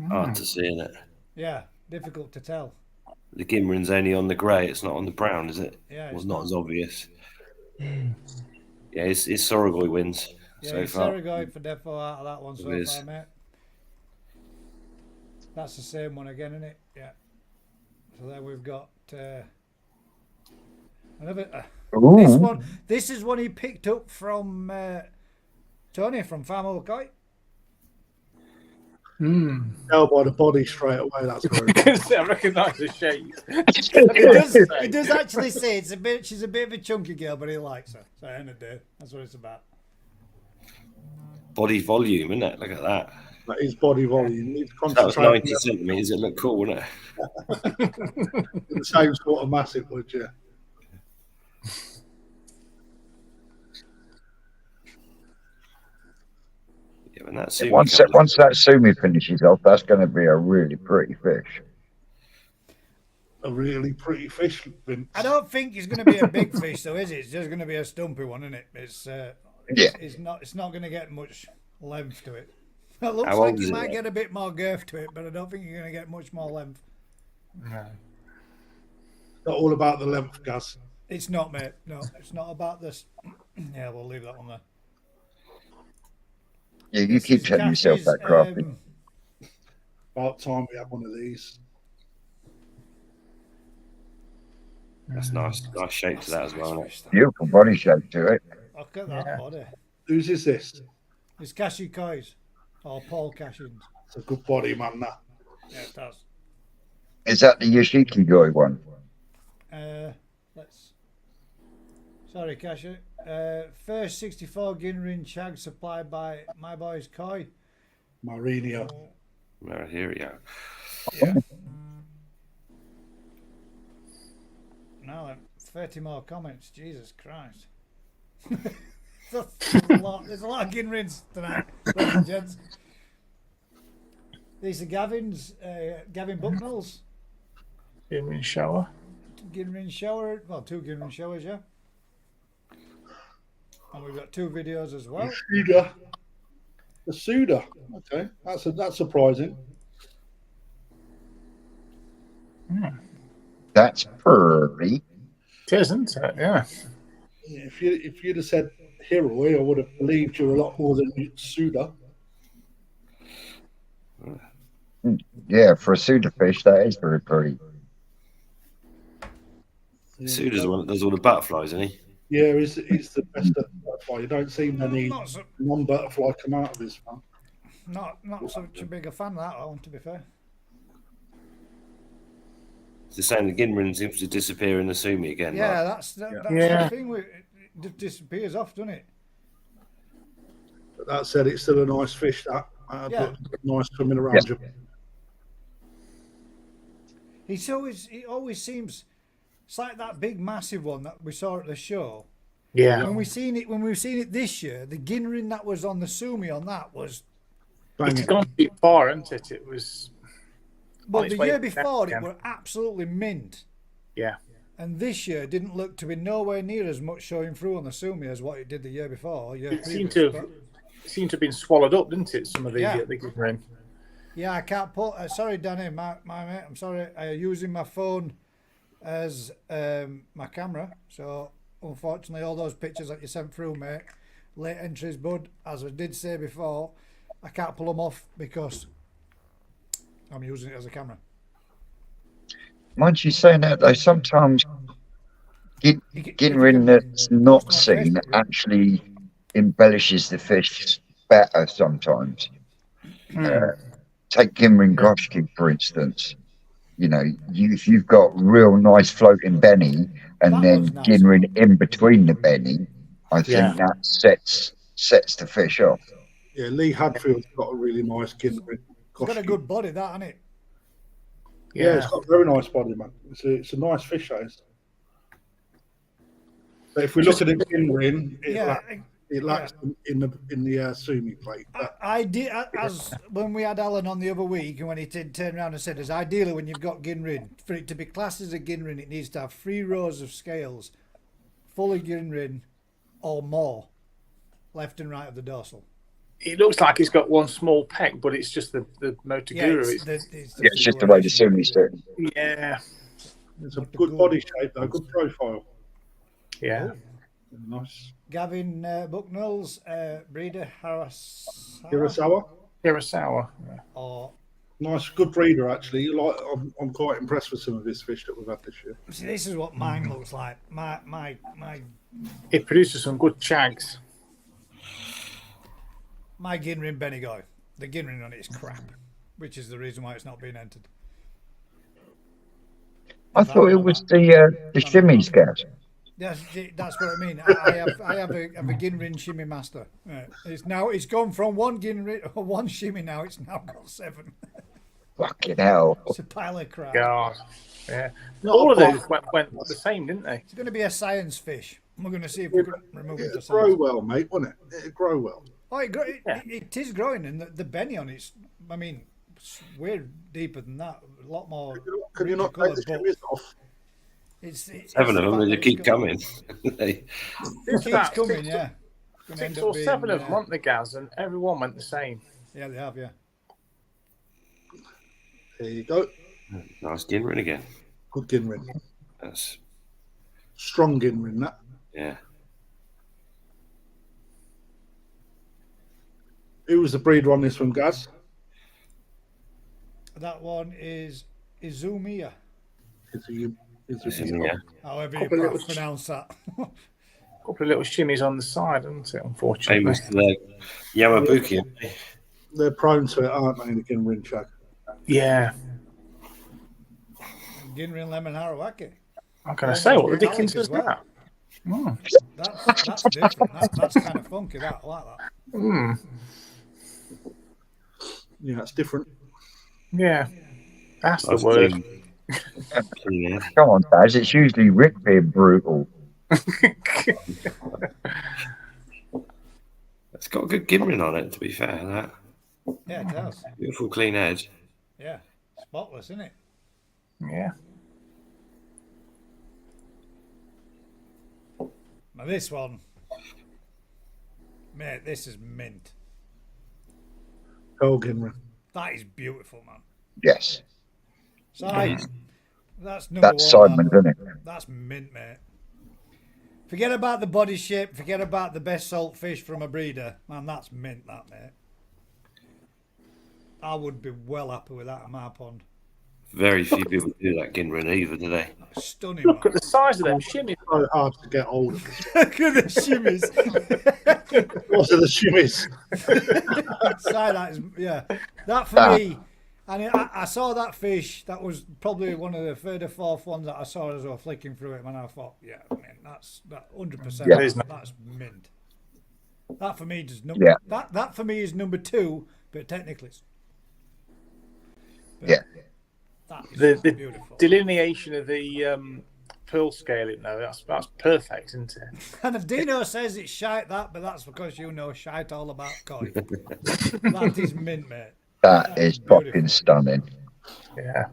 Hard to see, isn't it? Yeah, difficult to tell. The Gimrin's only on the grey, it's not on the brown, is it? Yeah, Well, it's not not. as obvious. Yeah, it's Sorogoi wins Yeah, so far. Saragoi for defo out of that one so It is. far, mate. That's the same one again, isn't it? Yeah. So then we've got another. This one. This is one he picked up from Tony from Farm Koi. Tell by the body straight away. That's very I recognise the shape. He does actually say it's a bit. She's a bit of a chunky girl, but he likes her. So end of the day, that's what it's about. Body volume, isn't it? Look at that. that is body volume. It's That was 90 concentrating centimetres. It looked cool, wouldn't it? the same sort of massive, would you? Yeah, when that Sumi Once comes that Sumi finishes off, that's going to be a really pretty fish. A really pretty fish, Vince. I don't think it's going to be a big fish, though, is it? It's just going to be a stumpy one, isn't it? It's Yeah. It's not going to get much length to it. It looks How like old you is it might then? get a bit more girth to it, but I don't think you're going to get much more length. No. Not all about the length, Gaz. It's not, mate. No, it's not about this. Yeah, we'll leave that one there. Yeah, you keep telling yourself that, Crafty. About time we have one of these. That's nice. Nice shape to that as well, isn't it? Beautiful body shape to it. Look at that body. Whose is this? It's Cashew Koi's. Or Paul Cashins. It's a good body, man. That. Yeah, it does. Is that the Yoshiki Goi one? Let's. Sorry, Cashew. First 64 Ginrin Chag supplied by My Boys Koi. Marinia. Well, here we go. Yeah. Now then, 30 more comments. Jesus Christ. There's a lot of Ginrins tonight, ladies and gents. These are Gavin's, Gavin Bucknell's. In shower. Ginrin shower. Well, 2 Ginrin showers, yeah. And we've got 2 videos as well. Suda. The Suda. Okay, that's surprising. That's pretty. It is, isn't it? Yeah. Yeah, if you'd have said Hiroi, I would have believed you a lot more than Suda. Yeah, for a Suda fish, that is very pretty. Suda's the one that does all the butterflies, isn't he? Yeah, he's the best at butterfly. You don't see many Not, so, non-butterfly come out of this one. not such a big a fan of that one, to be fair. It's the same. The Ginrin seems to disappear in the Sumi again. Yeah, like, that's the Yeah. thing. It just disappears off, doesn't it? But that said, it's still a nice fish. That Yeah. nice swimming around. Yeah. He always seems. It's like that big, massive one that we saw at the show. Yeah. When we've seen it this year, the Ginrin that was on the Sumi on that was. It's gone too far, hasn't it? It was. Well, its the way year back before it again. were absolutely mint, Yeah. and this year didn't look to be nowhere near as much showing through on the Sumi as what it did the year before. Year It seemed previous, to have been swallowed up, didn't it? Some of the Yeah. the Ginrin. Yeah, I can't put. Sorry, Danny, my mate. I'm sorry. I'm using my phone as my camera. So unfortunately, all those pictures that you sent through, mate, late entries, bud. As I did say before, I can't pull them off because I'm using it as a camera. Mind you saying that though, sometimes Ginrin that's not seen actually embellishes the fish better sometimes. Take Ginrin Groshki, for instance. You know, if you've got real nice floating benny and That then was nice. Ginrin in between the benny, I think that sets the fish off. Yeah, Lee Hadfield's got a really nice Ginrin. It's got a good body, that, hasn't it? Yeah, it's got a very nice body, man. It's a nice fish, that is. But if we look at it Ginrin, it lacks in the Sumi plate. I did, as when we had Alan on the other week, and when he turned around and said, as ideally when you've got Ginrin, for it to be classed as a Ginrin, it needs to have 3 rows of scales, fully Ginrin or more, left and right of the dorsal. It looks like it's got one small peck, but it's just the Motoguru. It's just the way the Sumi's do it. Yeah. It's a good body shape, though, good profile. Yeah. Nice. Gavin Bucknell's breeder, Hirasawa. Yeah. Or Nice, good breeder, actually. I'm quite impressed with some of his fish that we've had this year. see, this is what mine looks like. My It produces some good chags. My Ginrin Benigoy. The Ginrin on it is crap, which is the reason why it's not being entered. I thought it was the shimmies, Gaz. That's what I mean. I have a Ginrin shimmy master. It's gone from one shimmy now. It's now got 7. Fucking hell! It's a pile of crap. God. Yeah. All of those went the same, didn't they? It's going to be a science fish. We're going to see if we can remove it. It'd grow well, mate, wouldn't it? It'd grow well. Oh, it is growing, and the benny on it's. I mean, it's way deeper than that. A lot more. Can you not take the shimmies off? It's 7 of them. They keep coming. It keeps coming, yeah. 6 or 7 of them, weren't the Gaz, and everyone went the same. Yeah, they have, yeah. There you go. Nice Ginrin again. Good Ginrin. That's Strong Ginrin, that. yeah. Who was the breeder on this one, Gaz? That one is Izumiya. Yeah. However you pronounce that. A couple of little shimmies on the side, isn't it? Unfortunately. Famous for the Yamabuki. They're prone to it, aren't they, the Ginrin shag? Yeah. Ginrin Lemon Harawaki. I'm going to say, what the dickens is that? That's different. That's kind of funky, that. I like that. Yeah, it's different. Yeah. That's the word. Come on, Daz. It's usually Rick being brutal. It's got a good Ginrin on it, to be fair. That Yeah, it does. beautiful clean edge. Yeah. Spotless, isn't it? Yeah. Now this one, mate, this is mint. Pearl Ginrin. That is beautiful, man. Yes, Size. That's number that's one. Simon, man. isn't it? That's mint, mate. Forget about the body shape. Forget about the best salt fish from a breeder. Man, that's mint, that, mate. I would be well happy with that in my pond. Very few people do that Ginrin either, do they? Stunning. Look man. at the size of them shimmies. So hard to get hold of. Look at the shimmies. What are the shimmies? Side that is, yeah. That for me, and I saw that fish. That was probably one of the third or fourth ones that I saw as I was flicking through it, and I thought, yeah, man, that's 100%. Yeah. That's mint. That for me is Yeah. that for me is number 2, but technically, Yeah. that is The beautiful. delineation of the pearl scaling, though, that's perfect, isn't it? And if Dino says it's shite, but that's because you know shite all about koi. That is mint, mate. That is beautiful. fucking stunning. Yeah.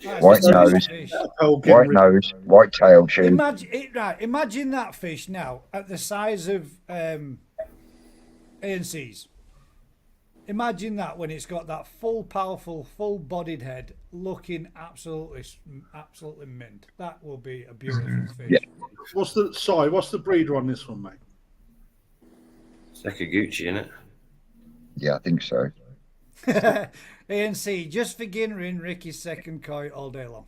That is White a nose. nice fish. Pearl White Ginrin. nose, white tail shoe. Imagine that fish now at the size of ANCs. Imagine that when it's got that full, powerful, full-bodied head, looking absolutely mint. That will be a beautiful fish. Yeah. What's the breeder on this one, mate? Sakaguchi, innit? Yeah, I think so. ANC, just for Ginrin, Ricky's second koi all day long.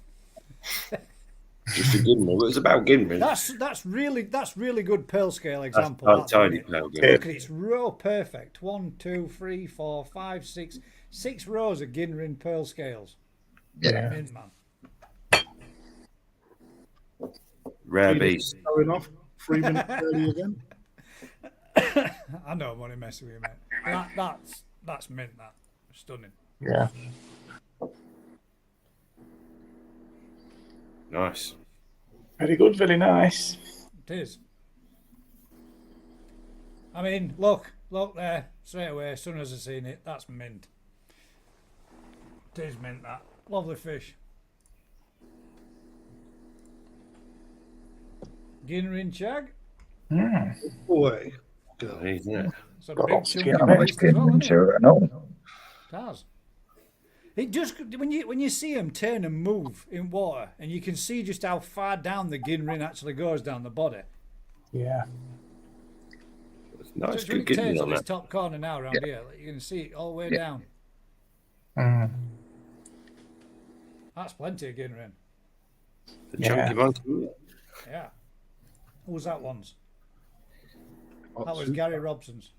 Just a Ginrin. It was about Ginrin. That's really good pearl scale example. That's that, tiny isn't it? pearl Look Ginrin. at it, it's row perfect. 1, 2, 3, 4, 5, 6. 6 rows of Ginrin pearl scales. Yeah. Mint, man. Rare beast. Going off 3 minutes early again. I know I'm only messing with you, mate. That's mint, that. Stunning. Yeah. Nice. Very good, very nice. It is. I mean, look there, straight away, as soon as I've seen it, that's mint. It is mint, that. Lovely fish. Ginrin Chag. Boy. Isn't it? It's a Got big lots of chunky skin. I'm not beast as well, getting isn't it? into it at all. It does. It just when you see them turn and move in water, and you can see just how far down the Ginrin actually goes down the body. Yeah. It's nice, So when good it turns Ginrin on on this that. top corner now around here, like, you can see it all the way Yeah. down. Mm. That's plenty of Ginrin. The chunky monkey. Yeah. Who's that one's? That was Absolutely. Gary Robson's.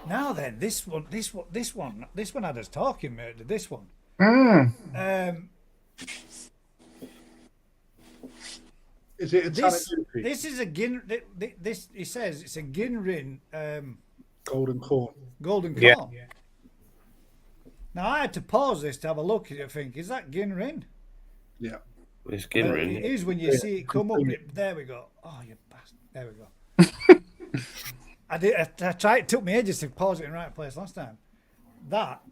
Now then, this one had us talking, mate. This one. Is it a This Tanuki? this is a Gin. This he says it's a Ginrin Golden corn. golden corn. Yeah. Now I had to pause this to have a look at it and think, is that Ginrin? Yeah. It's It Ginrin. is when you see it come up. There we go. Oh, you bastard. There we go. I tried. It took me ages to pause it in the right place last time. That,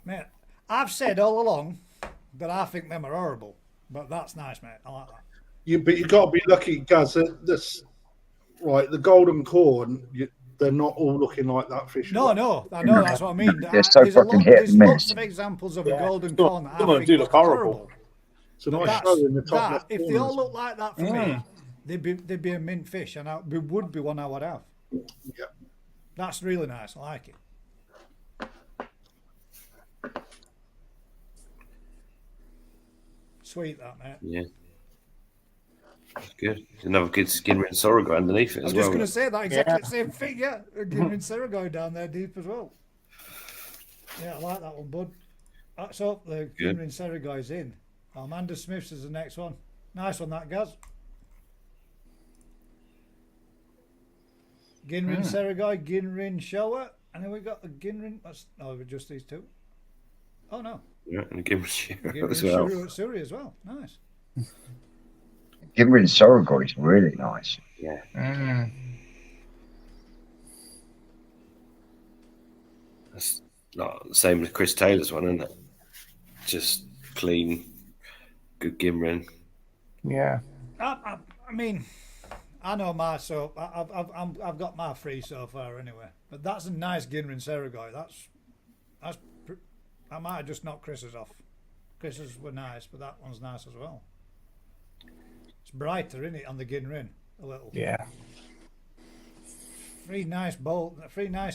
mate, I've said all along that I think them are horrible, but that's nice, mate. I like that. But you got to be lucky, Gaz. This, right, the golden corn. They're not all looking like that fish. No, I know. That's what I mean. They're so fucking hit There's and lots miss. of examples of a Yeah. golden Some- corn that some I of them think do look look horrible. It's a nice That's, show in the top that, left if they corner. all look like that for me, they'd be a mint fish, and it would be one I would have. Yeah. That's really nice. I like it. Sweet, that, mate. Yeah. It's good. There's another good Ginrin Sorogo underneath it I as was just well. going to say that exactly the same thing, yeah. Giving Serago down there deep as well. Yeah, I like that one, bud. So the Good. Ginrin Serago is in. Amanda Smith's is the next one. Nice one, that, Gaz. Ginrin Serago, Ginrin Showa, and then we got the Ginrin. Oh, just these two. Oh no, Yeah, and Ginrin Shiro Ginrin as well. Suri as well. Nice. Ginrin Sorogo is really nice. Yeah. That's not the same as Chris Taylor's one, isn't it? Just clean, good Ginrin. Yeah. I mean, I know my so I've got my three so far anyway. But that's a nice Ginrin Serago. I might have just knocked Chris's off. Chris's were nice, but that one's nice as well. It's brighter, isn't it, on the Ginrin a little. Yeah. Three nice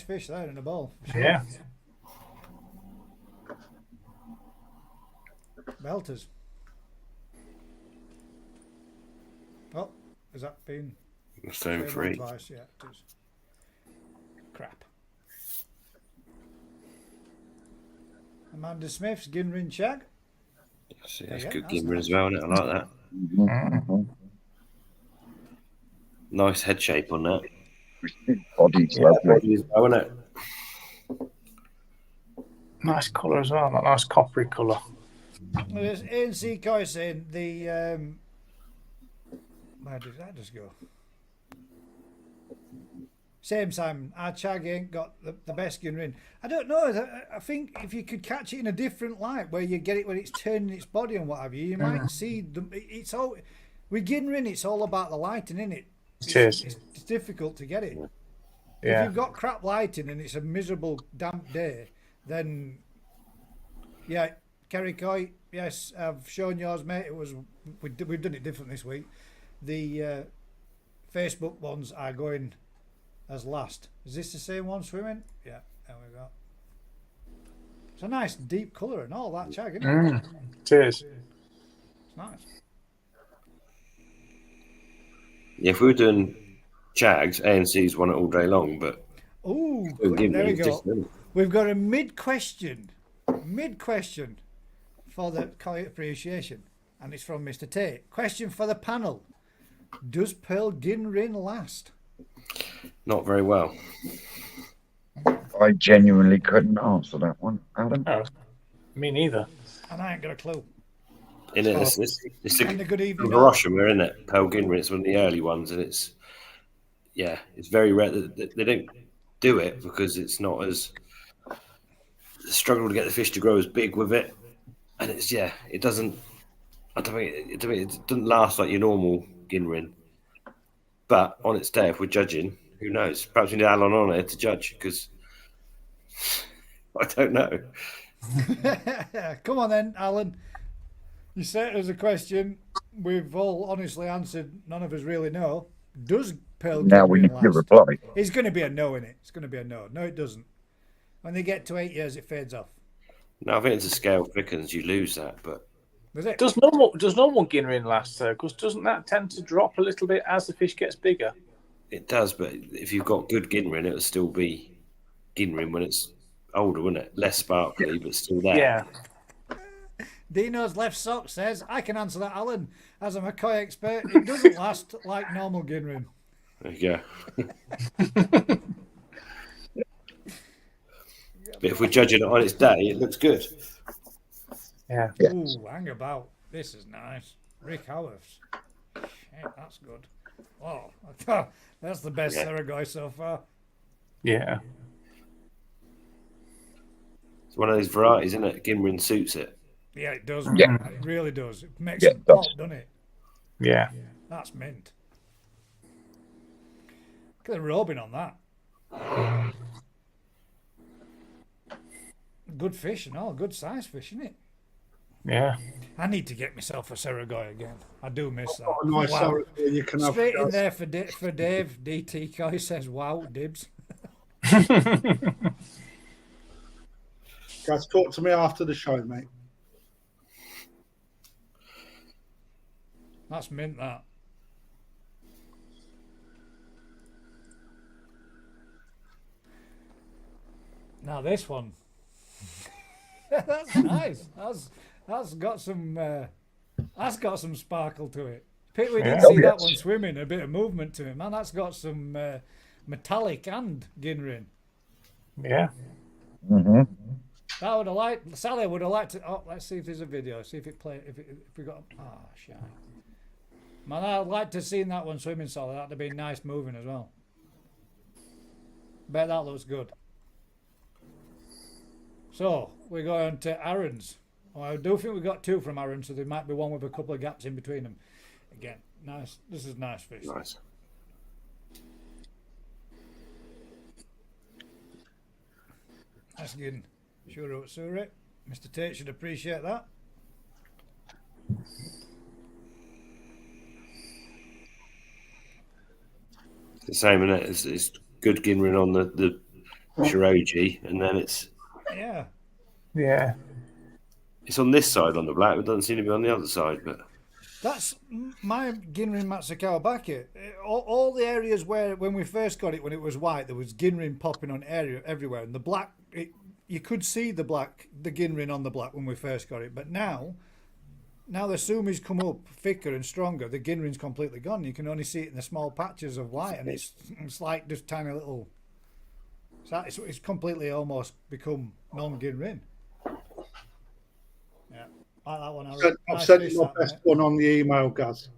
fish there in a bowl. Yeah. Belters. Oh, has that been That's over said free. twice? Yeah, it is. Crap. Amanda Smith's Ginrin Chag. See, that's Yeah, good that's Ginrin nice. as well, isn't it? I like that. Mhm. Nice head shape on that. Body's Yeah, lovely. body as well, isn't it? Nice colour as well. That nice coppery colour. There's ANC Koi saying the where did that just go? Same Simon, our Chag ain't got the best Ginrin. I don't know. I think if you could catch it in a different light, where you get it when it's turning its body and what have you, you might see it's all with Ginrin. It's all about the lighting, isn't it? It is. It's difficult to get it. If you've got crap lighting and it's a miserable damp day, then yeah, Kerry Coy, yes, I've shown yours, mate. It was we've done it different this week. The Facebook ones are going as last. Is this the same one swimming? Yeah, there we go. It's a nice deep colour and all that chag, isn't it? Cheers. It's nice. Yeah, if we were doing Chags, ANC's won it all day long, but Ooh, Phil there we Gimley's go. just- We've got a mid question for the Koi appreciation, and it's from Mr. Tate. Question for the panel: does Pearl Ginrin last? not very well. I genuinely couldn't answer that one, Adam. Oh, me neither. And I ain't got a clue. In it, it's And a good evening. Hiroshima, isn't it? Pearl Ginrin, it's one of the early ones, and it's very rare that they don't do it because it's not as struggle to get the fish to grow as big with it, and it doesn't. I don't think it doesn't last like your normal Ginrin. But on its day, if we're judging, who knows? Perhaps we need Alan on it to judge because I don't know. Come on then, Alan. You said there's a question. We've all honestly answered. None of us really know. Does Pearl Now we Ginrin need to last? reply. It's going to be a no in it. It's going to be a no. No, it doesn't. When they get to 8 years, it fades off. No, I think it's a scale thickens, you lose that, but Does it? Does normal Ginrin last though? Because doesn't that tend to drop a little bit as the fish gets bigger? it does. But if you've got good Ginrin, it'll still be Ginrin when it's older, wouldn't it? Less sparkly, but still there. Yeah. Dino's left sock says, I can answer that, Alan. As a McCoy expert, it doesn't last like normal Ginrin. There you go. But if we're judging it on its day, it looks good. Yeah. Yes. Ooh, hang about. This is nice. Rick Howarth. Shit, that's good. Oh, that's the best Theragoy so far. Yeah. It's one of those varieties, isn't it? Ginrin suits it. Yeah, it does. Yeah. It really does. It makes Yeah, it it does. pop, doesn't it? Yeah. That's mint. Look at the robing on that. Good fish and all. Good size fish, isn't it? Yeah. I need to get myself a Seragoy again. I do miss that. Oh, nice Wow. you can have. Straight in there for Dave. DT Coy says, wow, dibs. Guys, talk to me after the show, mate. That's mint, that. Now this one. That's nice. That's got some sparkle to it. Pete, we did Yeah. see Oh, that yes. one swimming, a bit of movement to it, man. That's got some metallic and Ginrin. Yeah. Mm-hmm. That would have liked. Sally would have liked to. Oh, let's see if there's a video. See if it play. If we got. Ah, shy. Man, I'd like to see that one swimming, Sally. That'd have been nice moving as well. Bet that looks good. So we're going to Aaron's. Oh, I do think we got two from Aaron, so there might be one with a couple of gaps in between them. Again, nice. This is nice fish. Nice. That's good. Sure, Suri. Mr. Tate should appreciate that. It's the same, isn't it? It's good Ginrin on the Shiroji, and then it's Yeah. Yeah. on this side on the black. It doesn't seem to be on the other side, but That's my Ginrin Matsakawa Baki. All the areas where, when we first got it, when it was white, there was Ginrin popping on everywhere. And the black, you could see the Ginrin on the black when we first got it. But now the Sumi's come up thicker and stronger. The Ginrin's completely gone. You can only see it in the small patches of white. And it's like just tiny little... It's completely almost become non-Ginrin. Yeah. I like that one. Aaron. I've Nice sent fish, you my that, best mate. one on the email, Gaz.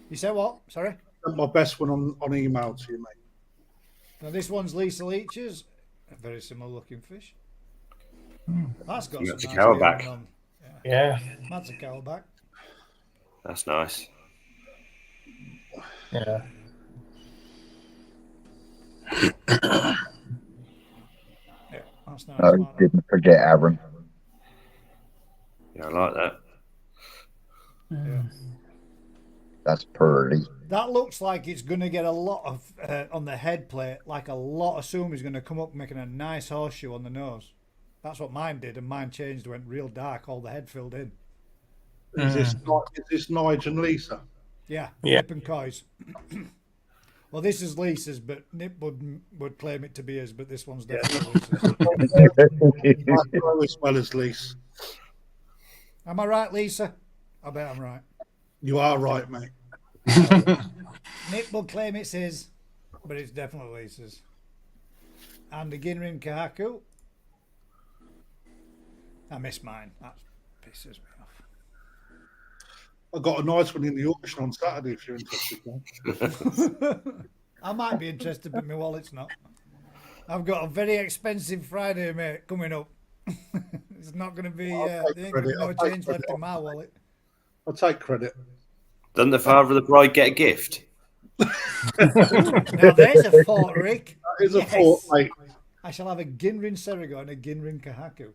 You said what? Sorry? Sent my best one on email to you, mate. Now this one's Lisa Leach's. A very similar looking fish. That's got That's some a nice cowback. ginning on. Yeah. That's a cowback. that's nice. Yeah. Yeah, that's nice. No, like that. didn't forget Aaron. Yeah, I like that. Yeah. That's pearly. That looks like it's going to get a lot of on the head plate, like a lot of zoom is going to come up making a nice horseshoe on the nose. That's what mine did, and mine changed, went real dark, all the head filled in. Is this Nigel and Lisa? Yeah, Yeah. Nip and Coy's. Well, this is Lisa's, but Nip would claim it to be his, but this one's definitely Lisa's. Might grow as well as Lisa. Am I right, Lisa? I bet I'm right. You are right, mate. Nip will claim it's his, but it's definitely Lisa's. And the Ginrin Kahaku. I miss mine. That pisses me off. I got a nice one in the auction on Saturday if you're interested. Man. I might be interested, but my wallet's not. I've got a very expensive Friday, mate, coming up. It's not going to be. There ain't gonna be no change left in my wallet. I'll take credit. Doesn't the father of the bride get a gift? Now there's a fort, Rick. That is a fort, mate. I shall have a Ginrin Serigo and a Ginrin Kahaku.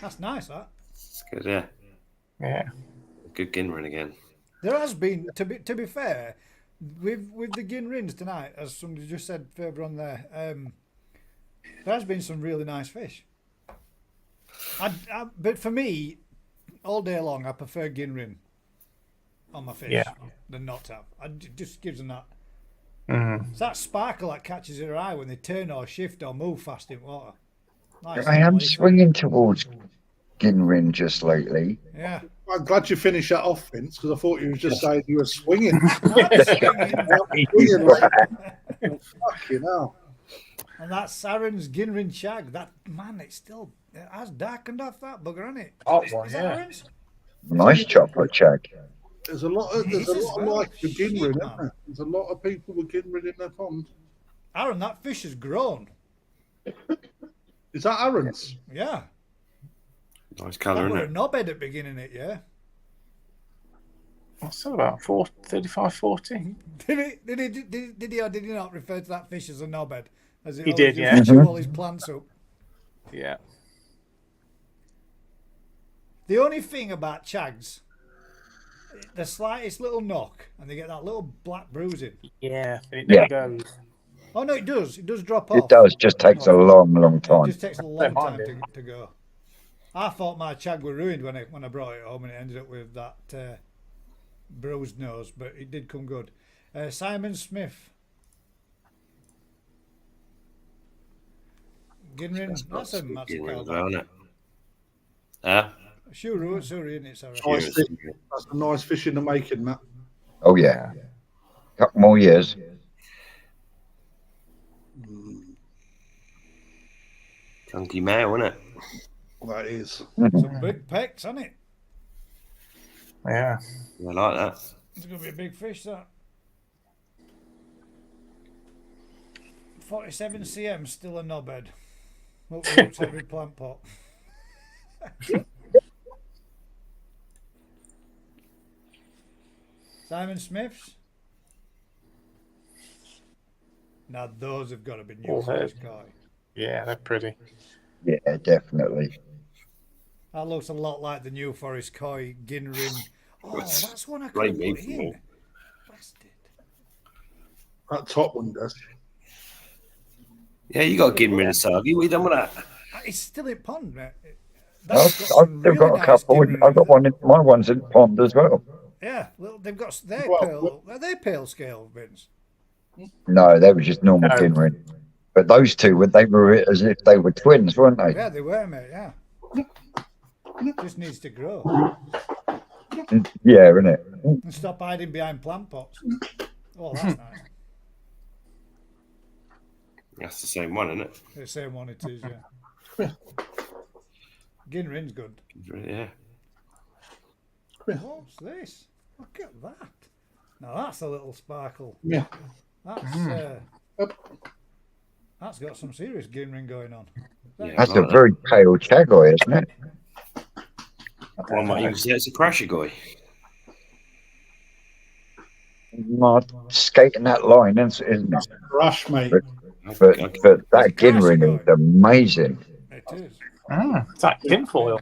That's nice, that. It's good, yeah. Yeah. Good Ginrin again. There has been, to be fair, with the Ginrins tonight, as somebody just said further on there, there has been some really nice fish. But for me, all day long, I prefer Ginrin on my fish than not to have. It just gives them that. It's that sparkle that catches your eye when they turn or shift or move fast in water. Nice. I am swinging towards Ginrin just lately. Yeah. I'm glad you finished that off, Vince, because I thought you were just saying you were swinging. Fucking hell. And that's Aaron's Ginrin Shag. That man, it has darkened off that bugger, hasn't it? Hot one, Is that yeah. Aaron's? Nice chocolate check. There's a lot of It is as well. life for Shit, Ginrin, isn't man. there? There's a lot of people with Ginrin in their pond. Aaron, that fish has grown. Is that Aaron's? Yeah. Nice That colour, were a isn't it? knobhead at the beginning, it, yeah. What's that about? 35, 40? Did he or did he not refer to that fish as a knobhead? As He did, yeah. Chew all his plants up. Yeah. The only thing about chags, the slightest little knock, and they get that little black bruising. Yeah. And it never goes. Oh no, it does. It does drop off. It does, just takes a long It time. just takes a long Don't mind time to go. I thought my chag were ruined when I brought it home, and it ended up with that bruised nose, but it did come good. Simon Smith. Ginrin, that's a Ginrin as Matsukawa. well, isn't it? Huh? Sure, isn't it, Sarah? Nice fish. That's a nice fish in the making, that. Oh yeah. Couple more years. Chunky male, isn't it? That is. Some big pecs, isn't it? Yeah. I like that. It's going to be a big fish, that. 47 cm, still a knobhead. Up every plant pot. Simon Smith's. Now those have got to be new All for this head. guy. Yeah, they're pretty. Yeah, definitely. That looks a lot like the New Forest Koi Ginrin. Oh, that's one I could Great have meat put for in. me. Bastard. That top one does. Yeah, you got Ginrin and Sagi. What you done with that? It's still in pond, mate. I've still really got a nice couple. Ginrin. I've got one. My one's in pond as well. Yeah, well, they've got their Well, pale. Are they pale scale, Vince? No, they were just normal No. Ginrin. But those two, they were as if they were twins, weren't they? Yeah, they were, mate. Yeah. Just needs to grow Yeah, innit? and stop hiding behind plant pots. Oh, that's nice. That's the same one, isn't it? The same one it is, yeah. Ginrin's good. Yeah. What's this? Look at that. Now that's a little sparkle. Yeah. That's got some serious Ginrin going on. Yeah, That's I a like very pale chagoy, isn't it? that. One might even say it's a crasher guy. Not skating that line, isn't it? Rush, mate. But Okay. that There's Ginrin Garcia is amazing. It is. It's like tinfoil.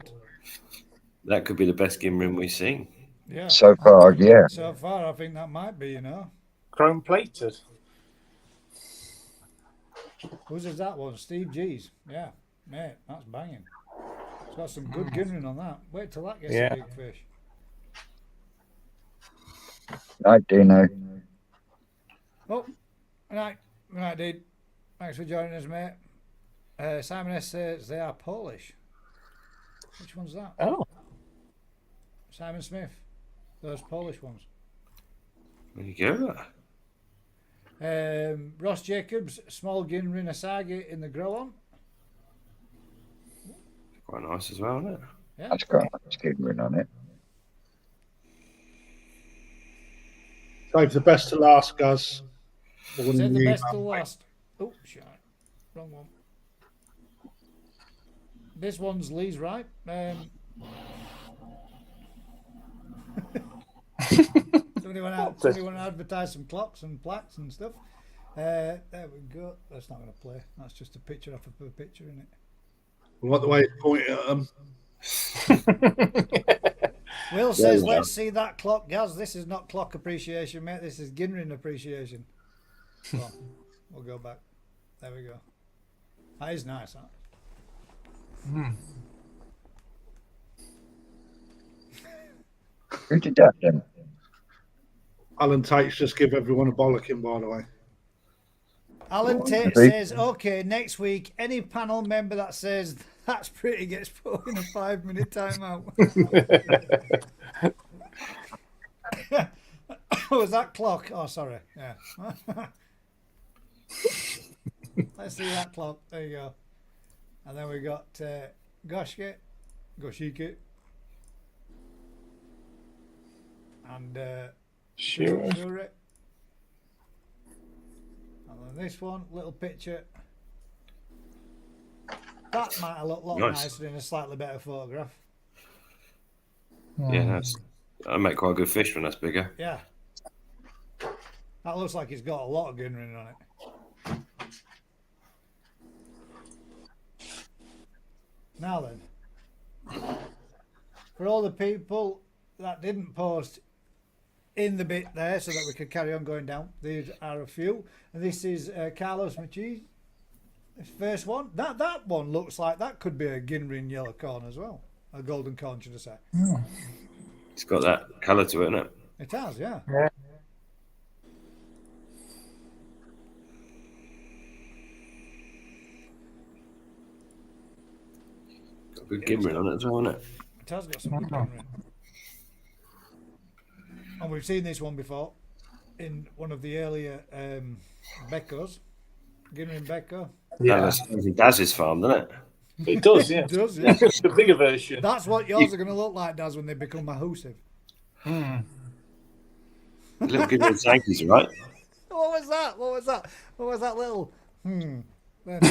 That could be the best Gimrin we've seen. Yeah. So far, yeah. So far, I think that might be, you know. Chrome plated. Whose is that one? Steve G's. Yeah, mate, that's banging. It's got some good Ginrin on that. Wait till that gets Yeah. a big fish. Night, Dino. Oh, good night, dude. Thanks for joining us, mate. Simon S says they are Polish. Which one's that? Oh. Simon Smith. Those Polish ones. There you go. Ross Jacobs, small Ginrin Asagi in the grill on. Quite nice as well, isn't it? Yeah. That's got a Ginrin on it. Save the best to last, Guz. Save the best till last. Oh, shit. Wrong one. This one's Lee's right. Somebody want to advertise some clocks and plaques and stuff. There we go. That's not going to play. That's just a picture off of a picture, isn't it? What the way to point at them. Will says, let's see that clock, Gaz. This is not clock appreciation, mate. This is Ginrin appreciation. Well, we'll go back. There we go. That is nice, huh? Who did that then? Alan Tate's just give everyone a bollocking, by the way. Alan Tate says, okay, next week, any panel member that says that's pretty gets put in a 5-minute timeout. Was that clock? Oh, sorry. Yeah. Let's see that clock. There you go. And then we got Goshke, and Sure. Shure. And then this one, little picture. That might have looked a lot Nice. nicer in a slightly better photograph. Yeah, I make quite a good fish when that's bigger. Yeah. That looks like it's got a lot of Ginrin on it. Now then, for all the people that didn't post in the bit there so that we could carry on going down, these are a few. And this is Carlos Machi. This first one. That one looks like that could be a Ginrin yellow corn as well. A golden corn, should I say. It's got that colour to it, isn't it? It has, yeah. Yeah. Got a good Gimrin on it as well, isn't it? It has got some good Ginrin. And we've seen this one before in one of the earlier Beckos. Ginrin Becco. Yeah. That's Daz's farm, doesn't it? It does, yeah. It does, yeah. The bigger version. That's what yours are going to look like, Daz, when they become mahusive. Little Gimrin Yankees, right? What was that? What was that? What was that little? That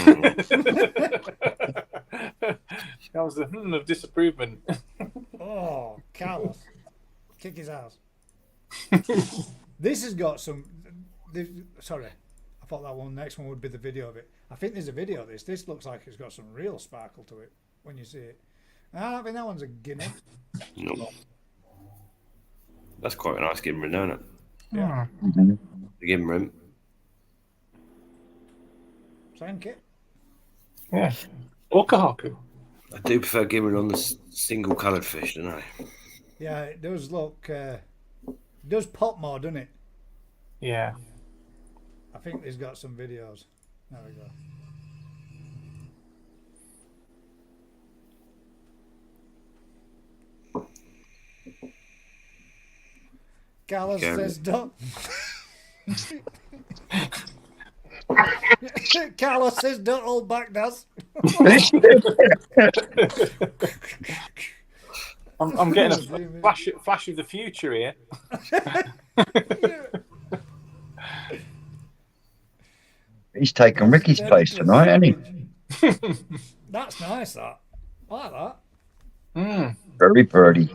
was the of disapproval. Oh, Carlos. Kick his ass. This has got some. Sorry, I thought that one next one would be the video of it. I think there's a video of this. This looks like it's got some real sparkle to it when you see it. I think that one's a Guinea. No. That's quite a nice Gimrin, isn't it? Yeah. Mhm. The Gimrin. Thank you. Yeah. Okahaku. I do prefer Gimrin on the single coloured fish, don't I? Yeah, it does look. It does pop more, doesn't it? Yeah. I think he's got some videos. There we go. Carlos says, "Don't." Carlos says, "Don't hold back, Daz." I'm getting a flash of the future here. He's taken Ricky's place tonight, hasn't he? That's nice. That I like that. Very birdie.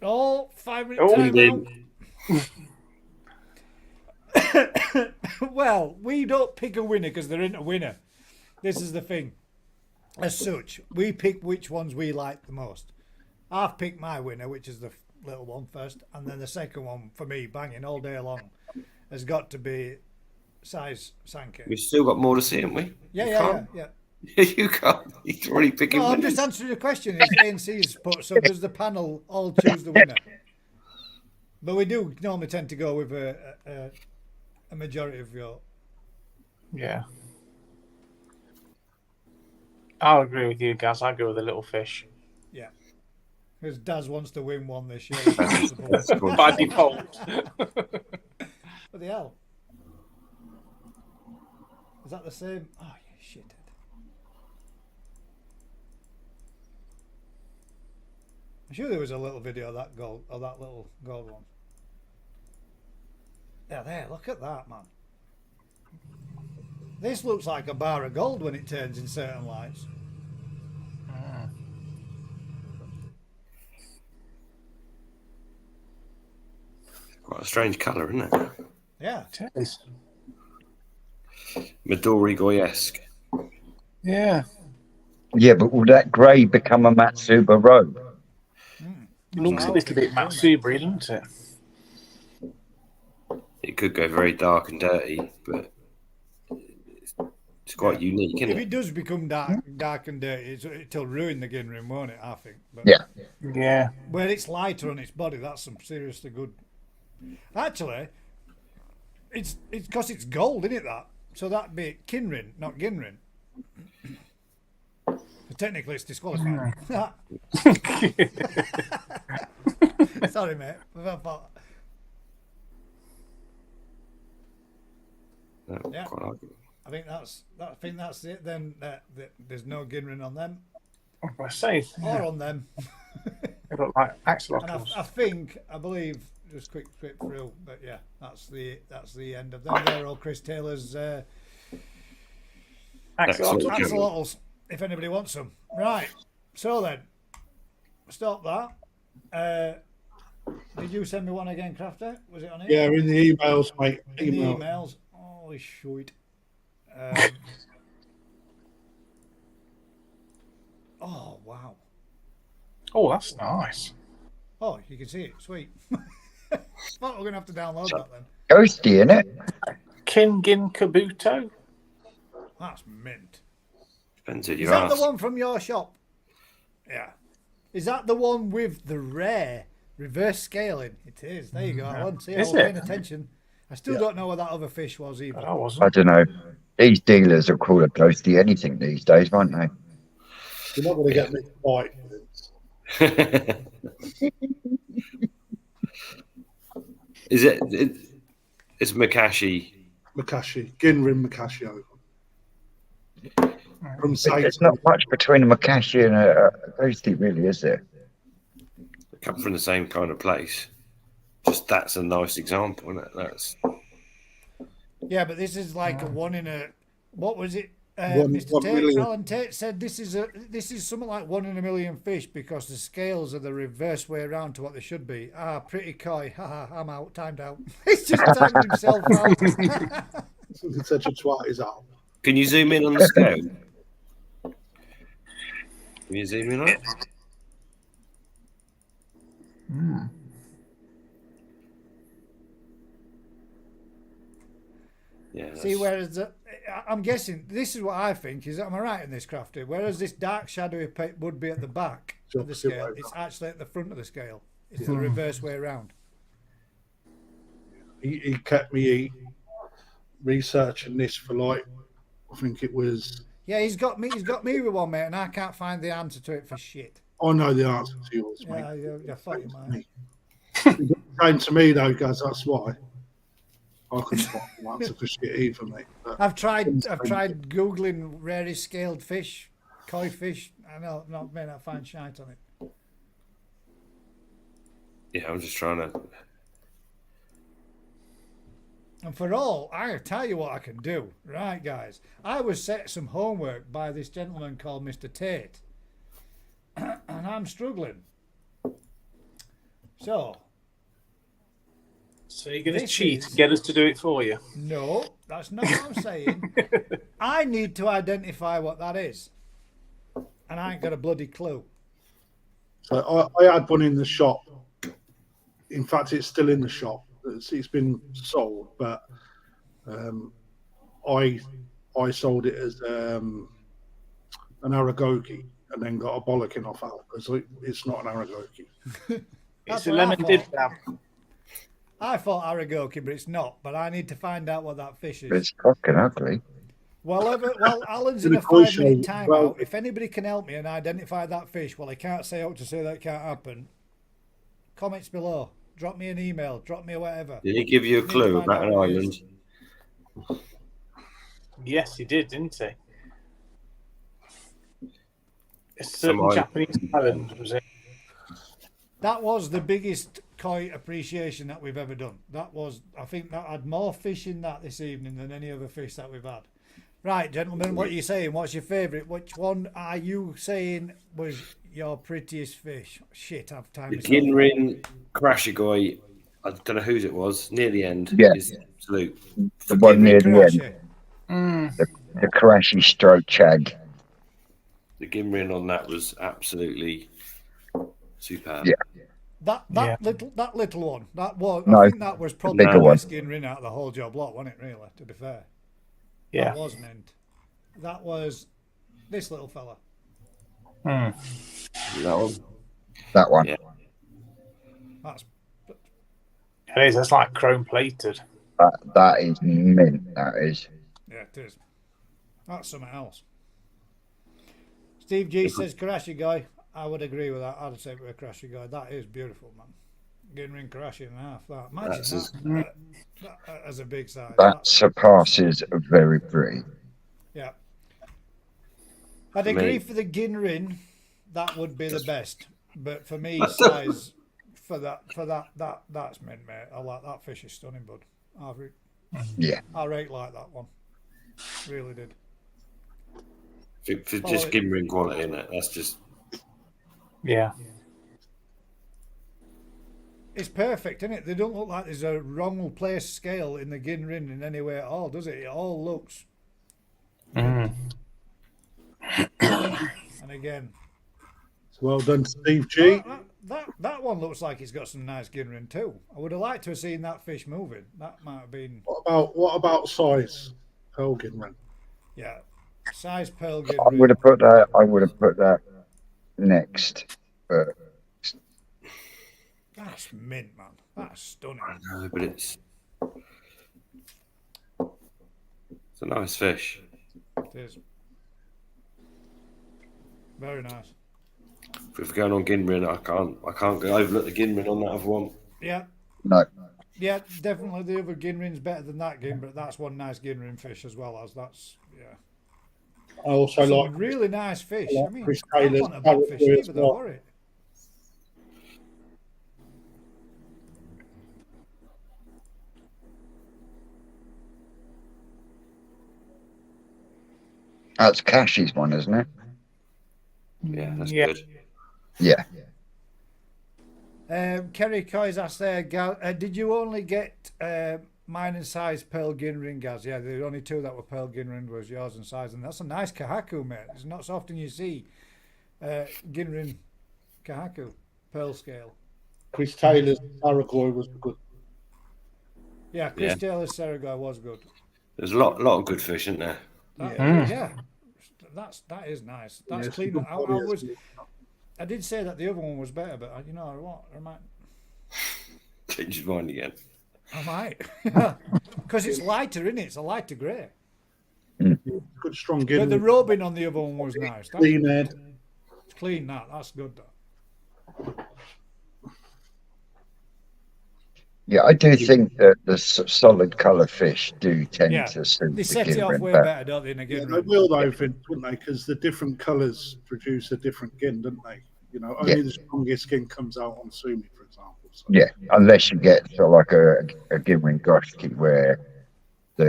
Oh, 5 minute Oh, timeout. Well, we don't pick a winner because there isn't a winner. This is the thing. As such, we pick which ones we like the most. I've picked my winner, which is the little one first, and then the second one for me, banging all day long, has got to be size Sankey. We've still got more to see, haven't we? Yeah. You can't. He's already picking No, I'm winners. just answering the question. It's ANC's put, so does the panel all choose the winner? But we do normally tend to go with a majority of vote. Yeah. I'll agree with you, Gaz. I'll go with the little fish. Yeah. Because Daz wants to win one this year. By default. What the hell? Is that the same? Oh, you shithead. I'm sure there was a little video of that gold, of that little gold one. Yeah, there, look at that, man. This looks like a bar of gold when it turns in certain lights. Quite a strange colour, isn't it? Yeah. It is. Midori Goy-esque. Yeah. Yeah, but will that grey become a Matsuba robe? Looks a little bit Matsuba, doesn't it? It could go very dark and dirty, but it's quite unique, isn't If it? it does become dark and dirty, it'll ruin the Ginrin, won't it? I think. But Yeah. Yeah. where it's lighter on its body, that's some seriously good. Actually, it's because it's gold, isn't it? That so that'd be Kinrin, not Ginrin. So technically, it's disqualified. Sorry, mate. No, Yeah. quite like it. I think that's it. Then there's no Ginrin on them I say, or on them. they look like And axolotls. I believe, just quick through, but yeah, that's the end of them. They're all Chris Taylor's Axolotls. axolotls, if anybody wants them. Right. So then, stop that. Did you send me one again, Crafter? Was it on here? Yeah, in the emails, mate. In the Email. emails. Holy shit. Oh, wow. Oh, that's nice. Oh, you can see it. Sweet. Well, we're going to have to download that then. Ghosty, innit? Kingin Kabuto. That's mint. Depends who Is you that ask. the one from your shop? Yeah. Is that the one with the rare reverse scaling? It is. There you go, Alan. See, I Is was paying it? attention. I still don't know what that other fish was either. I I wasn't. don't know. These dealers will call it ghosty anything these days, won't they? You're not going to get me to bite. Is it? It's Makashi. Makashi, Ginrin Makashio. From Satan. There's not much between a Makashi and a ghosty, really, is there? They come from the same kind of place. Just that's a nice example, isn't it? That's Yeah, but this is like a one in a. What was it? One Mr. Tate, million. Alan Tate said this is something like 1 in a million fish because the scales are the reverse way around to what they should be. Ah, pretty coy. Haha, I'm out. Timed out. He's just timed himself out. Such a twat is out. Can you zoom in on the scale? Can you zoom in on it? Yeah. See, whereas I'm guessing this is what I think is. Am I right in this, Crafty? Whereas this dark shadowy pit would be at the back of the scale, it's actually at the front of the scale. It's the reverse way around. He kept me researching this for like, I think it was. Yeah, he's got me with one, mate, and I can't find the answer to it for shit. I know the answer to yours, mate. Yeah, I thought you might. Came to me though, guys. That's why I couldn't find the answer for shit either, mate. But I've tried googling rarest scaled fish, koi fish. I know, may not find shite on it. Yeah, I'm just trying to. And for all, I tell you what I can do, right, guys? I was set some homework by this gentleman called Mr. Tate, and I'm struggling. So, So you're going to This cheat is- and get us to do it for you? No, that's not what I'm saying. I need to identify what that is. And I ain't got a bloody clue. So I had one in the shop. In fact, it's still in the shop. It's been sold, but I sold it as an aragogi and then got a bollocking off Al because it's not an aragogi. It's That's a what I lemon thought. dip dab. I thought aragoki, but it's not. But I need to find out what that fish is. It's fucking ugly. Well, Alan's in a Can I 5-minute show- timeout. well- If anybody can help me and identify that fish, well, I can't say out to say that can't happen. Comments below. Drop me an email. Drop me a whatever. Did he give you a Need to clue find about out an what it island? is. Yes, he did, didn't he? A certain Some island. Japanese island, was it? That was the biggest koi appreciation that we've ever done. I think that had more fish in that this evening than any other fish that we've had. Right, gentlemen, what are you saying? What's your favourite? Which one are you saying was your prettiest fish? Shit, I've time. The Ginrin Karashigoi, I don't know whose it was, near the end. Yeah. Is absolute. The one near the Karashi. end, the Karashi stroke chag. The Ginrin on that was absolutely superb. Yeah. That little one. That was. No, I think that was probably bigger the one. best Ginrin out of the whole job lot, wasn't it? Really, to be fair. Yeah. That wasn't it. That was this little fella. That one. That one. Yeah. That's It is. That's like chrome plated. That is mint. That is. yeah, it is. That's something else. Steve G says Karashi guy. I would agree with that. I'd say we're a Karashi guy. That is beautiful, man. Getting ring Karashi in half. That imagine that as a big size. That surpasses very pretty. Yeah. I'd agree for the Ginrin, that would be the best. But for me, size that's mint, mate. I like that fish is stunning, bud. Yeah. I rate like that one. Really did. For just Ginrin quality in it, that's just. Yeah. It's perfect, isn't it? They don't look like there's a wrong place scale in the Ginrin in any way at all, does it? It all looks. And again, Well done, Steve G. that one looks like it's got some nice Ginrin too. I would have liked to have seen that fish moving. That might have been, What about size? Pelgin, yeah, size pearl I Ginrin. would have put that next. But That's mint, man. That's stunning. No, but it's a nice fish. It is. Very nice. If we're going on Ginrin, I can't go overlook the Ginrin on that other one. Yeah, no, yeah, definitely the other Ginrin's better than that Gin, but that's one nice Ginrin fish as well as that's, yeah. I also Some like really nice fish. I like I mean, Chris I Taylor's want a bad fish Barracuda as either, well. though, it? that's Cashy's one, isn't it? Yeah, that's Yeah. good. Yeah. Kerry Coy's asked there, did you only get mine and size pearl Ginrin, Gaz? Yeah, the only two that were pearl Ginrin was yours and size, and that's a nice Kahaku, mate. It's not so often you see Ginrin Kahaku pearl scale. Chris Taylor's Paraguay was good. Yeah, Chris Yeah. Taylor's Saragoy was good. There's a lot of good fish, isn't there? Yeah, that is nice. That's Yes, clean. good body, I did say that the other one was better, but you know what? I might. Change your mind again. I might, because it's lighter, isn't it? It's a lighter grey. Good strong But Guinness. the robing on the other one was nice. That's Clean good. head. It's clean. That's good. Though. Yeah, I do think that the solid colour fish do tend Yeah, to suit they the set it off Ginrin way better. better, don't they? In a Yeah, good they will though, Vince, wouldn't they? Because the different colours produce a different gin, don't they? You know, only Yeah. the strongest skin comes out on Sumi, for example. So. Yeah, unless you get sort of like a Ginrin Goshki where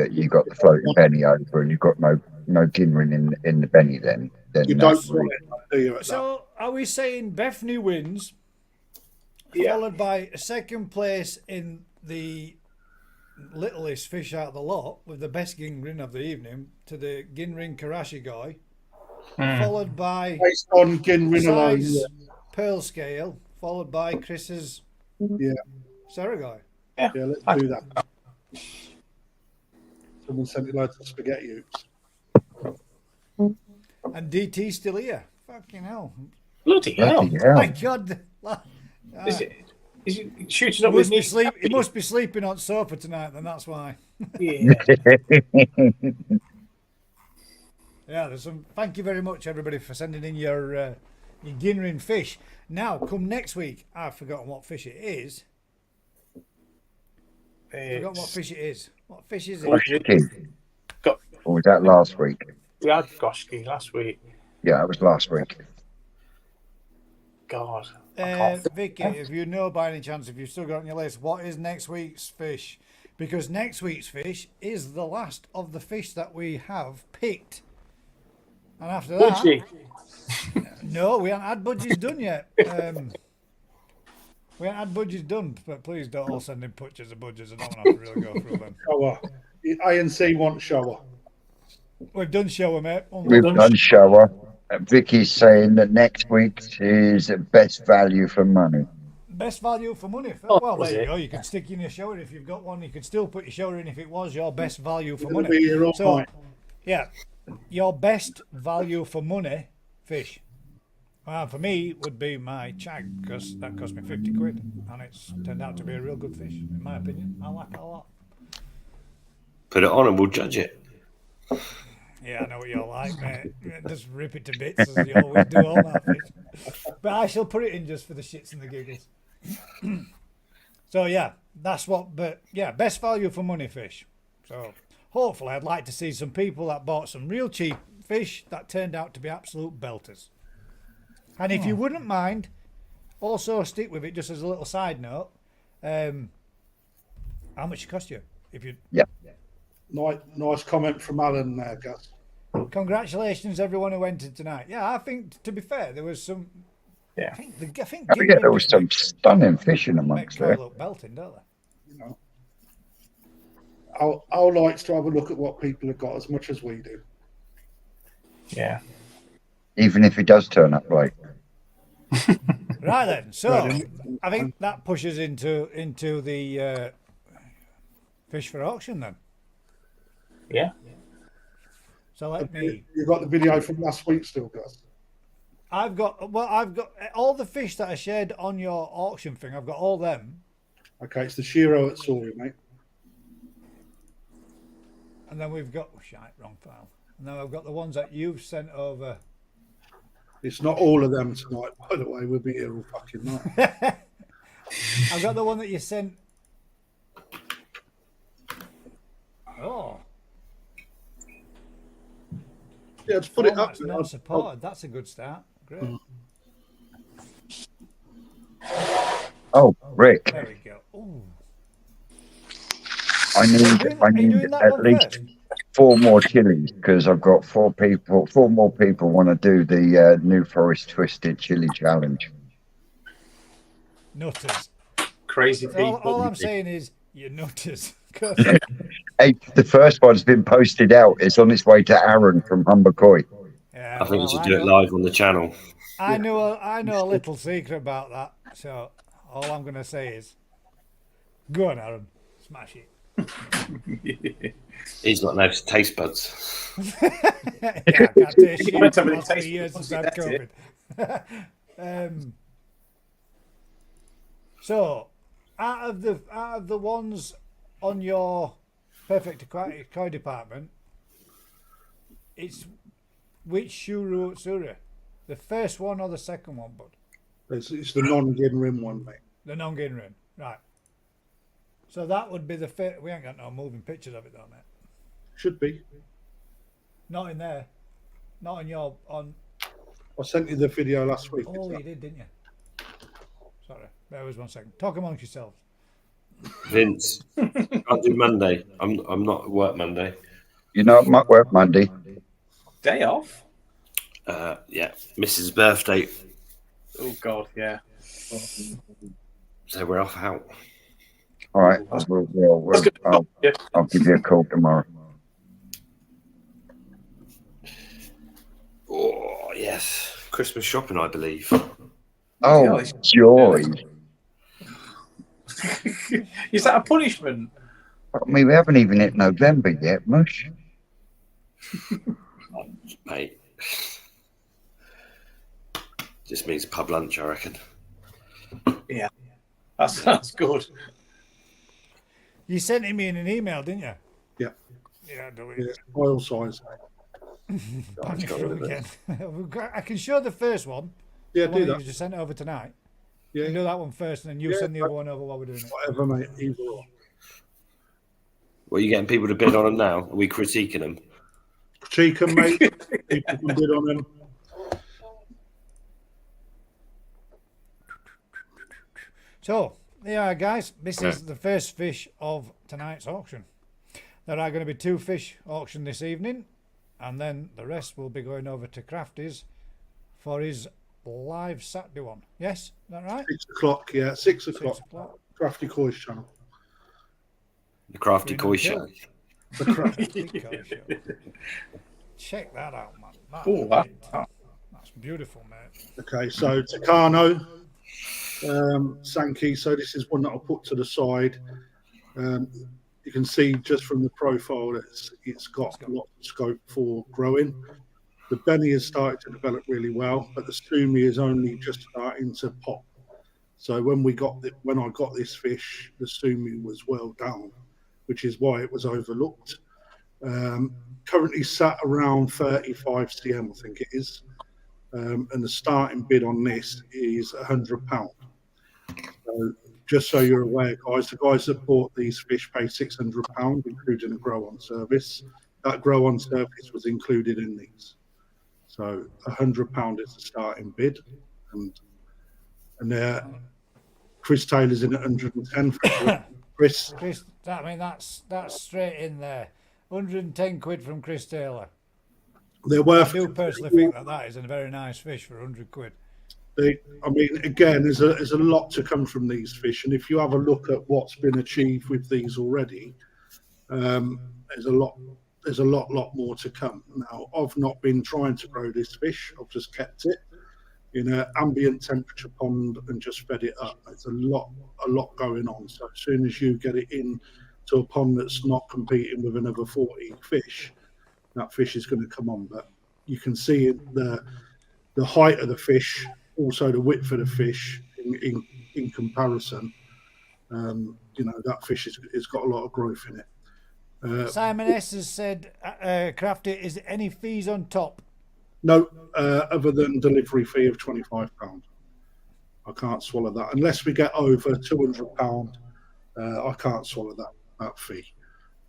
you got the floating benny over and you've got no Ginrin in the benny, then You don't that's want it, do you? At that? So, are we saying Bethany wins, Yeah. followed by a second place in the littlest fish out of the lot with the best gingrin of the evening to the gingrin karashi guy, followed by Based on Ginrin alone. size pearl scale, followed by Chris's Yeah. Saragai. Yeah, let's do that. Someone sent me loads of spaghetti hoops. And DT's still here. Fucking hell. Bloody hell. Bloody hell. My God. Is he shooting up with me? He must be sleeping on sofa tonight, then that's why. Yeah. Yeah, there's some. Thank you very much, everybody, for sending in your Ginrin fish. Now, come next week, I've forgotten what fish it is. Forgotten what fish it is. What fish is it? Got, Or was that last week? we had Goshki last week. Yeah, that was last week. God. I can't Vicky, if you know by any chance, if you've still got on your list, what is next week's fish? Because next week's fish is the last of the fish that we have picked. And after that, Budgie. no, we haven't had budgies done yet. We haven't had budgies done, but please don't all send in pictures of budgies. I don't want to have to really go through them. Shower. ANC wants shower. We've done shower, mate. We've done shower. Vicky's saying that next week is best value for money. Best value for money. Oh, Well, was there you it? go. You can stick in your shower if you've got one. You could still put your shower in if it was your best value for It'll money. be here all So, night. yeah, your best value for money fish. For me, would be my chag, because that cost me 50 quid, and it's turned out to be a real good fish, in my opinion. I like it a lot. Put it on and we'll judge it. Yeah, I know what you're like, mate. Just rip it to bits as you always do all that fish. But I shall put it in just for the shits and the giggles. So yeah, that's what. But yeah, best value for money fish. So hopefully, I'd like to see some people that bought some real cheap fish that turned out to be absolute belters. And if you wouldn't mind, also stick with it just as a little side note. How much it cost you? If you Nice comment from Alan there, Gus. Congratulations, everyone who entered tonight. Yeah, I think to be fair, there was some. Yeah. I think I forget there was some stunning fishing make amongst Troy there. look belting, don't they? You know, I'll likes to have a look at what people have got as much as we do. Yeah. Even if he does turn up late. Right then. So Right, I think that pushes into the fish for auction then. Yeah. So let me. You got the video from last week still, Gus? I've got all the fish that I shared on your auction thing. I've got all them, Okay, it's the Shiro at Sawyer, mate. and then we've got wrong file. And then I've got the ones that you've sent over. It's not all of them tonight, by the way. We'll be here all fucking night. I've got the one that you sent. Oh, Yeah, just put it up. that's not supported. That's a good start. Great. Oh, Rick, There we go. Ooh. I Are you need doing that at one least first? 4 more chilies because I've got 4 more people want to do the New Forest Twisted Chili Challenge. Nutters. Crazy people. All I'm saying is you're nutters. Hey, the first one's been posted out. It's on its way to Aaron from Humbercoy. Yeah, I think you well, should do it live on the channel. I know a little secret about that. So all I'm going to say is, go on, Aaron, smash it. He's got no taste buds. Yeah, I can't taste shit. Went over the Last 3 taste years buds, since I've that's COVID. So, out of the ones on your perfect koi department, it's which Shuru Utsuri? The first one or the second one, bud? It's the non-gin rim one, mate. The non-Ginrin, right? So that would be the first. We ain't got no moving pictures of it though, mate. Should be. Not in there. Not on your on. I sent you the video last week. Oh, you did, didn't you? Sorry, bear with us 1 second. Talk amongst yourselves. Vince, I'll do Monday. I'm not at work Monday. You know, it might work Monday. Day off? Yeah, Mrs. birthday, Oh, God, yeah. so we're off out. All right, I'll give you a call tomorrow. Oh yes, Christmas shopping, I believe. Oh, joy! Is that a punishment? I mean, we haven't even hit November yet, mush. Mate, just means pub lunch, I reckon. Yeah, that sounds good. You sent it me in an email, didn't you? Yeah. Yeah, do it. Yeah, oil size. Bang it through again. I can show the first one. Yeah, the one do that that. you just sent over tonight. Yeah, You do that one first, and then you Yeah, send the other one over while we're doing it. whatever, mate. Either or. Well, you getting people to bid on them now? Are we critiquing them? Critique them, mate. People can bid on them. So, yeah, guys, this is the first fish of tonight's auction. There are going to be 2 fish auctioned this evening, and then the rest will be going over to Crafty's for his live Saturday one. Yes, is that right? 6 o'clock, yeah. 6 o'clock. 6 o'clock. Crafty Coys channel. The Crafty Koi Show. The Crafty. Koi Show. Check that out, man. Oh, That's beautiful, mate. Okay, so Takano, Sankey. So this is one that I'll put to the side. You can see just from the profile that it's got a lot of scope for growing. The Benny has started to develop really well, but the Sumi is only just starting to pop. So when I got this fish, the Sumi was well down, which is why it was overlooked. Currently sat around 35 cm, I think it is. And the starting bid on this is £100. So just so you're aware, guys, the guys that bought these fish paid £600, including a grow-on service. That grow-on service was included in these. So £100 is the starting bid, and Chris Taylor's in at 110. Chris, I mean that's straight in there. 110 quid from Chris Taylor. they're worth. I do personally think that is a very nice fish for 100 quid. I mean, again, there's a lot to come from these fish, and if you have a look at what's been achieved with these already, there's a lot more to come. Now, I've not been trying to grow this fish; I've just kept it in an ambient temperature pond and just fed it up. There's a lot going on. So as soon as you get it in to a pond that's not competing with another 40 fish, that fish is going to come on. But you can see the height of the fish, also the width of the fish in comparison. That fish has got a lot of growth in it. Simon S has said, Crafty, is there any fees on top? No, other than delivery fee of £25. I can't swallow that unless we get over £200. I can't swallow that fee.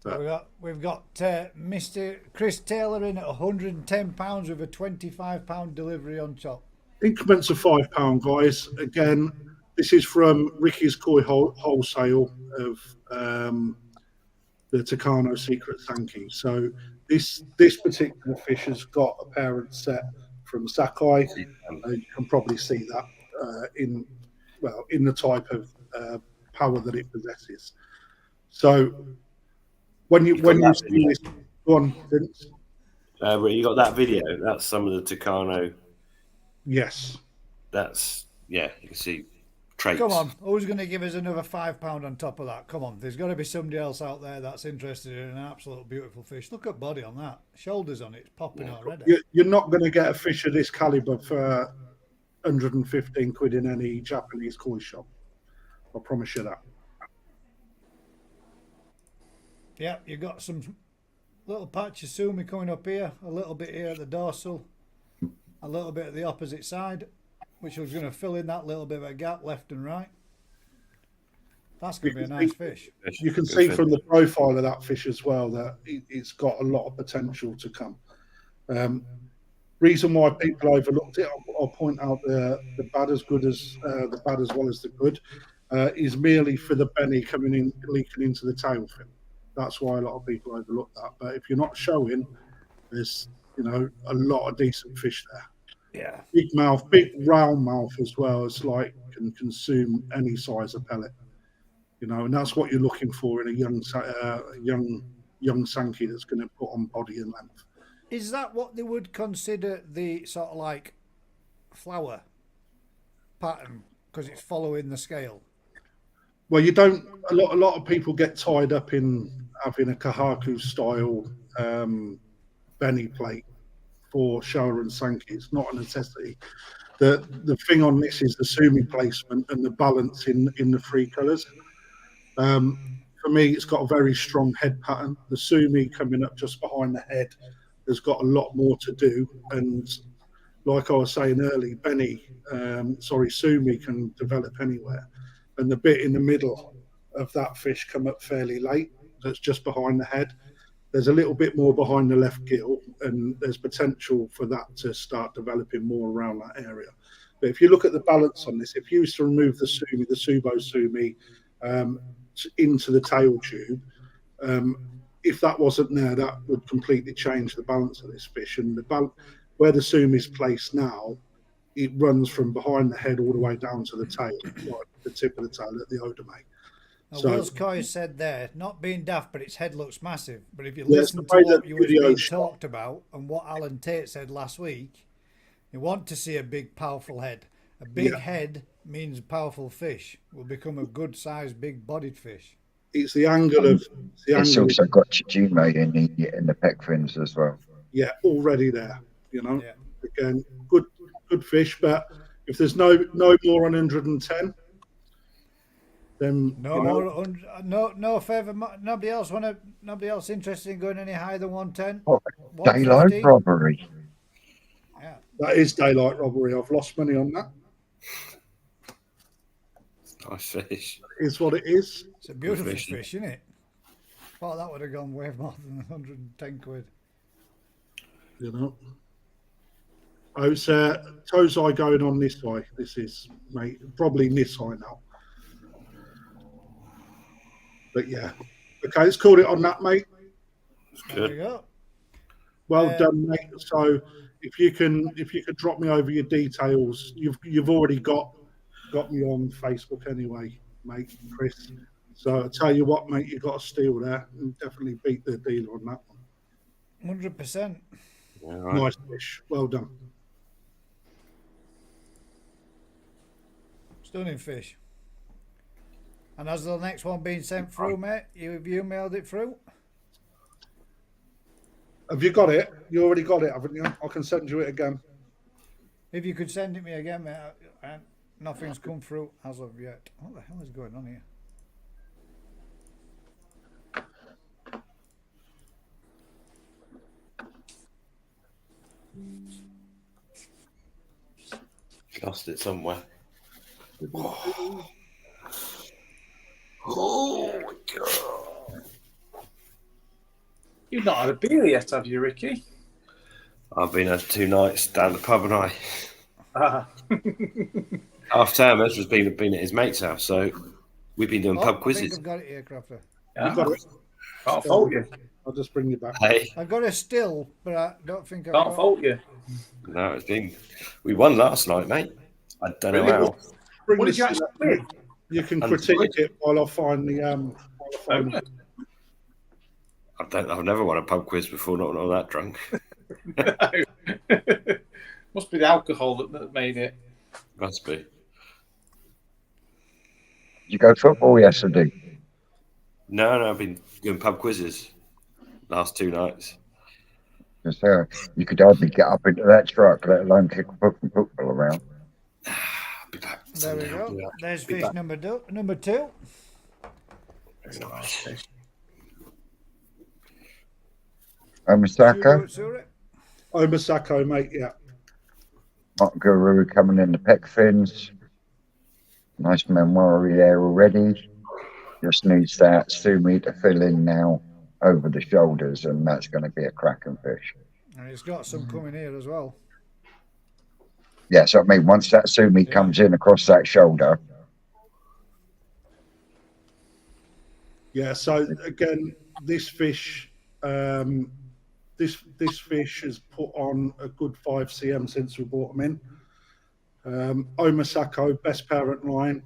But we've got Mr. Chris Taylor in at £110 with a £25 delivery on top. Increments of £5, guys. Again, this is from Ricky's Koi Wholesale of the Takano Secret Sankey. So this particular fish has got a parent set from Sakai. You can probably see that in the type of power that it possesses. So when you see this, go on, Vince. You got that video? That's some of the Takano. Yes. That's you can see traits. Come on, who's going to give us another £5 on top of that? Come on, there's got to be somebody else out there that's interested in an absolute beautiful fish. Look at body on that, shoulders on it, it's popping already. You're not going to get a fish of this caliber for 115 quid in any Japanese koi shop. I promise you that. Yeah, you got some little patch of sumi coming up here, a little bit here at the dorsal, a little bit at the opposite side, which was going to fill in that little bit of a gap left and right. That's going to be a nice fish. You can see from the profile of that fish as well that it's got a lot of potential to come. Reason why people overlooked it, I'll point out the bad as good as the bad as well as the good, is merely for the Benny coming in, leaking into the tail fin. That's why a lot of people overlook that. But if you're not showing, there's a lot of decent fish there. Yeah. Big mouth, big round mouth as well. It's like can consume any size of pellet. you know, and that's what you're looking for in a young Sankey that's going to put on body and length. Is that what they would consider the sort of like flower pattern because it's following the scale? Well, you don't. A lot of people get tied up in having a Kahaku style Benny plate for Showa and Sankey. It's not a necessity. The thing on this is the sumi placement and the balance in the three colours. For me, it's got a very strong head pattern. The sumi coming up just behind the head has got a lot more to do. And like I was saying earlier, sumi can develop anywhere. And the bit in the middle of that fish come up fairly late. That's just behind the head. There's a little bit more behind the left gill, and there's potential for that to start developing more around that area. But if you look at the balance on this, if you used to remove the Subo sumi into the tail tube, if that wasn't there, that would completely change the balance of this fish. And where the sumi is placed now, it runs from behind the head all the way down to the tail, like the tip of the tail at the odome. Now, Will's Coy said there, not being daft, but its head looks massive. But if you listen to what you was being talked about and what Alan Tate said last week, you want to see a big, powerful head. A big head means powerful fish. Will become a good-sized, big-bodied fish. It's the angle of. It's also got Chijime in the pec fins as well. Yeah, already there. You know, again, good fish. But if there's no more 110. Then, no favour. Nobody else interested in going any higher than 110. Oh, daylight robbery. Yeah, that is daylight robbery. I've lost money on that. Nice fish. It's what it is. It's a beautiful fish, isn't it? Well, that would have gone way more than 110 quid. You know. Oh, it's Tozai going on this way. This is, mate, probably Nisai now. But yeah, okay, let's call it on that, mate. There you go. Well done, mate. So if you could drop me over your details, you've already got me on Facebook anyway, mate, Chris. So I tell you what, mate, you got a steal there, and definitely beat the dealer on that one. 100%. Right. Nice fish. Well done. Stunning fish. And has the next one been sent through, mate? Have you mailed it through? Have you got it? You already got it, haven't you? I can send you it again. If you could send it me again, mate. Nothing's come through as of yet. What the hell is going on here? Lost it somewhere. Oh my God. You've not had a beer yet, have you, Ricky? I've been had 2 nights down the pub and half term has been at his mate's house, so we've been doing pub quizzes. I think I've got it here, Crafter. Yeah. You've got it. Can't fault you. I'll just bring you back. Hey, I've got it still, but I don't think I've Can't fault you. no, it's been. We won last night, mate. I don't know how. Bring What did this you actually to- win? You can critique it while I find the I've never won a pub quiz before. Not that drunk. Must be the alcohol that made it. Must be. Did you go football yesterday? No, I've been doing pub quizzes last 2 nights. So you could hardly get up into that truck, let alone kick a football around. I'll be back. There we Sunday, I'll go. do that. There's Be fish back. number 2. Very nice. Omasaka, Omasako, mate. Yeah. Hot Guru coming in the pec fins. Nice memory there already. Just needs that sumi to fill in now over the shoulders, and that's going to be a cracking fish. And it's got some coming here as well. Yeah, so I mean, once that sumi comes in across that shoulder, Yeah. So again, this fish, this fish has put on a good 5 cm since we brought them in. Omasako, best parent line.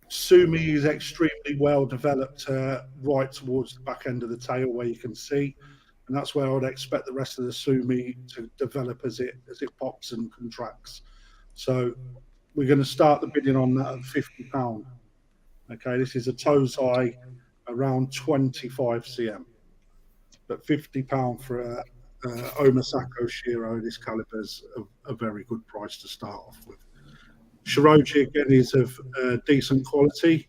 Sumi is extremely well developed right towards the back end of the tail where you can see, and that's where I would expect the rest of the Sumi to develop as it pops and contracts. So we're going to start the bidding on that at £50. Okay, this is a Tozai around 25 cm, but £50 for a Omasako Shiro this caliber is a very good price to start off with. Shiroji again is of decent quality.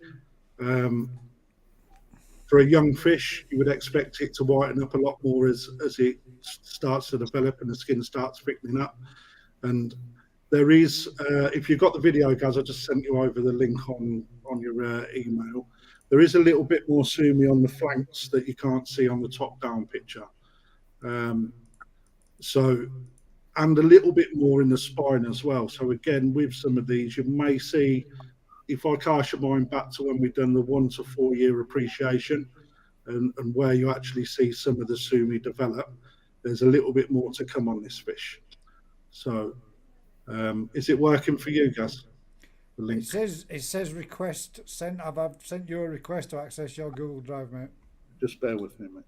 For a young fish, you would expect it to whiten up a lot more as it starts to develop and the skin starts thickening up. And there is, if you've got the video, guys, I just sent you over the link on your email. There is a little bit more Sumi on the flanks that you can't see on the top-down picture. And a little bit more in the spine as well. So again, with some of these, you may see, if I cast your mind back to when we've done the 1 to 4 year appreciation and where you actually see some of the Sumi develop, there's a little bit more to come on this fish. So is it working for you guys? It says request sent. I've sent you a request to access your Google Drive, mate. Just bear with me, mate.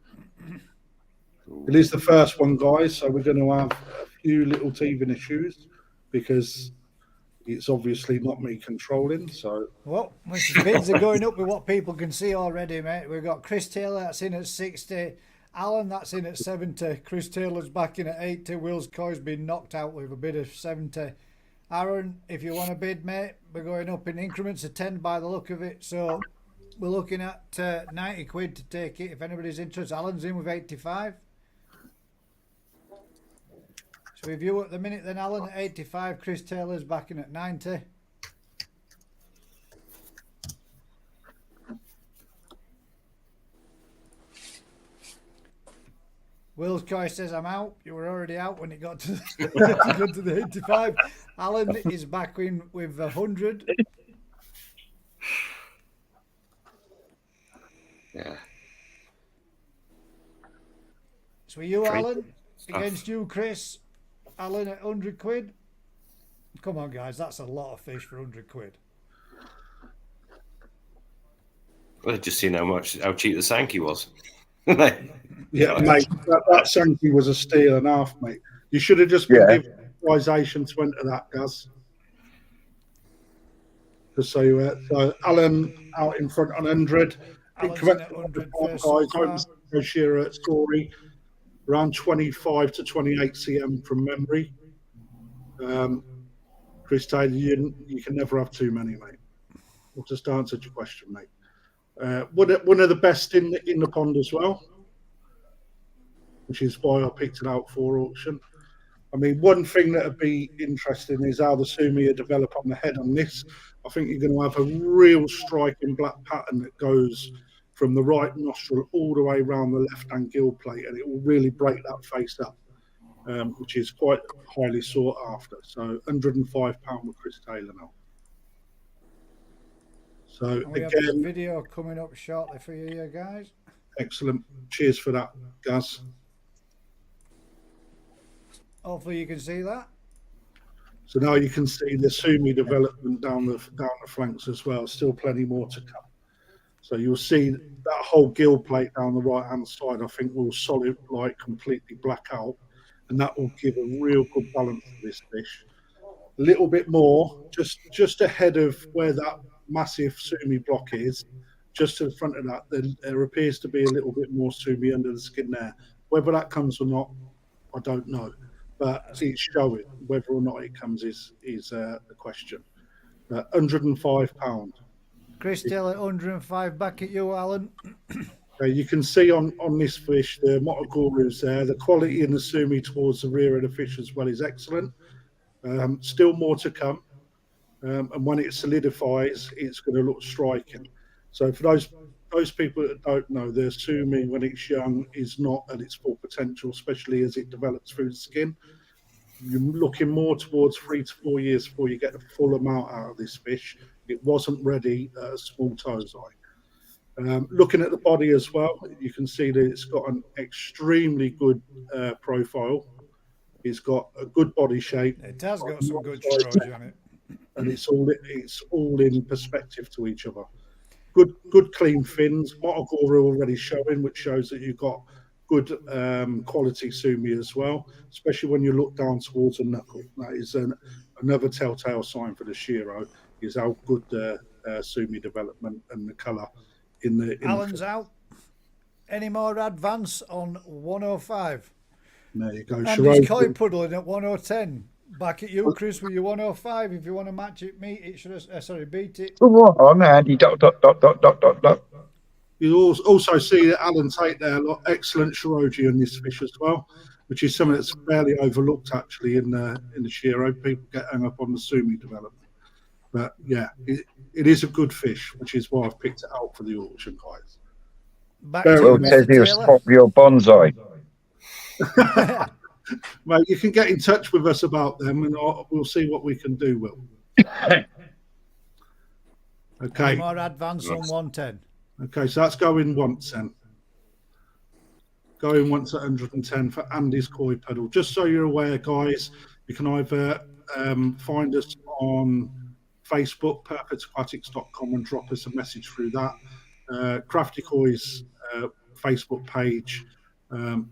It is the first one, guys, so we're going to have a few little teething issues because it's obviously not me controlling. So, well, bids are going up with what people can see already, mate. We've got Chris Taylor, that's in at 60. Alan, that's in at 70. Chris Taylor's back in at 80. Will's Coy's been knocked out with a bid of 70. Aaron, if you want to bid, mate, we're going up in increments of 10 by the look of it. So we're looking at 90 quid to take it if anybody's interested. Alan's in with 85. So if you at the minute then, Alan, at 85, Chris Taylor's back in at 90. Will's Coy says, I'm out. You were already out when it got to the 85. Alan is back in with 100. Yeah. So you, Alan, against you, Chris. Alan at 100 quid. Come on, guys, that's a lot of fish for 100 quid. Well, I've just seen how cheap the Sankey was. Yeah, mate, that Sankey was a steal and a half, mate. You should have just been given authorization to enter that, Gaz. Just so you so Alan out in front on 100. Alan's in at 100 guys, Shearer at Story, around 25 to 28 cm from memory. Chris Taylor, you can never have too many, mate. I've just answered your question, mate. One of the best in the pond as well, which is why I picked it out for auction. I mean, one thing that would be interesting is how the Sumi develop on the head on this. I think you're going to have a real striking black pattern that goes from the right nostril all the way around the left-hand gill plate, and it will really break that face up, which is quite highly sought after. So £105 with Chris Taylor now. So and we again, have a video coming up shortly for you guys. Excellent. Cheers for that, Gaz. Hopefully you can see that. So now you can see the Sumi development down the flanks as well. Still plenty more to come. So you'll see that whole gill plate down the right-hand side, I think, will solid light completely black out, and that will give a real good balance to this fish. A little bit more, just ahead of where that massive Sumi block is, just to the front of that, there appears to be a little bit more Sumi under the skin there. Whether that comes or not, I don't know. But it's showing. Whether or not it comes is the question. £105. Chris Taylor, 105. Back at you, Alan. You can see on this fish, the Motoguru's there. The quality in the Sumi towards the rear of the fish as well is excellent. Still more to come. And when it solidifies, it's going to look striking. So for those people that don't know, the Sumi, when it's young, is not at its full potential, especially as it develops through the skin. You're looking more towards 3 to 4 years before you get the full amount out of this fish. It wasn't ready at a small Tozai. Looking at the body as well, you can see that it's got an extremely good profile. It's got a good body shape. It has got some good Shiroji on it. and it's all in perspective to each other. Good clean fins. Motogora already showing, which shows that you've got good quality sumi as well, especially when you look down towards a knuckle. That is another telltale sign for the Shiro, is how good the sumi development and the colour in the. Alan's out. Any more advance on 105? There you go. And he's koi puddling at 1010. Back at you, Chris, with your 105. If you want to match it, beat it. Come on, Andy. Dot. You also see that Alan Tate there, excellent Shiroji on this fish as well, which is something that's fairly overlooked actually in the Shiro. People get hung up on the sumi development, but yeah, it is a good fish, which is why I've picked it out for the auction, guys. Back to Well, says he'll stop your bonsai. Mate, you can get in touch with us about them, and we'll see what we can do. Will. Okay. More advance on 110. Okay, so that's going once then. Going once at 110 for Andy's koi pedal. Just so you're aware, guys, you can either find us on Facebook, perfectaquatics.com, and drop us a message through that. Crafty Koi's Facebook page,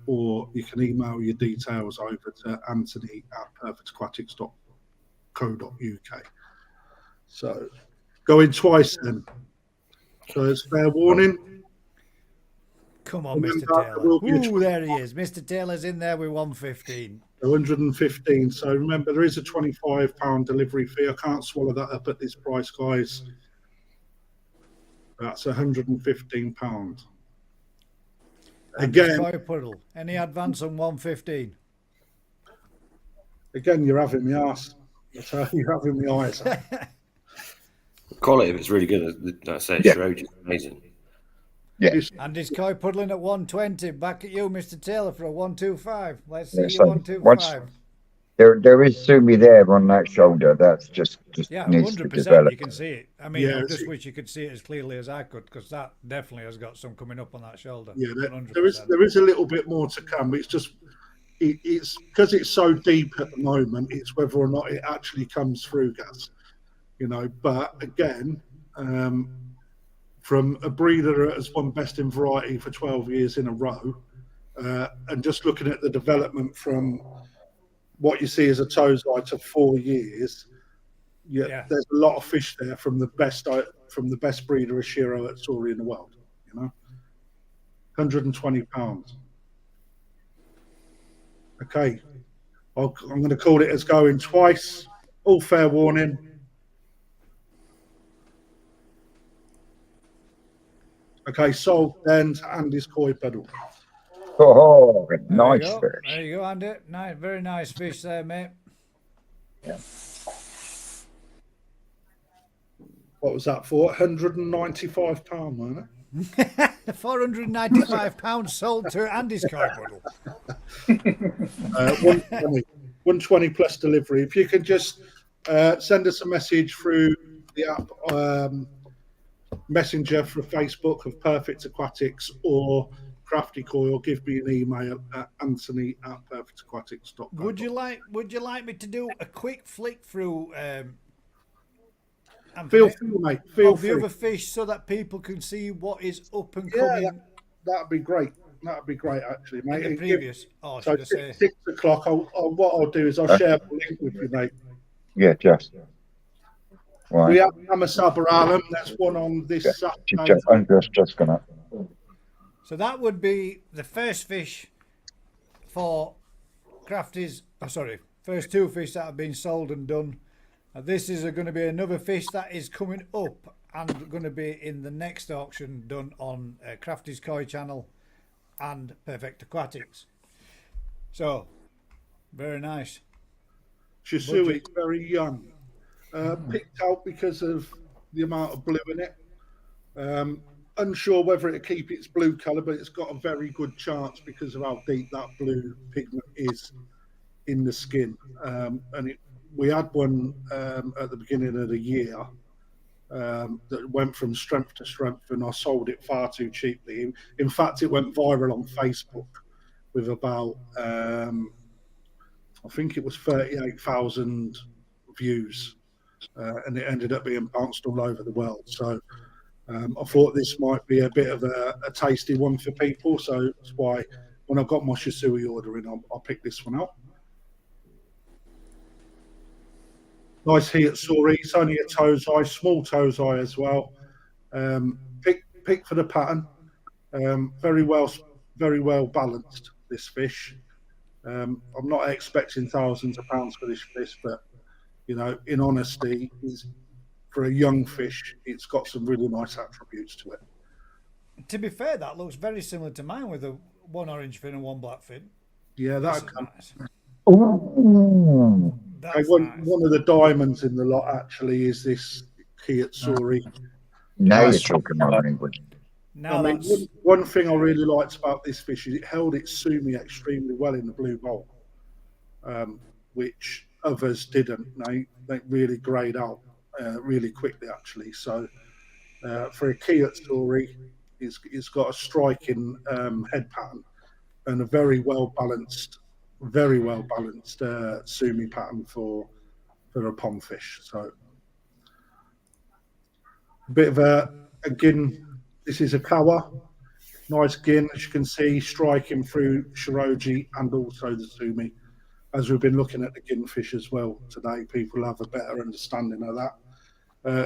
or you can email your details over to anthony@perfectaquatics.co.uk. So going twice then. So it's fair warning. Come on, Mr. Taylor. Ooh, there he is. Mr. Taylor's in there with 115. 115. So remember, there is a £25 delivery fee. I can't swallow that up at this price, guys. That's £115. Again, any advance on 115? Again, you're having me ass. You're having me eyes. Quality of it's really good. I say, Shiroji is amazing. Yeah. And his koi puddling at 120. Back at you, Mr. Taylor, for a 125. Let's see So you 125. There is sumi there on that shoulder. That's just Yeah, needs to 100%. develop. You can see it. I mean, I just wish you could see it as clearly as I could, because that definitely has got some coming up on that shoulder. Yeah, there is a little bit more to come. It's just it's because it's so deep at the moment. It's whether or not it actually comes through gas, But again, from a breeder that has won best in variety for 12 years in a row, and just looking at the development from what you see as a tozai to 4 years, there's a lot of fish there from the best breeder of Shiro at Tori in the world. £120. Okay, I'm going to call it as going twice. All fair warning. Okay, sold then to Andy's koi pedal. Oh, nice fish. There you go, Andy. Nice, very nice fish there, mate. Yeah. What was that for? £195, wasn't it? £495 sold to Andy's koi pedal. 120 plus delivery. If you can just send us a message through the app messenger for Facebook of Perfect Aquatics or Crafty Koi, or give me an email at anthony@perfectaquatics.com. Would you like me to do a quick flick through feel free, mate. Feel free. The other fish so that people can see what is up and coming? That'd be great. That'd be great, actually, mate. In the previous. So 6 o'clock, what I'll do is I'll share the link with you, mate. Yeah, just. Right. We have Amasaba Alam. That's one on this Saturday. I'm just gonna. So that would be the first fish for Crafty's. First two fish that have been sold and done. This is going to be another fish that is coming up and going to be in the next auction done on Crafty's Koi channel and Perfect Aquatics. So, very nice. Shisui, very young. Picked out because of the amount of blue in it. Unsure whether it'll keep its blue colour, but it's got a very good chance because of how deep that blue pigment is in the skin. We had one at the beginning of the year that went from strength to strength, and I sold it far too cheaply. In fact, it went viral on Facebook with about, I think it was 38,000 views. and it ended up being bounced all over the world. So I thought this might be a bit of a tasty one for people. So that's why when I got my Shisui order in, I picked this one out. Nice Hiyatsuri. It's only a Tozai, small Tozai as well. Pick for the pattern. Very well balanced, this fish. I'm not expecting thousands of pounds for this fish, but you know, in honesty, for a young fish, it's got some really nice attributes to it. To be fair, that looks very similar to mine with one orange fin and one black fin. Yeah, That's that nice. Ooh. That's one nice. of the diamonds in the lot actually is this Hiyatsuri. Now you're Nice. talking my language. Now I mean, that's one thing I really liked about this fish is it held its sumi extremely well in the blue bowl, which others didn't. They really grayed out really quickly, actually. So for a Hiyatsuri, it's got a striking head pattern and a very well balanced sumi pattern for a pond fish. So a bit of a gin. This is a kawa, nice gin, as you can see, striking through shiroji and also the sumi. As we've been looking at the gin fish as well today, people have a better understanding of that.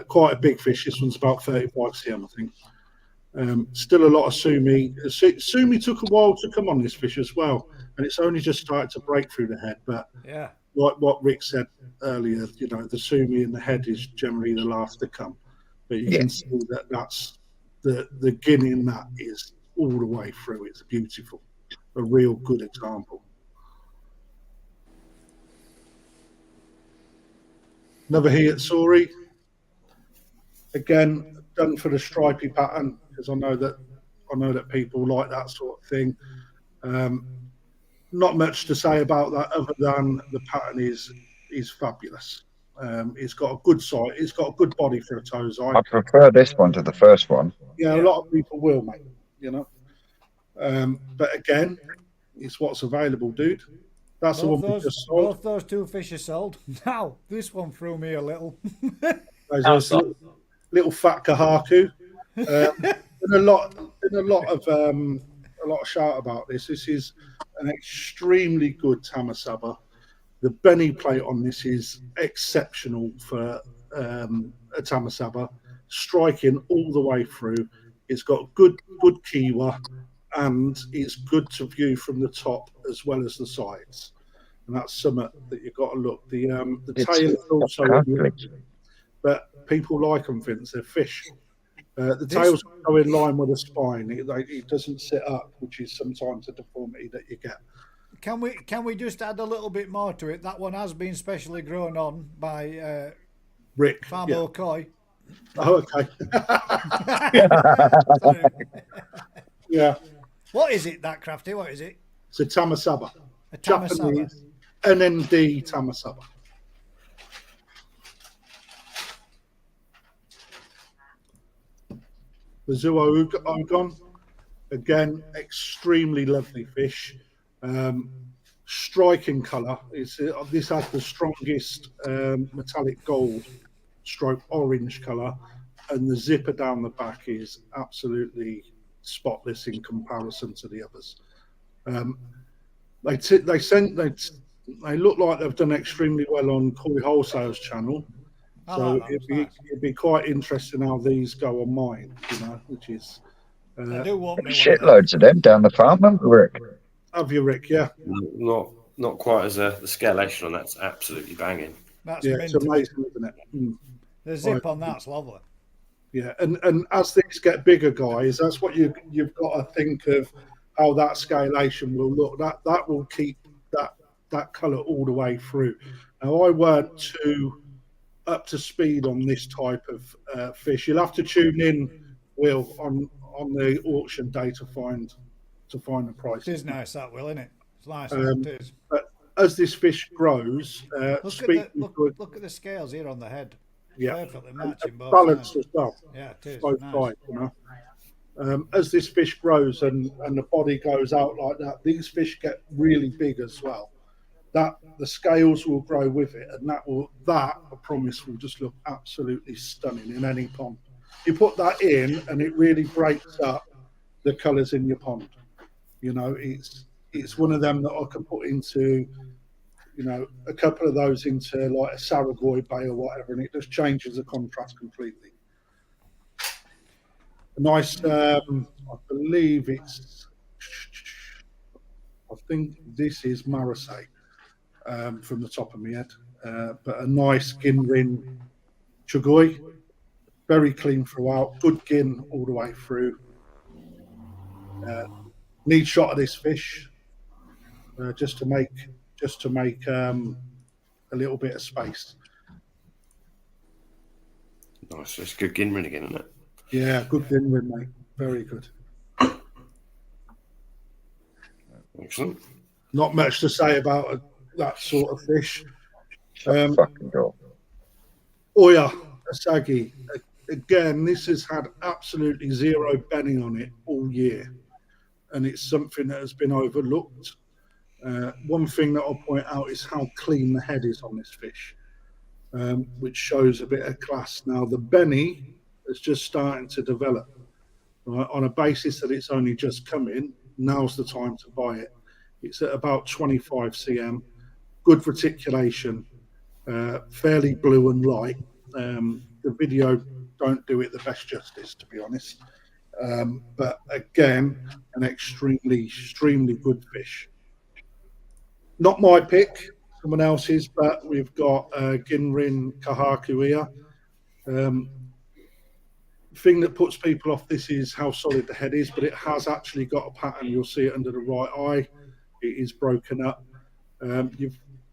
Quite a big fish. This one's about 35 cm, I think. Still a lot of sumi. Sumi took a while to come on this fish as well, and it's only just started to break through the head. But yeah. like what Rick said earlier, you know, the sumi in the head is generally the last to come. But you can see that that's the gin in that is all the way through. It's beautiful. A real good example. Another Hiyatsuri. Again, done for the stripy pattern because I know that people like that sort of thing. Not much to say about that other than the pattern is fabulous. It's got a good size. It's got a good body for a Tozai. I prefer this one to the first one. Yeah, a lot of people will, mate. You know, but again, it's what's available, dude. That's the one we just sold. Both those two fish are sold. Now, this one threw me a little. There's a little fat kahaku. And a lot of shout about this. This is an extremely good tamasaba. The Benny plate on this is exceptional for a tamasaba, striking all the way through. It's got good kiwa, and it's good to view from the top as well as the sides. And that's something that you've got to look. The tail is also, but people like them, Vince. They're fish. The tails go in line with the spine. It doesn't sit up, which is sometimes a deformity that you get. Can we just add a little bit more to it? That one has been specially grown on by Rick Farm O'Coy. Oh, okay. Yeah. What is it, that crafty? What is it? It's a tamasaba. A tamasaba. Japanese NND tamasaba. The Zuo Ogon, again, extremely lovely fish. Striking colour. This has the strongest metallic gold stroke orange colour, and the zipper down the back is absolutely spotless in comparison to the others. They look like they've done extremely well on Koi Wholesale's channel. So it'd be quite interesting how these go on mine, you know, which is shitloads of them down the farm, haven't we, Rick? Have you, Rick? Yeah. Not quite as the scalation on that's absolutely banging. That's it's amazing, isn't it? Mm. The zip on that's lovely. Yeah, and as things get bigger, guys, that's what you've got to think of how that scalation will look. That will keep that colour all the way through. Now, I weren't too up to speed on this type of fish. You'll have to tune in, Will, on the auction day to find the price. It is nice, that, Will, isn't it? It's nice. It is. But as this fish grows, look at the scales here on the head. Yeah, perfectly matching both balanced sides. as well. Yeah, it is. Both Nice. sides, you know. As this fish grows and the body goes out like that, these fish get really big as well. that the scales will grow with it, and that I promise will just look absolutely stunning in any pond. You put that in, and it really breaks up the colours in your pond. You know, it's one of them that I can put into, you know, a couple of those into like a Saragoy Bay or whatever, and it just changes the contrast completely. A nice, I believe I think this is Marseille from the top of my head, but a nice Ginrin Chugoi, very clean throughout, good gin all the way through. Need shot of this fish just to make a little bit of space. Nice, it's good Ginrin again, isn't it? Yeah, good Ginrin, mate. Very good. Excellent. Not much to say about that sort of fish. Fucking God. Oya Asagi. Again, this has had absolutely zero benning on it all year, and it's something that has been overlooked. One thing that I'll point out is how clean the head is on this fish, which shows a bit of class. Now, the benny is just starting to develop. Right, on a basis that it's only just come in, now's the time to buy it. It's at about 25 cm, good reticulation, fairly blue and light. The video don't do it the best justice, to be honest. But again, an extremely good fish. Not my pick, someone else's, but we've got Ginrin Kahaku here. Thing that puts people off this is how solid the head is, but it has actually got a pattern. You'll see it under the right eye. It is broken up.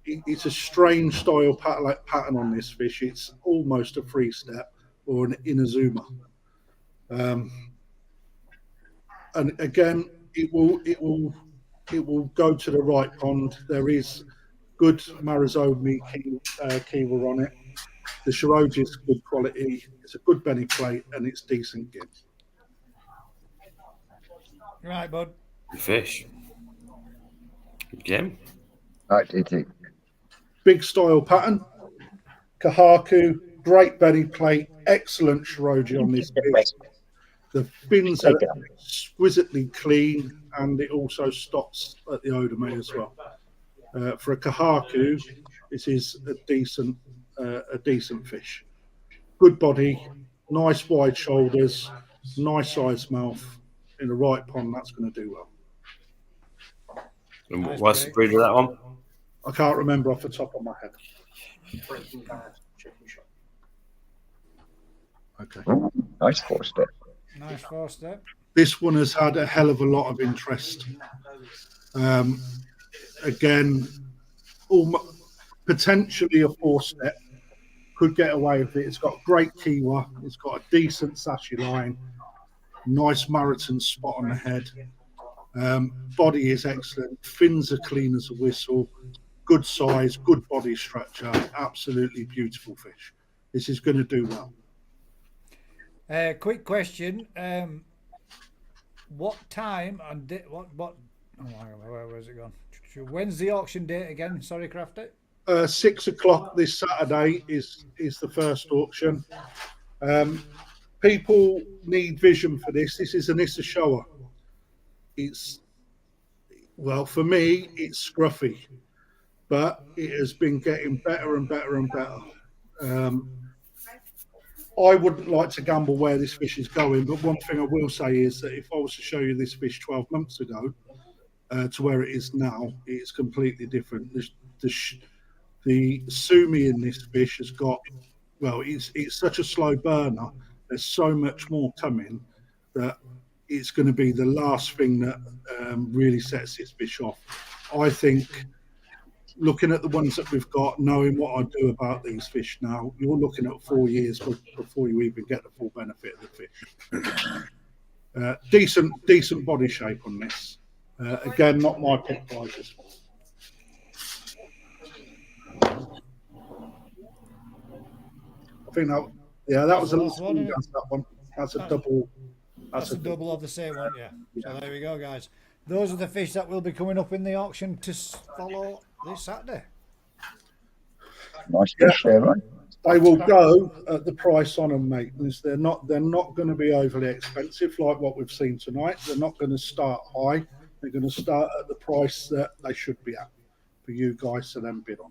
It's a strange style pattern on this fish. It's almost a free step or an Inazuma. And again, it will go to the right pond. There is good Marizomi Kiwa on it. The Shiroji is good quality. It's a good benny plate, and it's decent gin. Right, bud. Good fish. Again. That did it. Big style pattern. Kahaku, great benny plate, excellent Shiroji on this fish. The fins are exquisitely clean, and it also stops at the odome as well. For a Kahaku, this is a decent fish. Good body, nice wide shoulders, nice sized mouth. In the right pond, that's going to do well. And Nice what's the break. breed of that one? I can't remember off the top of my head. Okay. Ooh, nice 4-step. Nice 4-step. This one has had a hell of a lot of interest. Again, potentially a 4-step. Could get away with it. It's got great kiwa. It's got a decent sashi line. Nice Marathon spot on the head. Body is excellent. Fins are clean as a whistle. Good size, good body structure. Absolutely beautiful fish. This is going to do well. Quick question. What time and what? Oh, hang on, where was it gone? When's the auction date again? Sorry, Crafty. 6 o'clock this Saturday is the first auction. People need vision for this. This is an Issa shower. Well, for me, it's scruffy, but it has been getting better and better and better. I wouldn't like to gamble where this fish is going, but one thing I will say is that if I was to show you this fish 12 months ago to where it is now, it's completely different. The sumi in this fish has got, well, it's such a slow burner. There's so much more coming that it's going to be the last thing that really sets this fish off. I think looking at the ones that we've got, knowing what I do about these fish now, you're looking at 4 years before you even get the full benefit of the fish. Decent body shape on this. Again, not my pick prizes. I think that was a last one. That's that one. That's a double. That's a double of the same one, yeah. So there we go, guys. Those are the fish that will be coming up in the auction to follow this Saturday. Nice fish there, right? They will go at the price on them, mate. They're not going to be overly expensive like what we've seen tonight. They're not going to start high. They're going to start at the price that they should be at for you guys to then bid on.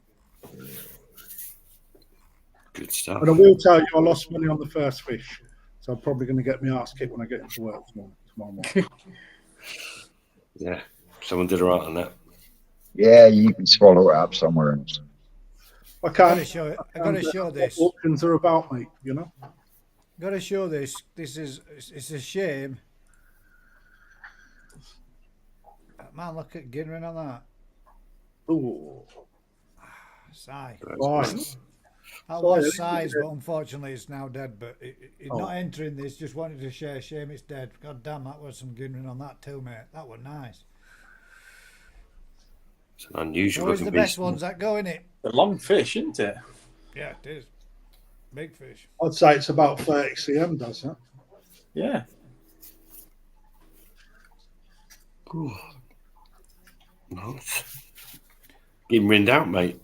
Good stuff. But I will tell you, I lost money on the first fish, so I'm probably going to get my ass kicked when I get into work tomorrow morning. Yeah, someone did all right on that. Yeah, you can swallow it up somewhere else. I I gotta can't. show it. I gotta show this. What auctions are about, mate. You know. Gotta show this. It's a shame. Man, look at Ginrin on that. Ooh. Sigh. Right. That was size, but unfortunately it's now dead. But it's not entering this. Just wanted to share. Shame it's dead. God damn, that was some Ginrin on that too, mate. That was nice. It's an unusual Always looking the best beast. ones that go in it. A long fish, isn't it? Yeah, it is. Big fish. I'd say it's about 30 cm, does it? Yeah. Nice. Getting rinned out, mate.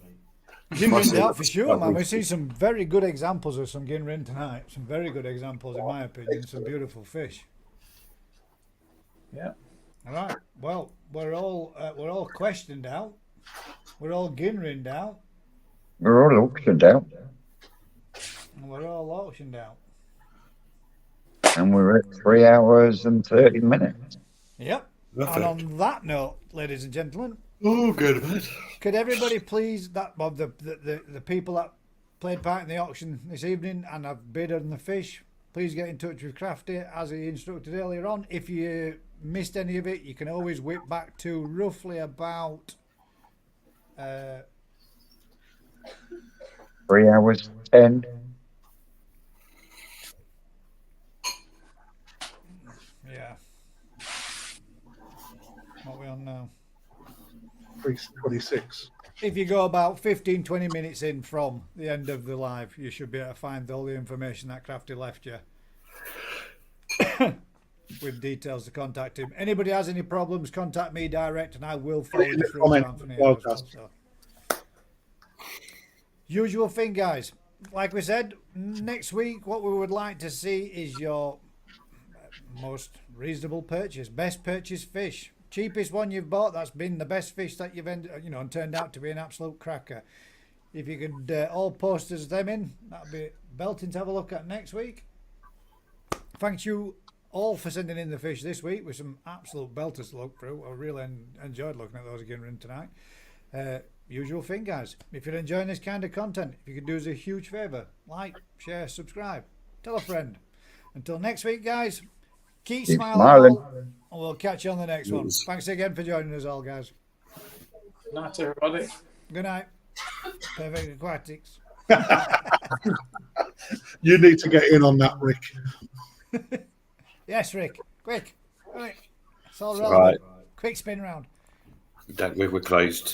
Ginrin's out for sure, man. We see some very good examples of some Ginrin tonight. Some very good examples, in my opinion. Some beautiful fish. Yeah. All right. Well, we're all questioned out. We're all Ginrined out. We're all auctioned out, And we're all auctioned out. and we're at 3 hours and 30 minutes. Yep. Perfect. And on that note, ladies and gentlemen, Oh, good, man. could everybody please, the people that played part in the auction this evening and have bid on the fish, please get in touch with Crafty as he instructed earlier on. If you missed any of it, you can always whip back to roughly about 3 hours 10. yeah. What are we on now? 326. If you go about 15-20 minutes in from the end of the live, you should be able to find all the information that Crafty left you with details to contact him. Anybody has any problems, contact me direct and I will follow you through. Comment Anthony, well, so. Usual thing, guys. Like we said, next week what we would like to see is your most reasonable purchase, best purchase fish. Cheapest one you've bought, that's been the best fish that you've and turned out to be an absolute cracker. If you could all post us them in, that'd be belting to have a look at next week. Thank you all for sending in the fish this week with some absolute belters to look through. I really enjoyed looking at those again tonight. Usual thing, guys. If you're enjoying this kind of content, if you could do us a huge favour, like, share, subscribe, tell a friend. Until next week, guys, keep smiling. And we'll catch you on the next one. Thanks again for joining us all, guys. Night, everybody. Good night. Perfect Aquatics. You need to get in on that, Rick. Yes, Rick. Quick. Quick. It's all It's relevant. all Quick spin round. We're closed.